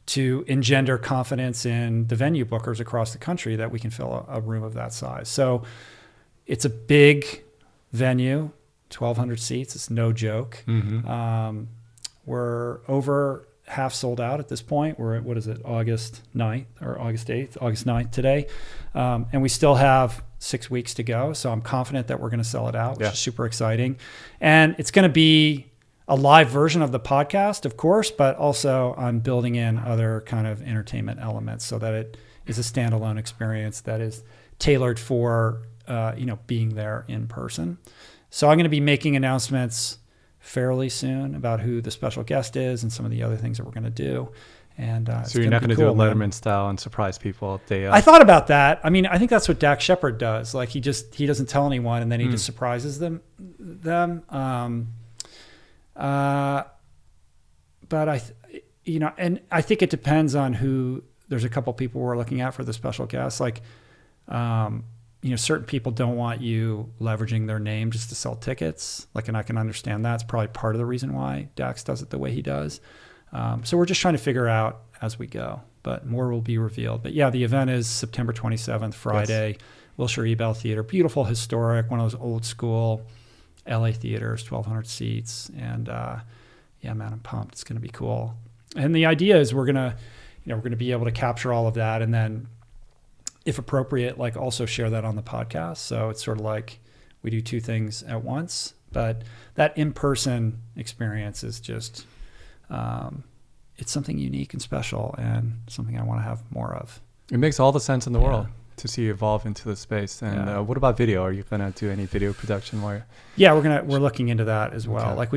to engender confidence in the venue bookers across the country that we can fill a room of that size. So it's a big venue, 1,200 seats. It's no joke. We're over half sold out at this point. We're at, what is it, August 9th or August 8th, August 9th today. And we still have 6 weeks to go. So I'm confident that we're going to sell it out, which is super exciting. And it's going to be a live version of the podcast, of course, but also I'm building in other kind of entertainment elements so that it is a standalone experience that is tailored for, being there in person. So I'm going to be making announcements fairly soon about who the special guest is and some of the other things that we're going to do. And so you're not going to do a Letterman style and surprise people day of? I thought about that. I mean, I think that's what Dak Shepard does. Like he doesn't tell anyone and then he just surprises them. But I think it depends on who. There's a couple people we're looking at for the special guests. Like, certain people don't want you leveraging their name just to sell tickets. Like, and I can understand that. It's probably part of the reason why Dax does it the way he does. So we're just trying to figure out as we go, but more will be revealed. But yeah, the event is September 27th, Friday, Wilshire Ebell Theater. Beautiful, historic, one of those old school LA theaters, 1,200 seats. And man, I'm pumped. It's going to be cool. And the idea is we're going to be able to capture all of that. And then if appropriate, like also share that on the podcast. So it's sort of like we do two things at once, but that in-person experience is just, it's something unique and special and something I want to have more of. It makes all the sense in the world to see you evolve into the space. And what about video? Are you going to do any video production where? Yeah, we're looking into that as well. Okay. Like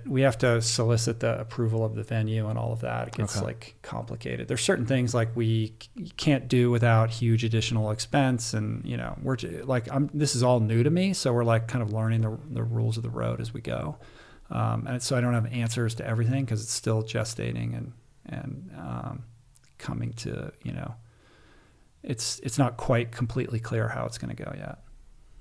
we have to solicit the approval of the venue and all of that. It gets like complicated. There's certain things like we can't do without huge additional expense. And, we're like, this is all new to me. So we're like kind of learning the rules of the road as we go. And so I don't have answers to everything because it's still gestating and coming to, it's not quite completely clear how it's going to go yet.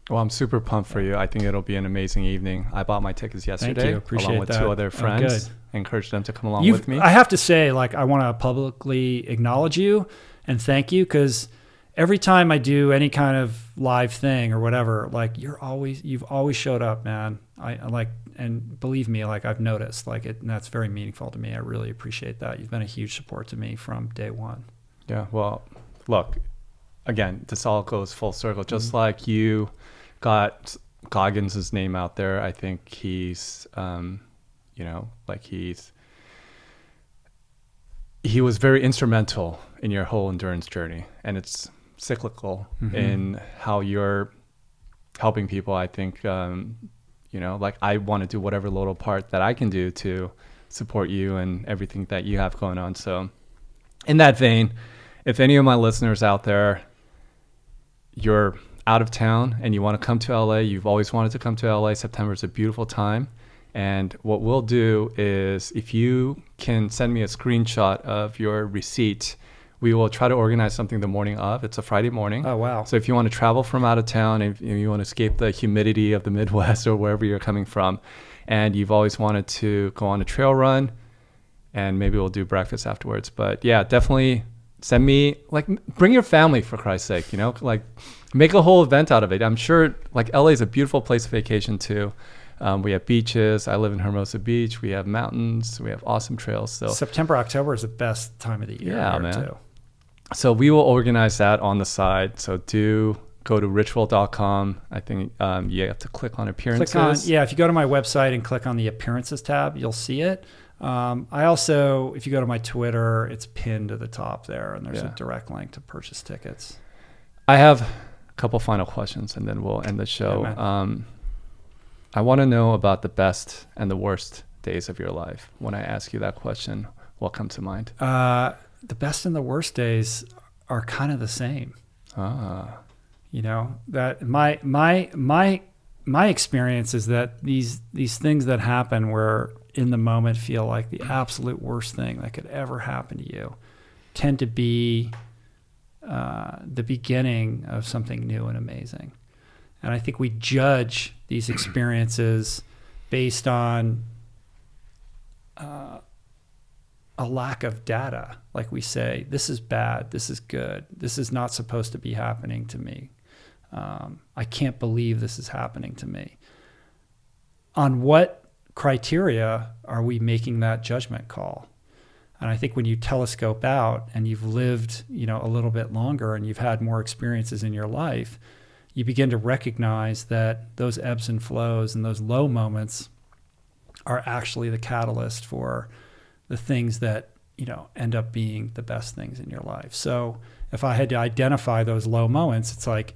Well, I'm super pumped for you. I think it'll be an amazing evening. I bought my tickets yesterday. Thank you. Appreciate along with that. 2 other friends. Encouraged them to come along with me. I have to say, like, I want to publicly acknowledge you and thank you because every time I do any kind of live thing or whatever, like you've always showed up, man. I like, and believe me, like I've noticed, like and that's very meaningful to me. I really appreciate that. You've been a huge support to me from day one. Yeah. Well, look, again, this all goes full circle. Just like you got Goggins' name out there, I think he's, he was very instrumental in your whole endurance journey, and it's cyclical in how you're helping people. I think, like I want to do whatever little part that I can do to support you and everything that you have going on. So in that vein, if any of my listeners out there, you're out of town and you want to come to LA, you've always wanted to come to LA, September is a beautiful time. And what we'll do is if you can send me a screenshot of your receipt, we will try to organize something the morning of. It's a Friday morning. Oh, wow. So if you want to travel from out of town, if you want to escape the humidity of the Midwest or wherever you're coming from, and you've always wanted to go on a trail run, and maybe we'll do breakfast afterwards. But yeah, definitely send me, like, bring your family for Christ's sake, like make a whole event out of it. I'm sure like LA is a beautiful place of vacation too. We have beaches. I live in Hermosa Beach. We have mountains. We have awesome trails. So September, October is the best time of the year. Yeah, man. Too. So we will organize that on the side. So do go to ritual.com. I think you have to click on appearances. If you go to my website and click on the appearances tab, you'll see it. I also, if you go to my Twitter, it's pinned to the top there, and there's a direct link to purchase tickets. I have a couple final questions, and then we'll end the show. Yeah, I want to know about the best and the worst days of your life. When I ask you that question, what comes to mind? The best and the worst days are kind of the same. That my experience is that these things that happen where in the moment feel like the absolute worst thing that could ever happen to you tend to be the beginning of something new and amazing. And I think we judge these experiences based on a lack of data. Like we say, this is bad, this is good, this is not supposed to be happening to me. I can't believe this is happening to me. on what criteria are we making that judgment call? And I think when you telescope out and you've lived, a little bit longer and you've had more experiences in your life, you begin to recognize that those ebbs and flows and those low moments are actually the catalyst for the things that, end up being the best things in your life. So if I had to identify those low moments, it's like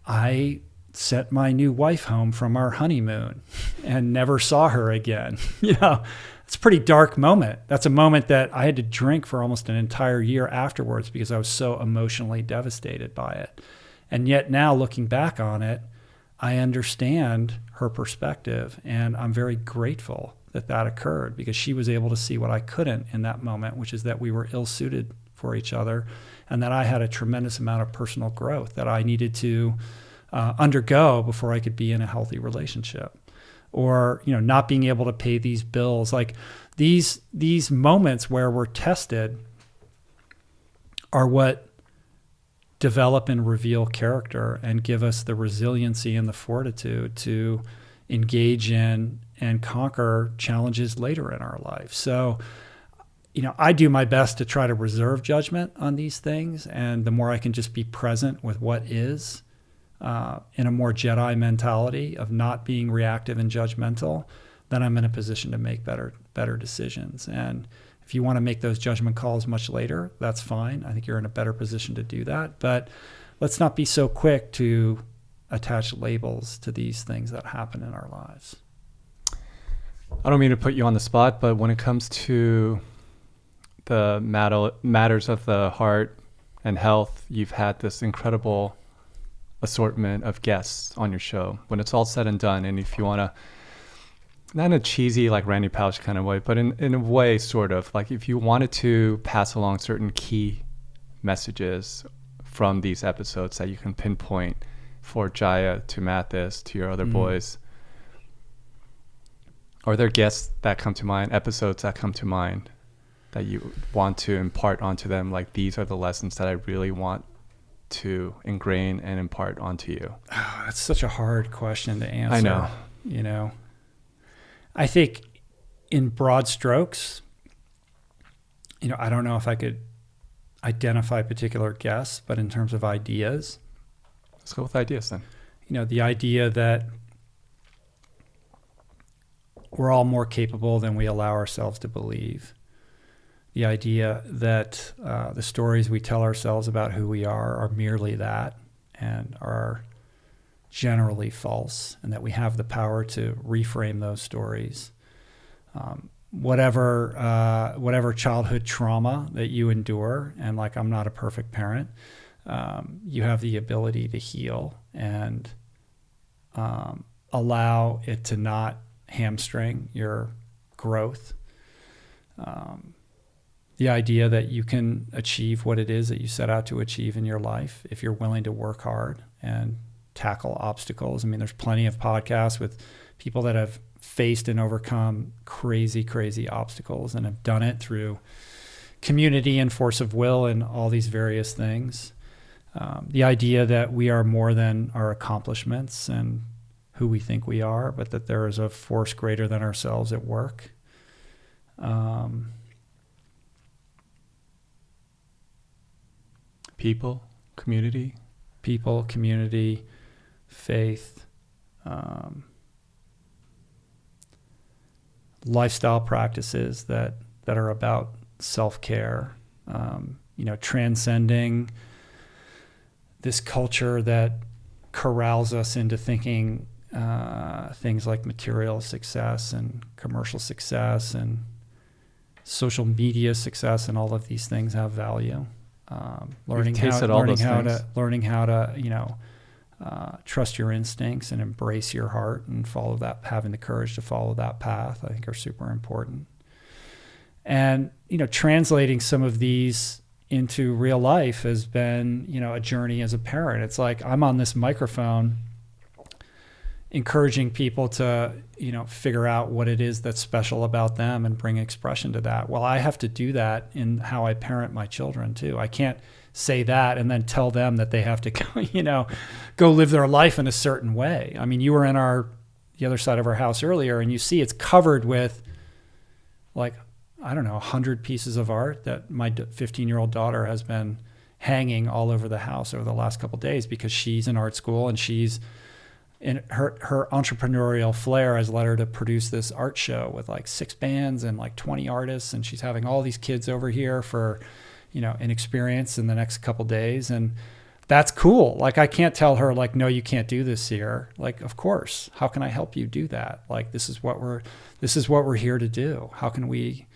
I sent my new wife home from our honeymoon and never saw her again. It's a pretty dark moment. That's a moment that I had to drink for almost an entire year afterwards because I was so emotionally devastated by it. And yet now looking back on it, I understand her perspective, and I'm very grateful that occurred because she was able to see what I couldn't in that moment, which is that we were ill-suited for each other and that I had a tremendous amount of personal growth that I needed to undergo before I could be in a healthy relationship. Or, not being able to pay these bills. Like these moments where we're tested are what develop and reveal character and give us the resiliency and the fortitude to engage in and conquer challenges later in our life. So, I do my best to try to reserve judgment on these things. And the more I can just be present with what is, in a more Jedi mentality of not being reactive and judgmental, then I'm in a position to make better decisions. And if you want to make those judgment calls much later, that's fine. I think you're in a better position to do that. But let's not be so quick to attach labels to these things that happen in our lives. I don't mean to put you on the spot, but when it comes to the matters of the heart and health, you've had this incredible assortment of guests on your show. When it's all said and done, and if you want to, not in a cheesy like Randy Pausch kind of way, but in a way sort of like if you wanted to pass along certain key messages from these episodes that you can pinpoint for Jaya, to Mathis, to your other boys, are there guests that come to mind, episodes that come to mind that you want to impart onto them? Like, these are the lessons that I really want to ingrain and impart onto you. Oh, that's such a hard question to answer. I know. I think in broad strokes, I don't know if I could identify particular guests, but in terms of ideas. Let's go with ideas then. The idea that we're all more capable than we allow ourselves to believe. The idea that the stories we tell ourselves about who we are merely that and are generally false, and that we have the power to reframe those stories. Whatever childhood trauma that you endure, and like I'm not a perfect parent, you have the ability to heal and allow it to not hamstring your growth. The idea that you can achieve what it is that you set out to achieve in your life if you're willing to work hard and tackle obstacles. I mean, there's plenty of podcasts with people that have faced and overcome crazy, crazy obstacles and have done it through community and force of will and all these various things. The idea that we are more than our accomplishments and who we think we are, but that there is a force greater than ourselves at work. People, community, faith, lifestyle practices that are about self-care, transcending this culture that corrals us into thinking things like material success and commercial success and social media success and all of these things have value. Learning how to trust your instincts and embrace your heart and follow that, having the courage to follow that path, I think are super important. And, translating some of these into real life has been, a journey as a parent. It's like I'm on this microphone encouraging people to, figure out what it is that's special about them and bring expression to that. Well, I have to do that in how I parent my children too. I can't say that and then tell them that they have to go, go live their life in a certain way. I mean, you were in our, the other side of our house earlier, and you see it's covered with like, I don't know, 100 pieces of art that my 15-year-old daughter has been hanging all over the house over the last couple of days because she's in art school and she's in her entrepreneurial flair has led her to produce this art show with like 6 bands and like 20 artists. And she's having all these kids over here for, an experience in the next couple of days. And that's cool. Like, I can't tell her like, no, you can't do this here. Like, of course, how can I help you do that? Like, this is what we're here to do. How can we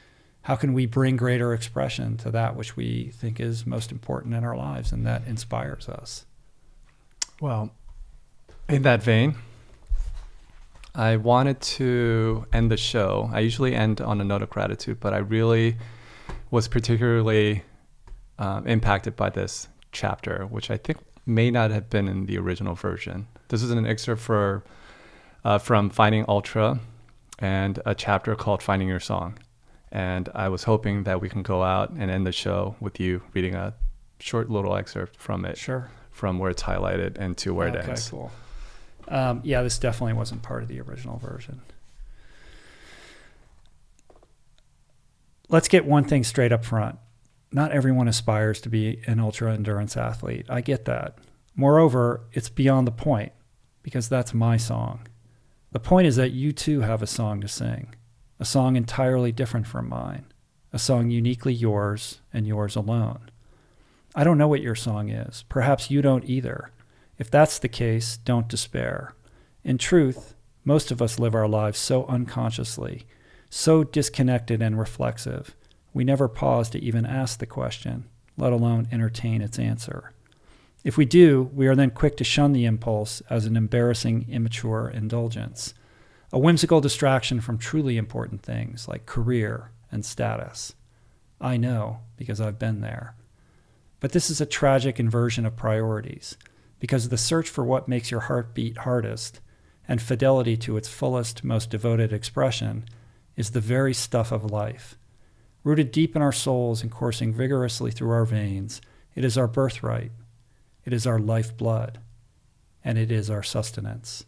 bring greater expression to that which we think is most important in our lives and that inspires us? Well, in that vein, I wanted to end the show. I usually end on a note of gratitude, but I really was particularly impacted by this chapter, which I think may not have been in the original version. This is an excerpt from Finding Ultra and a chapter called Finding Your Song. And I was hoping that we can go out and end the show with you reading a short little excerpt from it. Sure. From where it's highlighted and to where it ends. Okay, cool. This definitely wasn't part of the original version. Let's get one thing straight up front. Not everyone aspires to be an ultra endurance athlete. I get that. Moreover, it's beyond the point because that's my song. The point is that you too have a song to sing, a song entirely different from mine, a song uniquely yours and yours alone. I don't know what your song is. Perhaps you don't either. If that's the case, don't despair. In truth, most of us live our lives so unconsciously, so disconnected and reflexive, we never pause to even ask the question, let alone entertain its answer. If we do, we are then quick to shun the impulse as an embarrassing, immature indulgence, a whimsical distraction from truly important things like career and status. I know, because I've been there. But this is a tragic inversion of priorities, because the search for what makes your heart beat hardest and fidelity to its fullest, most devoted expression is the very stuff of life. Rooted deep in our souls and coursing vigorously through our veins, it is our birthright, it is our lifeblood, and it is our sustenance.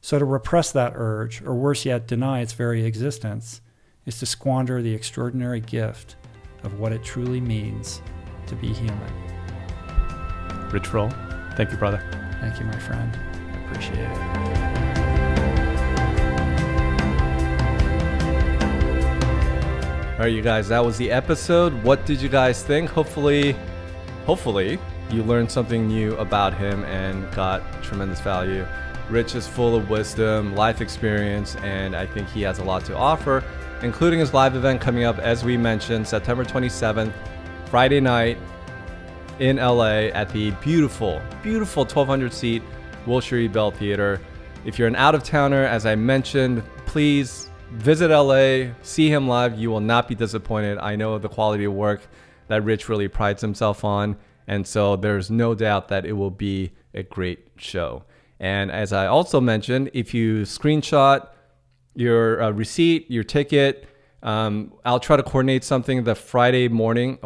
So to repress that urge, or worse yet, deny its very existence, is to squander the extraordinary gift of what it truly means to be human. Rich Roll, thank you, brother. Thank you, my friend. I appreciate it. All right, you guys, that was the episode. What did you guys think? Hopefully you learned something new about him and got tremendous value. Rich is full of wisdom, life experience, and I think he has a lot to offer, including his live event coming up, as we mentioned, September 27th, Friday night in LA at the beautiful 1,200-seat Wilshire E. Bell Theater. If you're an out-of-towner, as I mentioned, please visit LA, see him live. You will not be disappointed. I know the quality of work that Rich really prides himself on, and so there's no doubt that it will be a great show. And as I also mentioned, if you screenshot your receipt, your ticket, I'll try to coordinate something the Friday morning,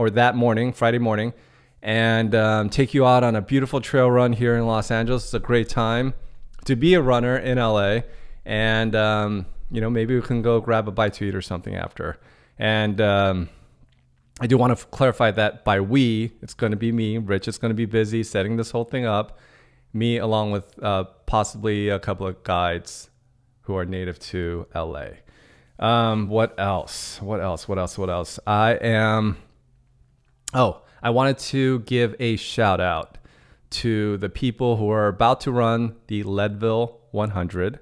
and take you out on a beautiful trail run here in Los Angeles. It's a great time to be a runner in LA, and maybe we can go grab a bite to eat or something after. And I do want to clarify that by we, it's going to be me. Rich is going to be busy setting this whole thing up. Me, along with possibly a couple of guides who are native to LA. What else? I wanted to give a shout out to the people who are about to run the Leadville 100.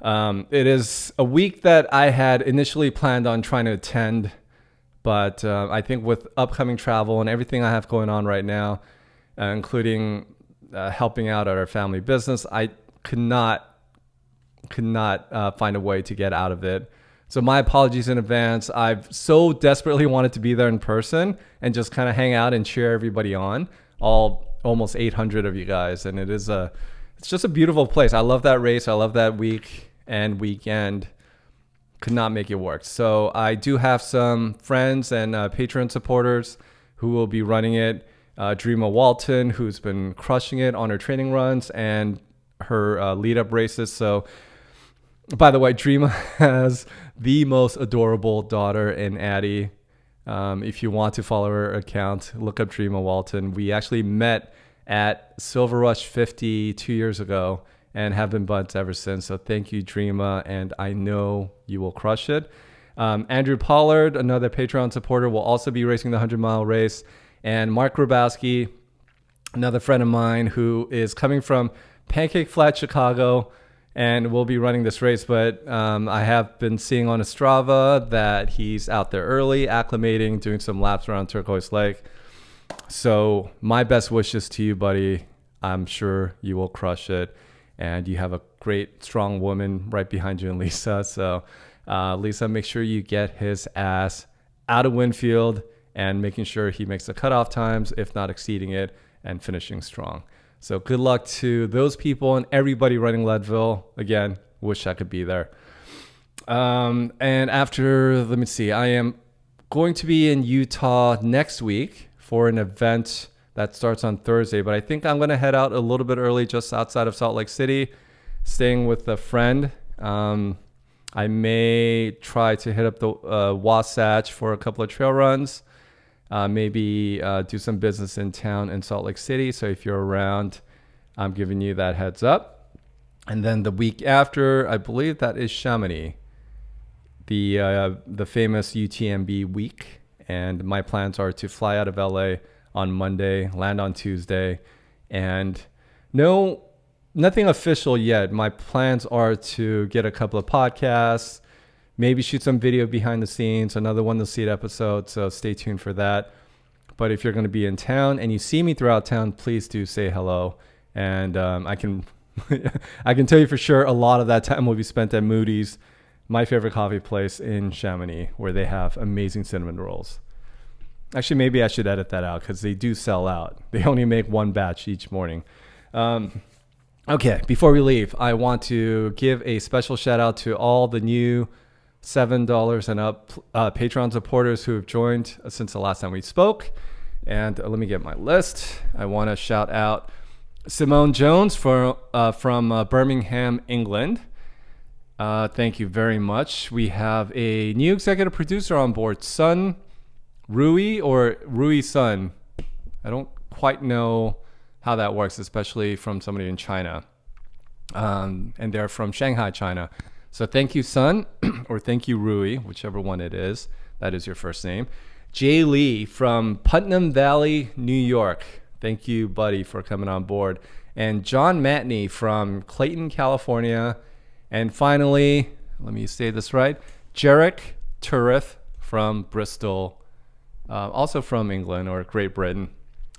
It is a week that I had initially planned on trying to attend, but I think with upcoming travel and everything I have going on right now, including helping out at our family business, I could not find a way to get out of it. So my apologies in advance. I've so desperately wanted to be there in person and just kind of hang out and cheer everybody on, all almost 800 of you guys. And it's just a beautiful place. I love that race. I love that week and weekend. Could not make it work. So I do have some friends and Patreon supporters who will be running it. Dreama Walton, who's been crushing it on her training runs and her lead-up races. So By the way, Dreama has the most adorable daughter in Addie. If you want to follow her account, look up Dreama Walton. We actually met at Silver Rush 50 2 years ago and have been buds ever since. So thank you, Dreama, and I know you will crush it. Andrew Pollard, another Patreon supporter, will also be racing the 100-mile race. And Mark Grabowski, another friend of mine who is coming from Pancake Flat, Chicago, and will be running this race. But I have been seeing on Strava that he's out there early, acclimating, doing some laps around Turquoise Lake. So my best wishes to you, buddy. I'm sure you will crush it. And you have a great, strong woman right behind you in Lisa. So Lisa, make sure you get his ass out of Winfield and making sure he makes the cutoff times, if not exceeding it, and finishing strong. So good luck to those people and everybody running Leadville. Again, wish I could be there. And after, let me see, I am going to be in Utah next week for an event that starts on Thursday, but I think I'm going to head out a little bit early just outside of Salt Lake City, staying with a friend. I may try to hit up the Wasatch for a couple of trail runs. Maybe do some business in town in Salt Lake City. So if you're around, I'm giving you that heads up. And then the week after, I believe that is Chamonix, the famous UTMB week. And my plans are to fly out of LA on Monday, land on Tuesday, and nothing official yet. My plans are to get a couple of podcasts, maybe shoot some video behind the scenes, another One to Seat episode, so stay tuned for that. But if you're going to be in town and you see me throughout town, please do say hello. And I can I can tell you for sure a lot of that time will be spent at Moody's, my favorite coffee place in Chamonix, where they have amazing cinnamon rolls. Actually, maybe I should edit that out because they do sell out. They only make one batch each morning. Okay, before we leave, I want to give a special shout out to all the new $7 and up Patreon supporters who have joined since the last time we spoke. And let me get my list. I want to shout out Simone Jones from Birmingham, England. Thank you very much. We have a new executive producer on board, Sun Rui or Rui Sun. I don't quite know how that works, especially from somebody in China. And they're from Shanghai, China. So thank you, Sun, or thank you, Rui, whichever one it is. That is your first name. Jay Lee from Putnam Valley, New York. Thank you, buddy, for coming on board. And John Matney from Clayton, California. And finally, let me say this right, Jarek Turriff from Bristol, also from England or Great Britain.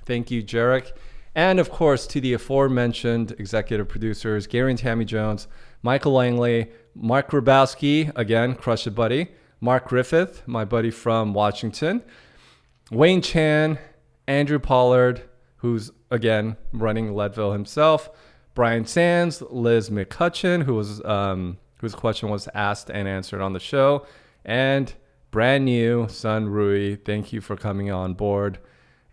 Thank you, Jarek. And of course, to the aforementioned executive producers, Gary and Tammy Jones, Michael Langley, Mark Grabowski, again, crush it, buddy. Mark Griffith, my buddy from Washington. Wayne Chan, Andrew Pollard, who's, again, running Leadville himself. Brian Sands, Liz McCutcheon, whose question was asked and answered on the show. And brand new Sun Rui, thank you for coming on board.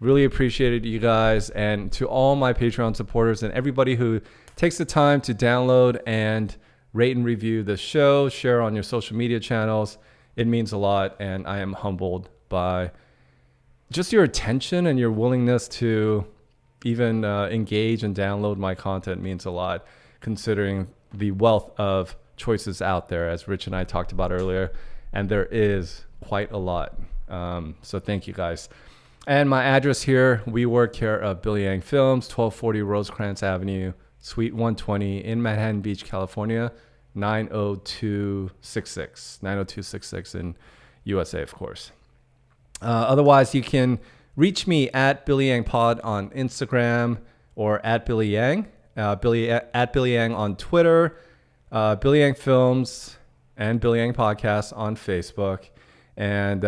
Really appreciated you guys. And to all my Patreon supporters and everybody who takes the time to download and rate and review the show, share on your social media channels. It means a lot, and I am humbled by just your attention and your willingness to even engage and download my content. Means a lot, considering the wealth of choices out there, as Rich and I talked about earlier, and there is quite a lot. So thank you guys. And my address here, WeWork here of Billy Yang Films, 1240 Rosecrans Avenue, Suite 120 in Manhattan Beach, California, 90266 in USA, of course. Otherwise, you can reach me at Billy Yang Pod on Instagram or at Billy Yang, at Billy Yang on Twitter, Billy Yang Films and Billy Yang Podcast on Facebook. And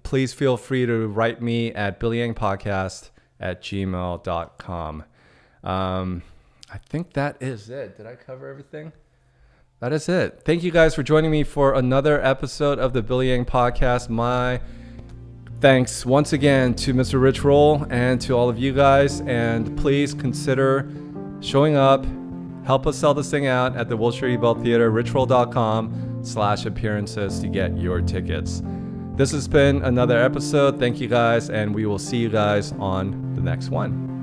please feel free to write me at billyyangpodcast@gmail.com. I think that is it. Did I cover everything? That is it. Thank you guys for joining me for another episode of the Billy Yang Podcast. My thanks once again to Mr. Rich Roll and to all of you guys. And please consider showing up, help us sell this thing out at the Wall Street Bell Theater, richroll.com/appearances to get your tickets. This has been another episode. Thank you guys, and we will see you guys on the next one.